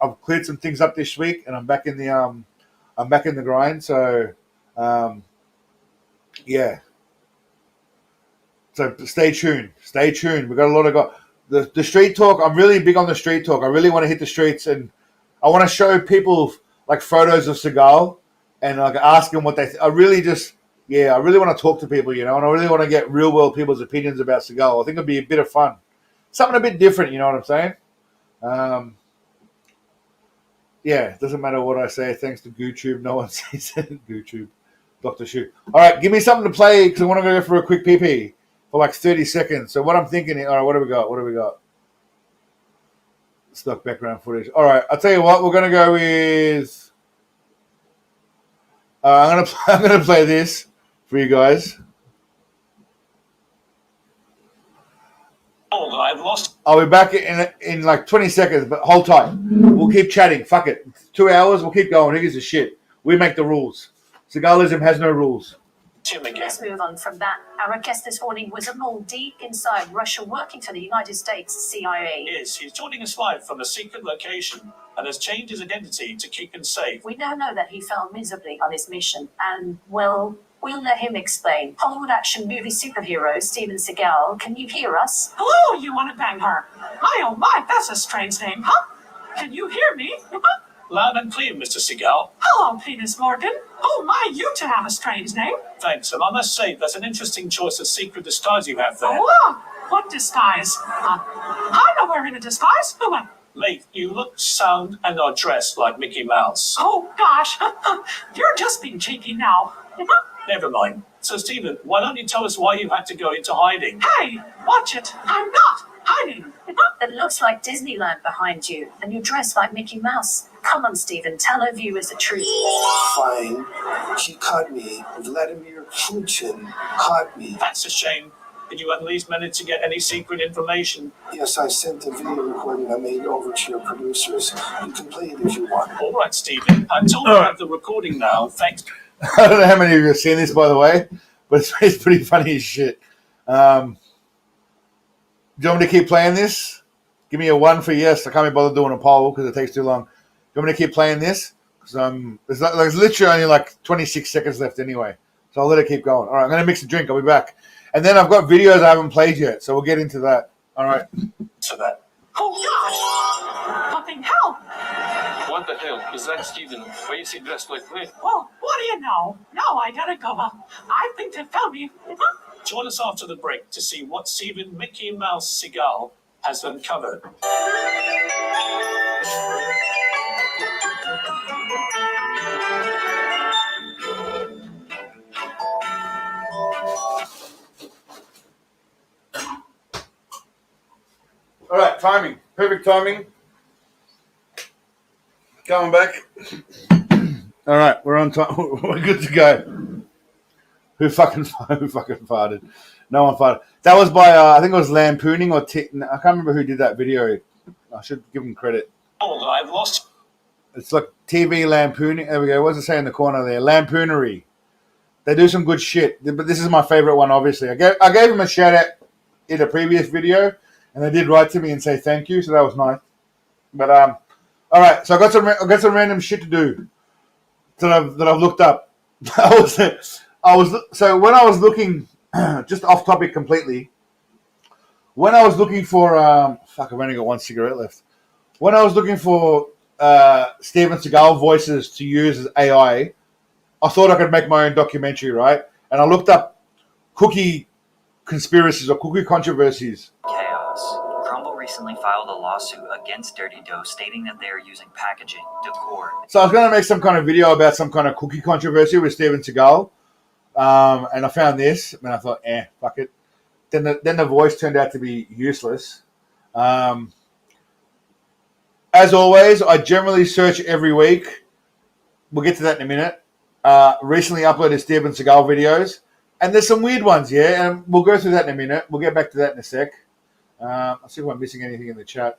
I've cleared some things up this week, and I'm back in the grind. So, yeah. So stay tuned. We got a lot of the street talk. I'm really big on the street talk. I really want to hit the streets, and I want to show people like photos of Seagal and like ask them what they. I really want to talk to people, and I really want to get real world people's opinions about Seagal. I think it'd be a bit of fun, something a bit different. You know what I'm saying? Yeah, it doesn't matter what I say. Thanks to GooTube, no one sees it. GooTube, Dr. Shoot. All right, give me something to play because I want to go for a quick pee for like 30 seconds. So what I'm thinking, all right, what do we got? Stock background footage. All right, I'll tell you what, we're going to go with... I'm gonna play this for you guys. Oh, I've lost. I'll be back in like 20 seconds, but hold tight. We'll keep chatting. Fuck it. 2 hours, we'll keep going. Who gives a shit? We make the rules. Segalism has no rules. Let's move on from that. Our guest this morning was a mole deep inside Russia working for the United States CIA. Yes, he's joining us live from a secret location and has changed his identity to keep him safe. We now know that he failed miserably on his mission, and, well, we'll let him explain. Hollywood action movie superhero Steven Seagal, can you hear us? Hello, you want to bang her? Oh my, that's a strange name, huh? Can you hear me? Loud and clear, Mr. Seagal. Hello, Penis Morgan. Oh my, you two have a strange name. Thanks, and I must say, that's an interesting choice of secret disguise you have there. Oh, what disguise? I know we're in a disguise. Mate, you look, sound, and are dressed like Mickey Mouse. Oh gosh, you're just being cheeky now. Never mind. So, Stephen, why don't you tell us why you had to go into hiding? Hey, watch it. I'm not hiding. It looks like Disneyland behind you, and you dress like Mickey Mouse. Come on, Stephen, tell our viewers the truth. Fine. He caught me. Vladimir Putin caught me. That's a shame. Did you at least manage to get any secret information? Yes, I sent the video recording I made over to your producers. You can play it if you want. All right, Stephen. I told you I have the recording now. Thanks. I don't know how many of you have seen this, by the way, but it's pretty funny as shit. Do you want me to keep playing this? Give me a 1 for yes. I can't be bothered doing a poll because it takes too long. Do you want me to keep playing this? Because there's literally only like 26 seconds left anyway. So I'll let it keep going. All right, I'm going to mix a drink. I'll be back. And then I've got videos I haven't played yet, so we'll get into that. All right. To that. Oh gosh! Fucking hell! What the hell? Is that Steven? Why is he dressed like me? Well, what do you know? Now I gotta go. I think they found me. Join us after the break to see what Steven Mickey Mouse Seagal has uncovered. All right, timing. Perfect timing. Coming back. All right, we're on time. We're good to go. Who fucking farted? No one farted. That was by I think it was Lampooning or I can't remember who did that video. I should give him credit. Oh, I've lost. It's like TV Lampooning. There we go. What's it say in the corner there? Lampoonery. They do some good shit, but this is my favorite one. Obviously, I gave him a shout out in a previous video, and they did write to me and say thank you, so that was nice. But all right. So I got some random shit to do that I've looked up. So when I was looking, just off topic completely, when I was looking for, I've only got one cigarette left. When I was looking for Steven Seagal voices to use as AI, I thought I could make my own documentary, right? And I looked up cookie conspiracies or cookie controversies. Chaos. Crumble recently filed a lawsuit against Dirty Dough stating that they are using packaging, decor. So I was going to make some kind of video about some kind of cookie controversy with Steven Seagal. And I found this, and I thought, fuck it. Then the voice turned out to be useless. As always, I generally search every week. We'll get to that in a minute. Recently uploaded Steven Seagal videos, and there's some weird ones, yeah, and we'll go through that in a minute. We'll get back to that in a sec. I'll see if I'm missing anything in the chat.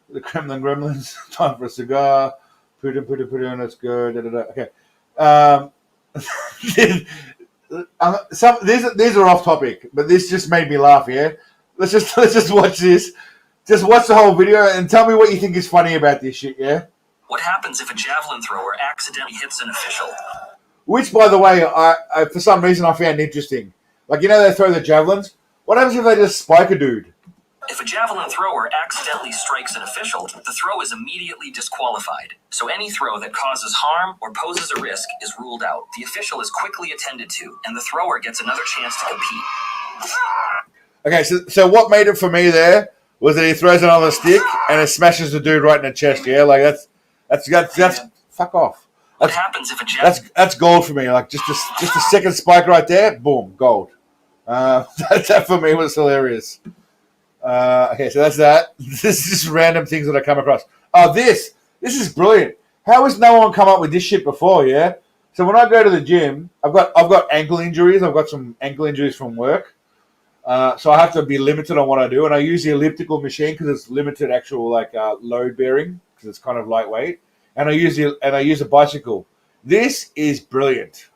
The Kremlin Gremlins, time for a cigar. Putin, that's good. Okay. These are off topic, but this just made me laugh. Yeah, let's just watch this. Just watch the whole video and tell me what you think is funny about this shit. Yeah. What happens if a javelin thrower accidentally hits an official? Which, by the way, I for some reason I found interesting. Like, they throw the javelins. What happens if they just spike a dude? If a javelin thrower accidentally strikes an official, the throw is immediately disqualified. So any throw that causes harm or poses a risk is ruled out. The official is quickly attended to, and the thrower gets another chance to compete. Okay, so what made it for me there was that he throws another stick and it smashes the dude right in the chest. Yeah, like that's fuck off. What happens if a that's gold for me. Like just a second spike right there, boom, gold. That for me was hilarious. Okay, so that's that. This is just random things that I come across. Oh, this is brilliant. How has no one come up with this shit before? Yeah. So when I go to the gym, I've got ankle injuries. I've got some ankle injuries from work. So I have to be limited on what I do, and I use the elliptical machine because it's limited actual load bearing because it's kind of lightweight, and I use a bicycle. This is brilliant.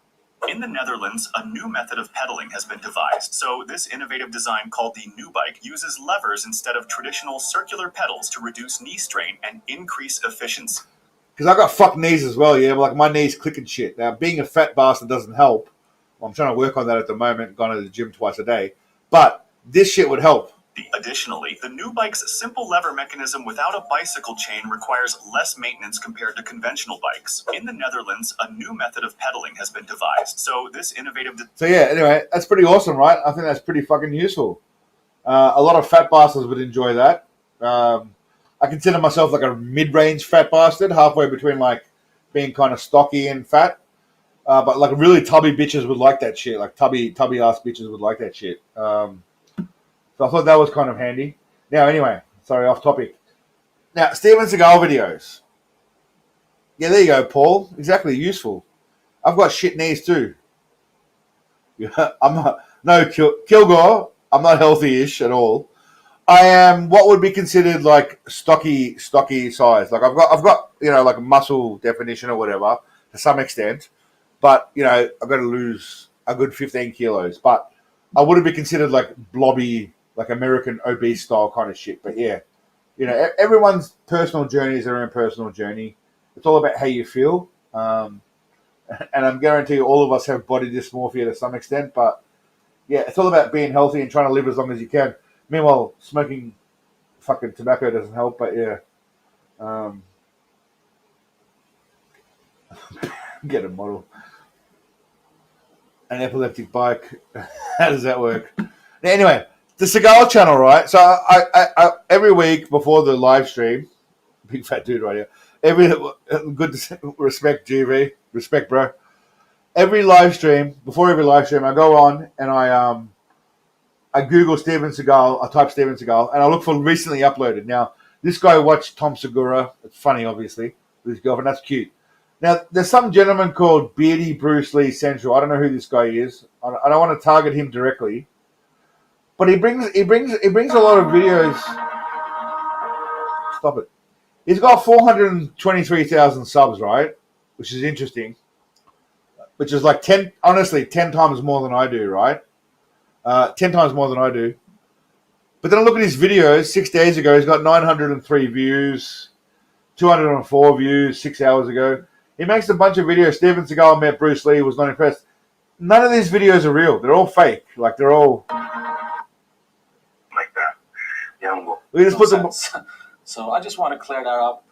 In the Netherlands, a new method of pedaling has been devised. So this innovative design called the new bike uses levers instead of traditional circular pedals to reduce knee strain and increase efficiency. Because I've got fucked knees as well, yeah. Like my knees click and shit. Now, being a fat bastard doesn't help. Well, I'm trying to work on that at the moment. Gone to the gym twice a day. But this shit would help. Additionally, the new bike's simple lever mechanism without a bicycle chain requires less maintenance compared to conventional bikes. In the Netherlands, a new method of pedaling has been devised. So this innovative... So yeah, anyway, that's pretty awesome, right? I think that's pretty fucking useful. A lot of fat bastards would enjoy that. I consider myself like a mid-range fat bastard, halfway between like being kind of stocky and fat. But like really tubby bitches would like that shit. Like tubby ass bitches would like that shit. So I thought that was kind of handy. Now, anyway, sorry, off topic. Now, Steven Seagal videos. Yeah, there you go, Paul. Exactly, useful. I've got shit knees too. I'm not, no, Kilgore, I'm not healthy-ish at all. I am what would be considered like stocky size. Like I've got like a muscle definition or whatever to some extent, but I've got to lose a good 15 kilos. But I wouldn't be considered like blobby, like American obese style kind of shit. But yeah, everyone's personal journey is their own personal journey. It's all about how you feel. And I'm guarantee all of us have body dysmorphia to some extent. But yeah, it's all about being healthy and trying to live as long as you can. Meanwhile, smoking fucking tobacco doesn't help. But yeah, get a model. An epileptic bike. How does that work? Anyway, the Seagal channel, right? So I every week before the live stream, big fat dude right here. Good to respect GV, respect bro. Before every live stream, I go on and I Google Steven Seagal. I type Steven Seagal and I look for recently uploaded. Now this guy watched Tom Segura. It's funny, obviously, with his girlfriend. That's cute. Now, there's some gentleman called Beardy Bruce Lee Central. I don't know who this guy is. I don't want to target him directly, but he brings a lot of videos. Stop it. He's got 423,000 subs, right? Which is interesting. Which is like 10 times more than I do, right? 10 times more than I do. But then I look at his videos. 6 days ago, he's got 903 views, 204 views 6 hours ago. He makes a bunch of videos. Steven Seagal met Bruce Lee, was not impressed. None of these videos are real. They're all fake. Like, they're all... Like that. Yeah, We just put them... So I just want to clear that up.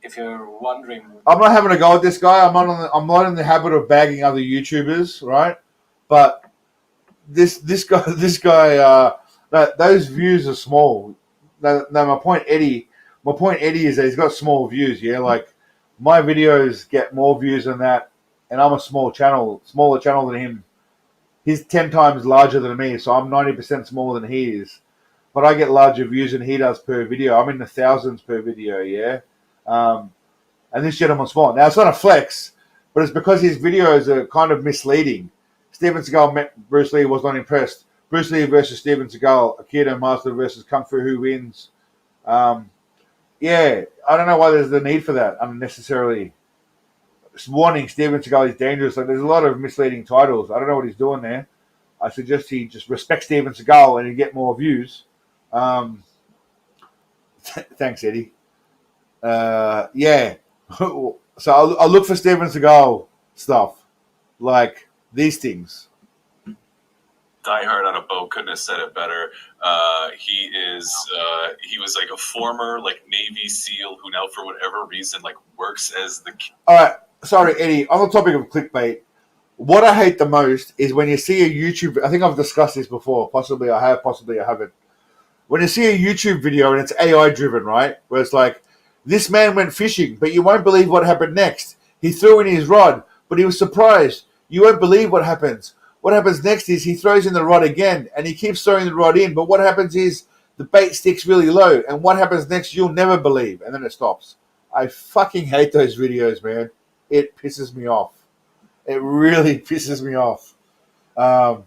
If you're wondering... I'm not having a go at this guy. I'm not in the habit of bagging other YouTubers, right? But this guy, those views are small. No, my point, Eddie, is that he's got small views, yeah? Like, my videos get more views than that, and I'm a smaller channel than him. He's 10 times larger than me, so I'm 90% smaller than he is. But I get larger views than he does per video. I'm in the thousands per video, yeah? And this gentleman's small. Now, it's not a flex, but it's because his videos are kind of misleading. Steven Seagal met Bruce Lee, was not impressed. Bruce Lee versus Steven Seagal. Aikido Master versus Kung Fu, who wins? Yeah, I don't know why there's the need for that unnecessarily. Warning, Steven Seagal is dangerous. Like, there's a lot of misleading titles. I don't know what he's doing there. I suggest he just respect Steven Seagal and he'll get more views. Thanks, Eddie. Yeah. So I'll look for Steven Seagal stuff. Like these things. Die Hard on a Boat couldn't have said it better. He was like a former like Navy SEAL who now for whatever reason like works as the... All right. Sorry, Eddie. On the topic of clickbait, what I hate the most is when you see a YouTube... I think I've discussed this before. Possibly I have, possibly I haven't. When you see a YouTube video and it's AI driven, right? Where it's like, this man went fishing, but you won't believe what happened next. He threw in his rod, but he was surprised. You won't believe what happens. What happens next is he throws in the rod again, and he keeps throwing the rod in, but what happens is the bait sticks really low, and what happens next you'll never believe, and then it stops. I fucking hate those videos, man. It pisses me off. It really pisses me off. And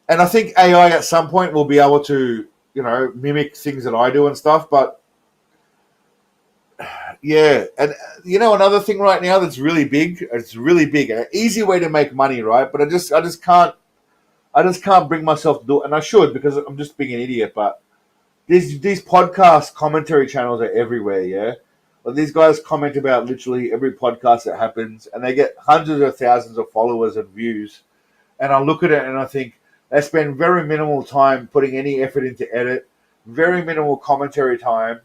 I think AI at some point will be able to, mimic things that I do and stuff, but yeah. And another thing right now that's really big, an easy way to make money, right? But I just can't bring myself to do it, and I should because I'm just being an idiot, but these podcast commentary channels are everywhere, yeah? Like these guys comment about literally every podcast that happens, and they get hundreds of thousands of followers and views, and I look at it and I think, they spend very minimal time putting any effort into edit, very minimal commentary time,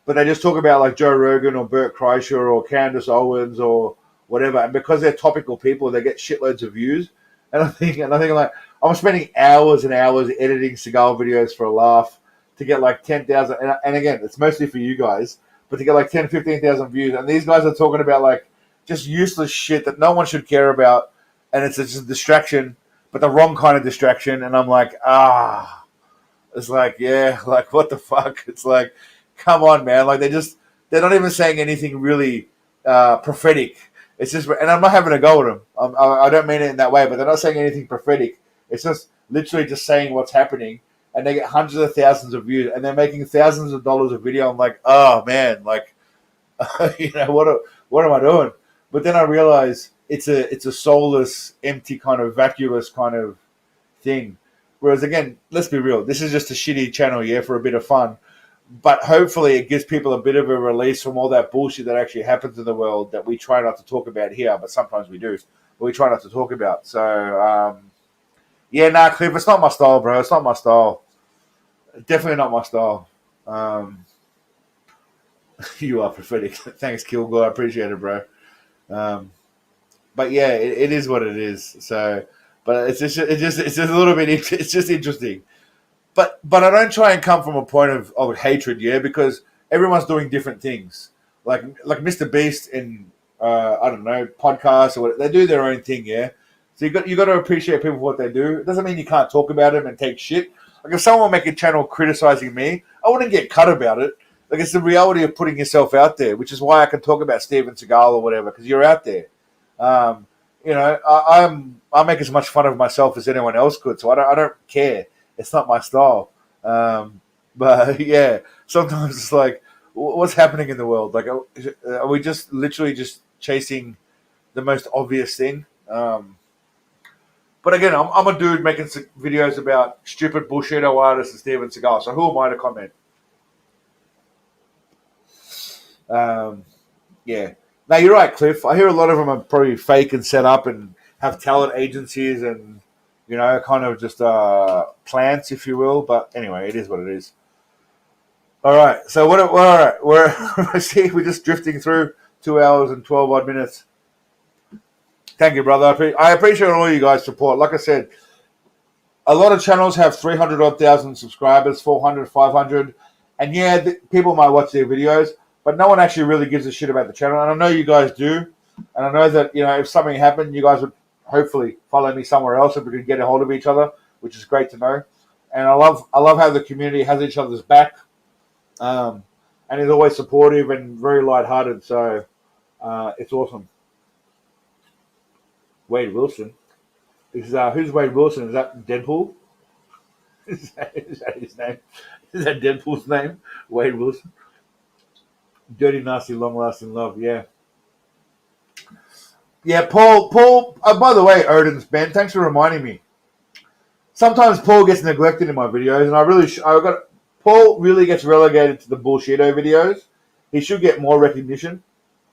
but they just talk about like Joe Rogan or Bert Kreischer or Candace Owens or whatever. And because they're topical people, they get shitloads of views. And I think like I'm spending hours and hours editing Seagal videos for a laugh to get like 10,000. And again, it's mostly for you guys, but to get like 10, 15,000 views. And these guys are talking about like just useless shit that no one should care about. And it's just a distraction, but the wrong kind of distraction. And I'm like, it's like, yeah, like what the fuck? It's like, come on, man. Like they're not even saying anything really prophetic. It's just, and I'm not having a go at them. I don't mean it in that way, but they're not saying anything prophetic. It's just literally just saying what's happening. And they get hundreds of thousands of views and they're making thousands of dollars a video. I'm like, oh man, like, what am I doing? But then I realize it's a soulless, empty kind of vacuous kind of thing. Whereas again, let's be real, this is just a shitty channel, yeah, for a bit of fun. But hopefully it gives people a bit of a release from all that bullshit that actually happens in the world that we try not to talk about here, but sometimes we do. But we try not to talk about. So, Cliff, it's not my style, bro. It's not my style. Definitely not my style. You are prophetic. Thanks, Kilgore. I appreciate it, bro. But yeah, it is what it is. So, but it's just a little bit. It's just interesting. But I don't try and come from a point of hatred, yeah, because everyone's doing different things. Like Mr. Beast in I don't know, podcasts or whatever, they do their own thing, yeah. So you got to appreciate people for what they do. It doesn't mean you can't talk about them and take shit. Like if someone make a channel criticizing me, I wouldn't get cut about it. Like, it's the reality of putting yourself out there, which is why I can talk about Steven Seagal or whatever, because you're out there. I make as much fun of myself as anyone else could, so I don't care. It's not my style. But yeah, sometimes it's like, what's happening in the world? Like, are we just literally just chasing the most obvious thing? But again, I'm a dude making videos about stupid bullshit artists and Steven Seagal. So who am I to comment? Yeah. Now you're right, Cliff. I hear a lot of them are probably fake and set up and have talent agencies and kind of just plants, if you will. But anyway, it is what it is. All right. So all right. We're see, we're just drifting through 2 hours and 12 odd minutes. Thank you, brother. I appreciate all you guys' support. Like I said, a lot of channels have 300 odd thousand subscribers, 400, 500. And yeah, people might watch their videos, but no one actually really gives a shit about the channel. And I know you guys do. And I know that, if something happened, you guys would hopefully follow me somewhere else if we could get a hold of each other, which is great to know. And I love how the community has each other's back. And is always supportive and very lighthearted. So it's awesome. Wade Wilson. Who's Wade Wilson? Is that Deadpool? Is that his name? Is that Deadpool's name? Wade Wilson. Dirty, nasty, long-lasting love. Yeah. Yeah, Paul. By the way, Odin's Ben. Thanks for reminding me. Sometimes Paul gets neglected in my videos, and Paul really gets relegated to the bullshito videos. He should get more recognition.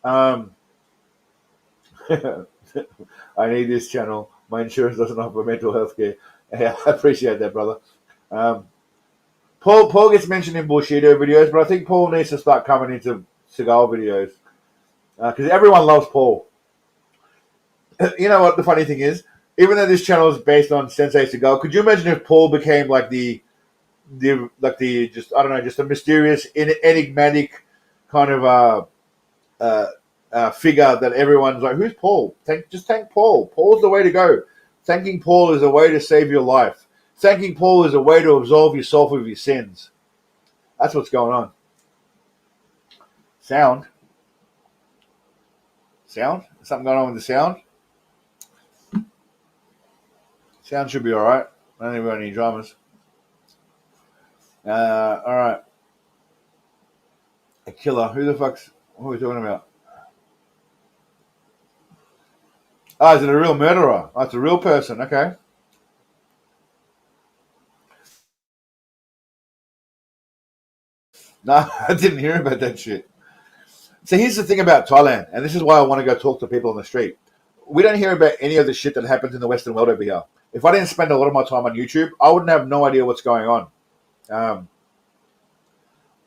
I need this channel. My insurance doesn't offer mental health care. Yeah, I appreciate that, brother. Paul gets mentioned in Bushido videos, but I think Paul needs to start coming into Seagal videos because everyone loves Paul. You know what the funny thing is? Even though this channel is based on Sensei Seagal, could you imagine if Paul became like the just I don't know, just a mysterious, enigmatic kind of figure that everyone's like, who's Paul? Just thank Paul. Paul's the way to go. Thanking Paul is a way to save your life. Thanking Paul is a way to absolve yourself of your sins. That's what's going on. Sound? Something going on with the sound? Sound should be all right. I don't think we've got any dramas. All right. A killer. What are we talking about? Oh, is it a real murderer? Oh, it's a real person. Okay. No, I didn't hear about that shit. So here's the thing about Thailand, and this is why I want to go talk to people on the street. We don't hear about any of the shit that happens in the Western world over here. If I didn't spend a lot of my time on YouTube, I wouldn't have no idea what's going on.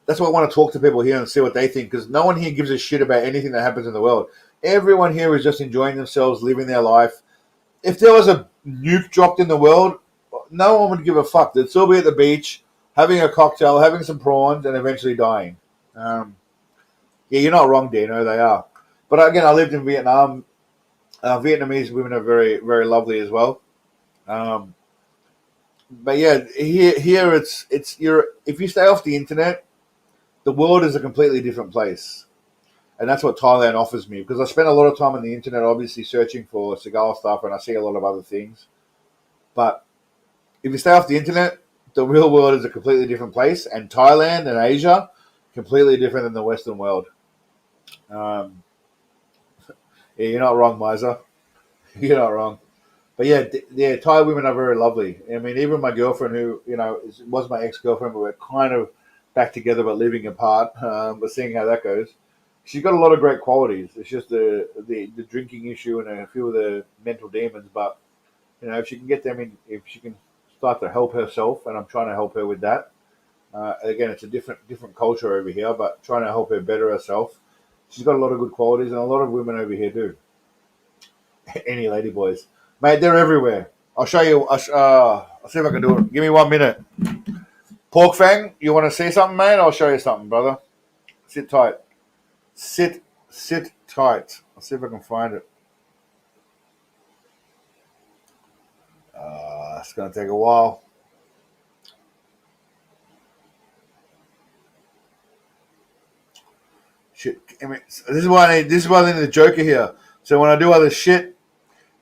That's why I want to talk to people here and see what they think, because no one here gives a shit about anything that happens in the world. Everyone here is just enjoying themselves, living their life. If there was a nuke dropped in the world, no one would give a fuck. They'd still be at the beach, having a cocktail, having some prawns, and eventually dying. Yeah, you're not wrong, Dino. They are. But again, I lived in Vietnam. Vietnamese women are very, very lovely as well. But yeah, here it's if you stay off the internet, the world is a completely different place. And that's what Thailand offers me, because I spend a lot of time on the internet, obviously searching for Seagal stuff, and I see a lot of other things. But if you stay off the internet, the real world is a completely different place, and Thailand and Asia, completely different than the Western world. Yeah, you're not wrong, Miser. You're not wrong. But yeah, Thai women are very lovely. I mean, even my girlfriend, who was my ex-girlfriend, but we're kind of back together but living apart. But seeing how that goes, she's got a lot of great qualities. It's just the drinking issue and a few of the mental demons. But if she can get them in, if she can start to help herself, and I'm trying to help her with that. Again, it's a different culture over here, but trying to help her better herself. She's got a lot of good qualities, and a lot of women over here do. Any lady boys, mate, they're everywhere. I'll show you. I'll see if I can do it. Give me 1 minute. Pork Fang, you want to say something, mate? I'll show you something, brother. Sit tight. Sit tight. I'll see if I can find it. It's going to take a while. Shit. I mean, this is why I need the Joker here. So when I do other shit,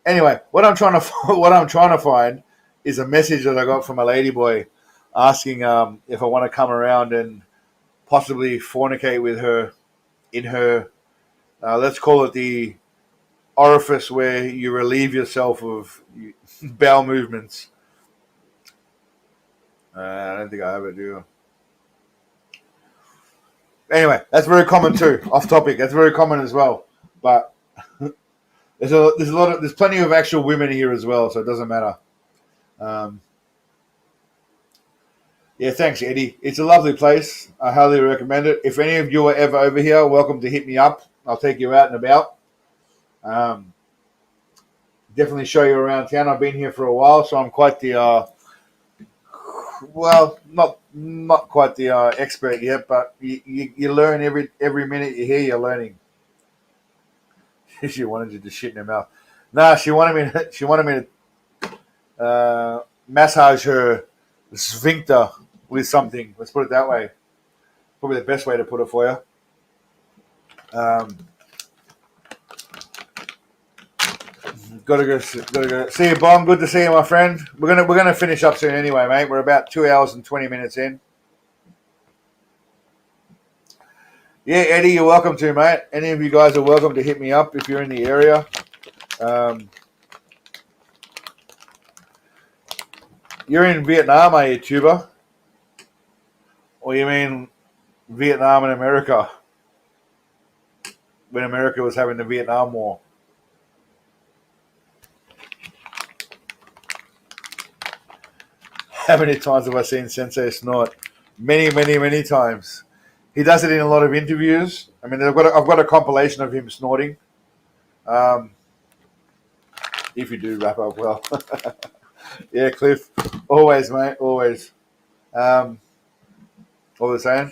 anyway, what I'm trying to find is a message that I got from a ladyboy asking if I want to come around and possibly fornicate with her in her, let's call it the orifice where you relieve yourself of bowel movements. I don't think I have it, do I? Anyway, that's very common too. Off topic. That's very common as well. But there's plenty of actual women here as well, so it doesn't matter. Yeah, thanks, Eddie. It's a lovely place. I highly recommend it. If any of you are ever over here, welcome to hit me up. I'll take you out and about. Definitely show you around town. I've been here for a while, so I'm quite the well, not quite the expert yet, but you learn every minute you hear. You're learning. She wanted you to shit in her mouth. Nah, she wanted me to massage her sphincter with something. Let's put it that way. Probably the best way to put it for you. Gotta go. See you, Bon. Good to see you, my friend. We're gonna finish up soon anyway, mate. We're about 2 hours and 20 minutes in. Yeah, Eddie, you're welcome to, mate. Any of you guys are welcome to hit me up if you're in the area. You're in Vietnam, are you, Tuba? Or you mean Vietnam and America? When America was having the Vietnam War. How many times have I seen Sensei snort? Many, many, many times. He does it in a lot of interviews. I mean, I've got a compilation of him snorting. If you do wrap up well. Yeah, Cliff. Always, mate. Always. What was I saying?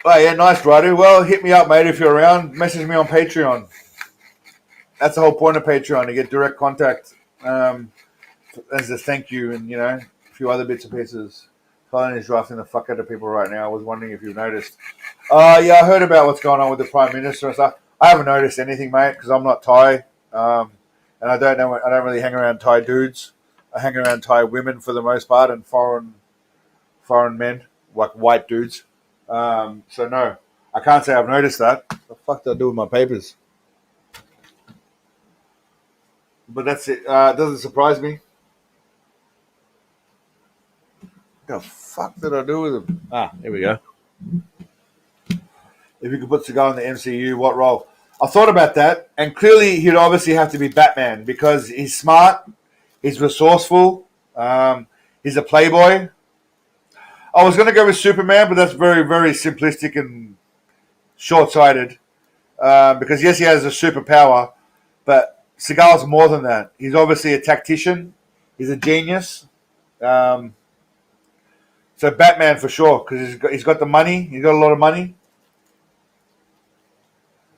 Oh, yeah, nice, Radu. Well, hit me up, mate, if you're around. Message me on Patreon. That's the whole point of Patreon, to get direct contact as a thank you and, a few other bits and pieces. Colin is drafting the fuck out of people right now. I was wondering if you noticed. Yeah, I heard about what's going on with the Prime Minister and stuff. I haven't noticed anything, mate, because I'm not Thai. And I don't really hang around Thai dudes. I hang around Thai women for the most part and foreign men, like white dudes. So no, I can't say I've noticed that. What the fuck did I do with my papers? But that's it. It doesn't surprise me. What the fuck did I do with them? Here we go. If you could put Seagal in the MCU, what role? I thought about that, and clearly he'd obviously have to be Batman because he's smart, he's resourceful, he's a playboy. I was going to go with Superman, but that's very, very simplistic and short-sighted. Because yes, he has a superpower, but Seagal's more than that. He's obviously a tactician. He's a genius. So Batman for sure, because he's got the money. He's got a lot of money.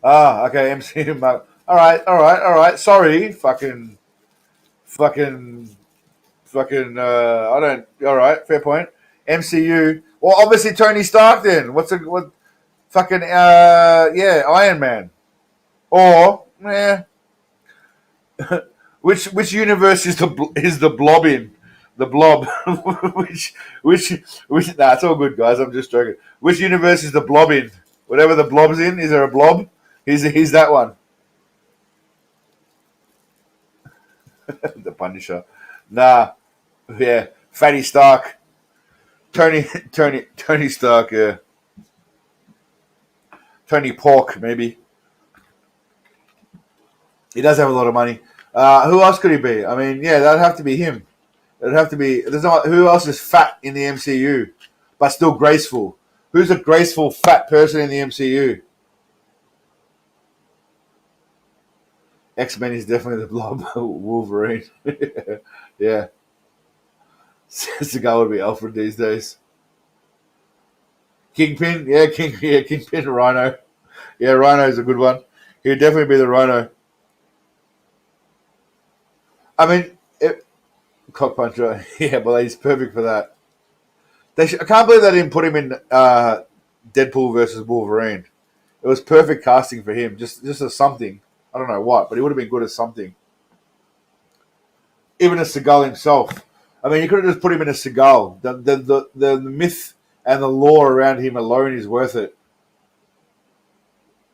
Okay, MCU. All right. Sorry, fucking. I don't. All right, fair point. MCU. Well, obviously Tony Stark. Then what? Fucking yeah, Iron Man. Or which universe is the Blob in? The Blob. which? Nah, it's all good, guys. I'm just joking. Which universe is the Blob in? Whatever the Blob's in, is there a Blob? He's that one. The Punisher. Nah. Yeah. Fatty Stark. Tony Stark, yeah. Tony Pork, maybe. He does have a lot of money. Who else could he be? I mean, yeah, that'd have to be him. It'd have to be. Who else is fat in the MCU, but still graceful? Who's a graceful fat person in the MCU? X-Men is definitely the Blob. Wolverine. Yeah. The guy would be Alfred these days. Kingpin, yeah, Kingpin, Rhino. Yeah, Rhino's a good one. He'd definitely be the Rhino. I mean, Cock Puncher. Yeah, well, he's perfect for that. I can't believe they didn't put him in Deadpool versus Wolverine. It was perfect casting for him, just as something. I don't know what, but he would have been good as something. Even as Seagal himself. I mean, you could have just put him in a Seagal. The myth and the lore around him alone is worth it.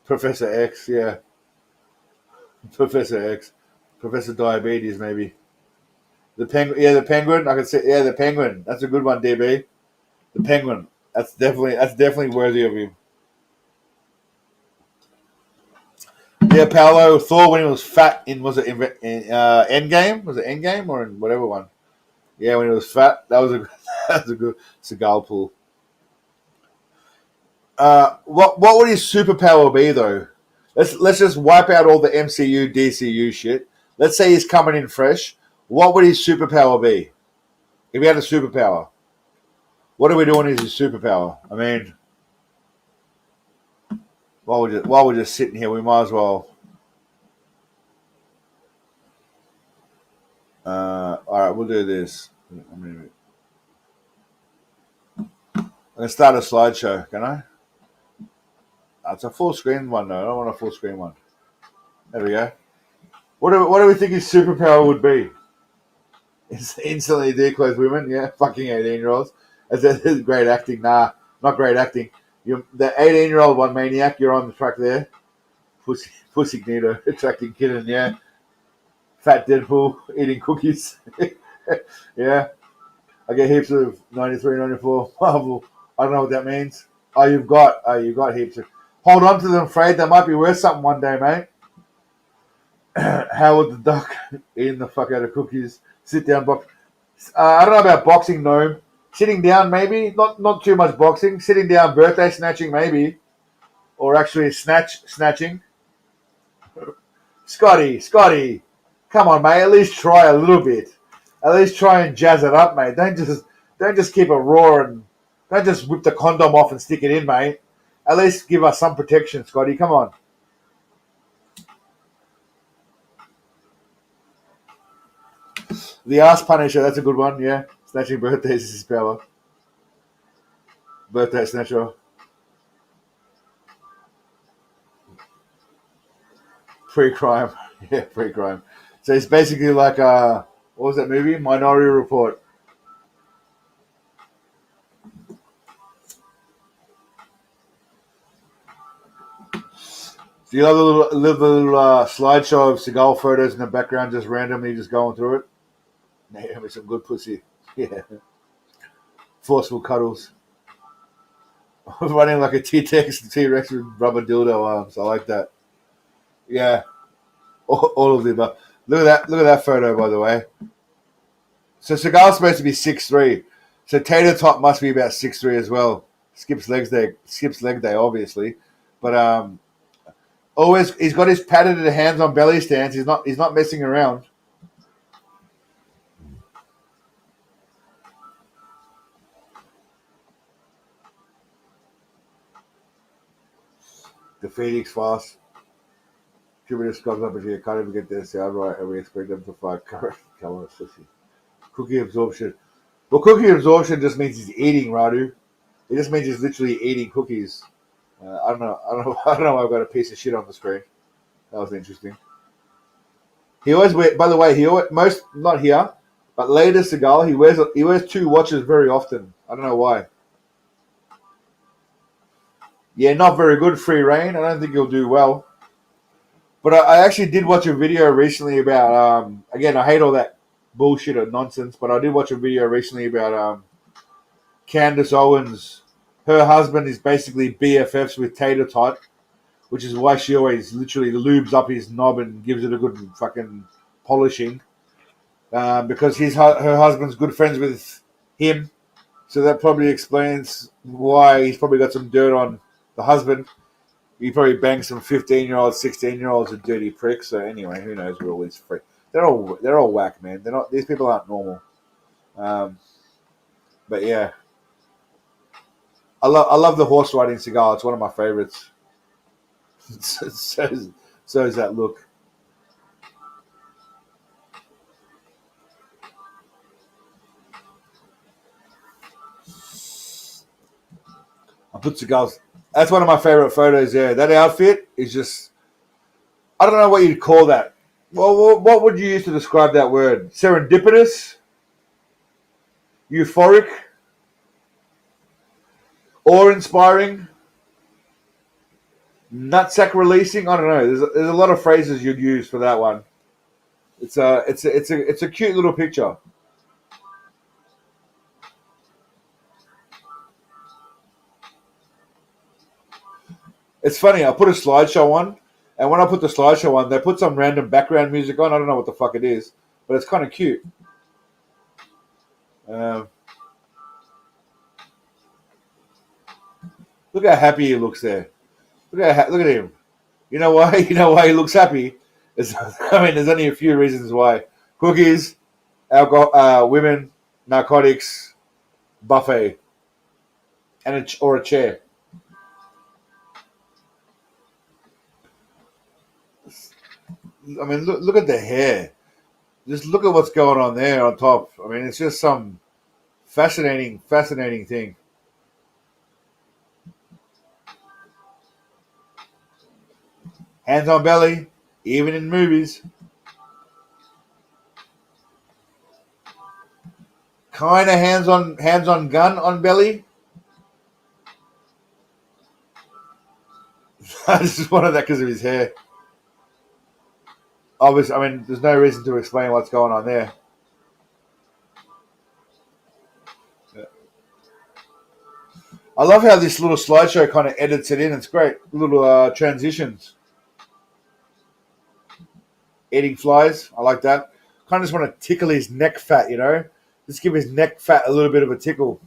Professor X, yeah. Professor X. Professor Diabetes, maybe. The Penguin, yeah, the Penguin. I could say, yeah, the Penguin. That's a good one, DB. The Penguin. That's definitely worthy of him. Yeah, Paolo Thor when he was fat was it in Endgame? Was it Endgame or in whatever one? Yeah, when he was fat, that was a that was a good Seagal pull. What would his superpower be though? Let's just wipe out all the MCU DCU shit. Let's say he's coming in fresh. What would his superpower be? If he had a superpower, what are we doing as his superpower? I mean, while we're just sitting here, we might as well. All right, we'll do this. I'm gonna start a slideshow. Can I? It's a full screen one though. I don't want a full screen one. There we go. What do we think his superpower would be? It's instantly declothes women. Yeah, fucking 18-year-olds. That's great acting. Nah, not great acting. The 18-year-old one, Maniac. You're on the track there. Pussy Nito attracting kitten. Yeah. Fat Deadpool eating cookies. Yeah. I get heaps of 93, 94 Marvel. I don't know what that means. You've got heaps of. Hold on to them, Fred. They might be worth something one day, mate. Howard the Duck eating the fuck out of cookies. Sit down, box. I don't know about boxing, Gnome. Sitting down, maybe. Not too much boxing. Sitting down, birthday snatching, maybe. Or actually snatching. Scotty. Come on, mate. At least try a little bit. At least try and jazz it up, mate. Don't just keep it raw and don't just whip the condom off and stick it in, mate. At least give us some protection, Scotty. Come on. The Ass Punisher, that's a good one, yeah. Snatching birthdays is his power. Birthday snatcher. Pre-crime. Yeah, pre-crime. So it's basically like, what was that movie? Minority Report. Do you love the little slideshow of Seagal photos in the background, just randomly just going through it? Yeah, with some good pussy. Yeah. Forceful cuddles. Running like a T-Rex with rubber dildo arms. I like that. Yeah. All of the above. Look at that photo, by the way. So Seagal's supposed to be 6'3". So Tater Tot must be about 6'3" as well. Skips leg day, obviously. But always he's got his padded hands on belly stands. He's not messing around. The Phoenix fast. Jupiter comes up and you can't even get their sound right, and we expect them to fight correct color sushi. Cookie absorption. Well, cookie absorption just means he's eating, Radu. It just means he's literally eating cookies. I don't know. I don't know why I've got a piece of shit on the screen. That was interesting. He always wears. By the way, not here, but later Seagal he wears two watches very often. I don't know why. Yeah, not very good free reign. I don't think he'll do well. But I actually did watch a video recently about. Again, I hate all that bullshit or nonsense, but I did watch a video recently about Candace Owens. Her husband is basically BFFs with Tater Tot, which is why she always literally lubes up his knob and gives it a good fucking polishing. Because her husband's good friends with him, so that probably explains why he's probably got some dirt on the husband. He probably bangs some 15-year-olds, 16-year-olds, and dirty pricks. So anyway, who knows where all these freaks? They're all whack, man. They're not. These people aren't normal. But yeah, I love the horse riding Seagal. It's one of my favorites. so is that look. I'm put Seagal's. That's one of my favorite photos there. That outfit is just, I don't know what you'd call that. Well, what would you use to describe that word? Serendipitous? Euphoric? Awe-inspiring? Nutsack releasing? I don't know. There's a lot of phrases you'd use for that one. It's a cute little picture. It's funny. I put a slideshow on, and when I put the slideshow on, they put some random background music on. I don't know what the fuck it is, but it's kind of cute. Look how happy he looks there. Look at him. You know why? You know why he looks happy? There's only a few reasons why. Cookies, alcohol, women, narcotics, buffet, and a chair. I mean, look at the hair. Just look at what's going on there on top. I mean, it's just some fascinating thing. Hands on belly, even in movies. Kind of hands on gun on belly. I just wanted that because of his hair. Obviously, I mean, there's no reason to explain what's going on there. I love how this little slideshow kind of edits it in. It's great. Little transitions. Eating flies. I like that. Kind of just want to tickle his neck fat, you know? Just give his neck fat a little bit of a tickle.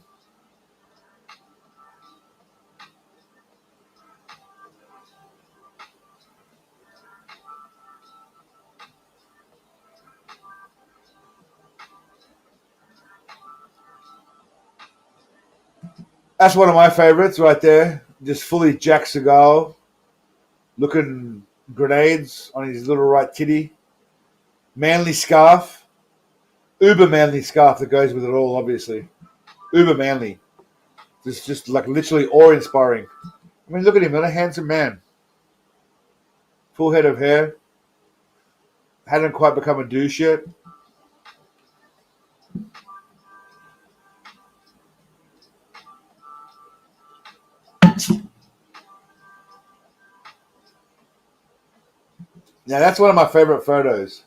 That's one of my favorites right there. Just fully Jack Seagal looking grenades on his little right titty. Manly scarf. Uber manly scarf that goes with it all, obviously. Uber manly. Just like literally awe-inspiring. I mean, look at him. What a handsome man. Full head of hair. Hadn't quite become a douche yet. Now, that's one of my favorite photos.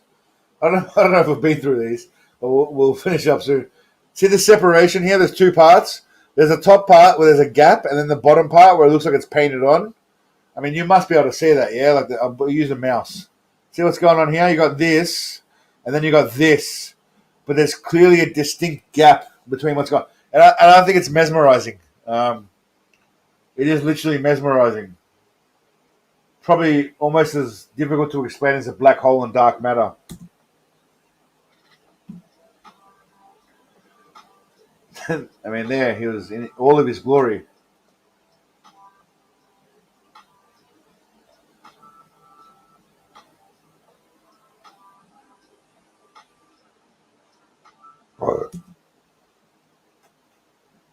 I don't know if we've been through these, but we'll finish up soon. See the separation here? There's two parts. There's a top part where there's a gap, and then the bottom part where it looks like it's painted on. I mean, you must be able to see that, yeah? Like, I'll use a mouse. See what's going on here? You got this, and then you got this. But there's clearly a distinct gap between what's going on. And I think it's mesmerizing. It is literally mesmerizing. Probably almost as difficult to explain as a black hole and dark matter. I mean, there, he was in all of his glory.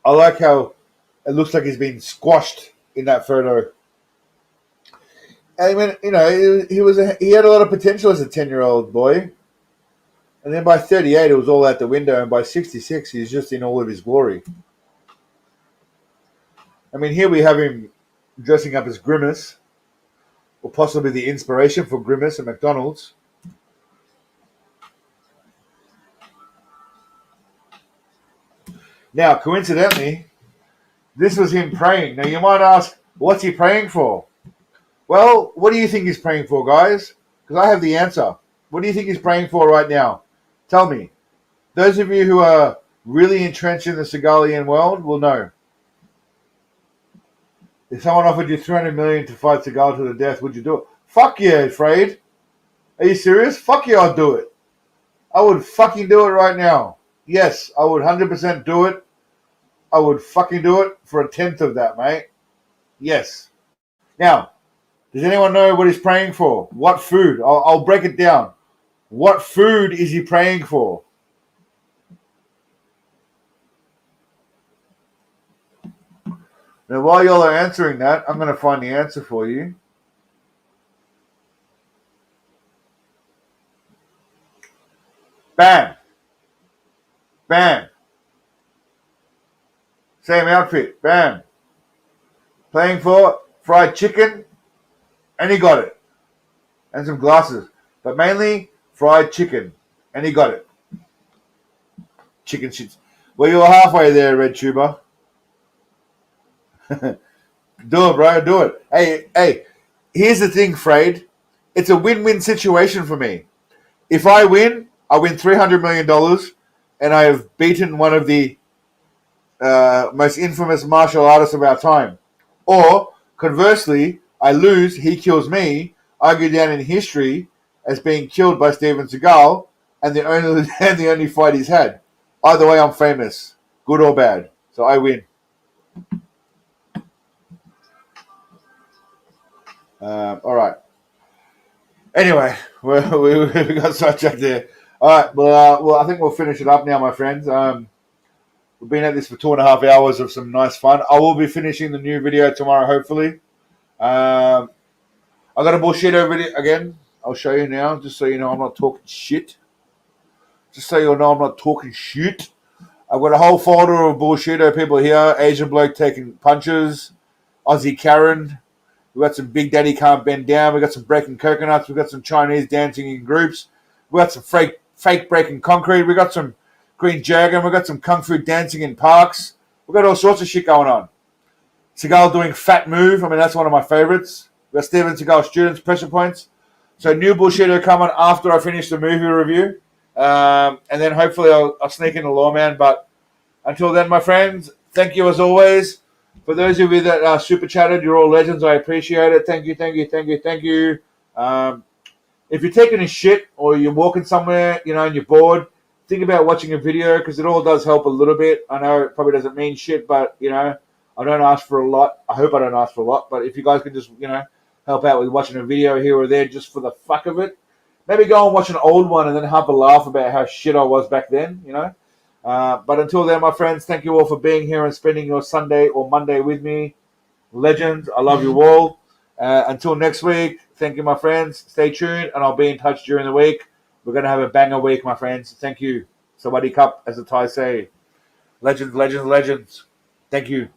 I like how it looks like he's been squashed in that photo. I mean, you know, he had a lot of potential as a 10-year-old boy. And then by 38, it was all out the window. And by 66, he's just in all of his glory. I mean, here we have him dressing up as Grimace. Or possibly the inspiration for Grimace at McDonald's. Now, coincidentally, this was him praying. Now, you might ask, what's he praying for? Well, what do you think he's praying for, guys? Because I have the answer. What do you think he's praying for right now? Tell me. Those of you who are really entrenched in the Seagalian world will know. If someone offered you $300 million to fight Seagal to the death, would you do it? Fuck yeah, afraid. Are you serious? Fuck yeah, I'll do it. I would fucking do it right now. Yes, I would 100% do it. I would fucking do it for a tenth of that, mate. Yes. Now, does anyone know what he's praying for? What food? I'll break it down. What food is he praying for? Now, while y'all are answering that, I'm going to find the answer for you. Bam. Bam. Same outfit. Bam. Playing for fried chicken, and he got it. And some glasses. But mainly fried chicken, and he got it. Chicken shits. Well, you're halfway there, Red Tuber. Do it, bro. Do it. Hey. Here's the thing, Frade. It's a win-win situation for me. If I win, I win $300 million, and I have beaten one of the most infamous martial artists of our time. Or, conversely, I lose, he kills me, I go down in history as being killed by Steven Seagal, and the only fight he's had. Either way, I'm famous, good or bad. So I win. All right. Anyway, we got sidetracked there. All right. Well, I think we'll finish it up now, my friends. We've been at this for 2.5 hours of some nice fun. I will be finishing the new video tomorrow, hopefully. I got a Bullshido video again. I'll show you now, just so you know I'm not talking shit. Just so you know I'm not talking shit. I've got a whole folder of Bullshido people here. Asian bloke taking punches. Aussie Karen. We've got some Big Daddy Can't Bend Down. We've got some Breaking Coconuts. We've got some Chinese dancing in groups. We've got some fake breaking concrete. We've got some Green Dragon. We've got some Kung Fu dancing in parks. We've got all sorts of shit going on. Seagal doing Fat Move. I mean, that's one of my favorites. We've got Steven Seagal students, pressure points. So new Bullshitter coming after I finish the movie review. And then hopefully I'll sneak in a Lawman. But until then, my friends, thank you as always. For those of you that super chatted, you're all legends. I appreciate it. Thank you. If you're taking a shit or you're walking somewhere, and you're bored, think about watching a video because it all does help a little bit. I know it probably doesn't mean shit, but, I don't ask for a lot. I hope I don't ask for a lot. But if you guys can just, help out with watching a video here or there just for the fuck of it, maybe go and watch an old one and then have a laugh about how shit I was back then, But until then, my friends, thank you all for being here and spending your Sunday or Monday with me. Legends, I love you all. Until next week, thank you, my friends. Stay tuned, and I'll be in touch during the week. We're going to have a banger week, my friends. Thank you. Sawadee Cup, as the Thai say. Legends. Thank you.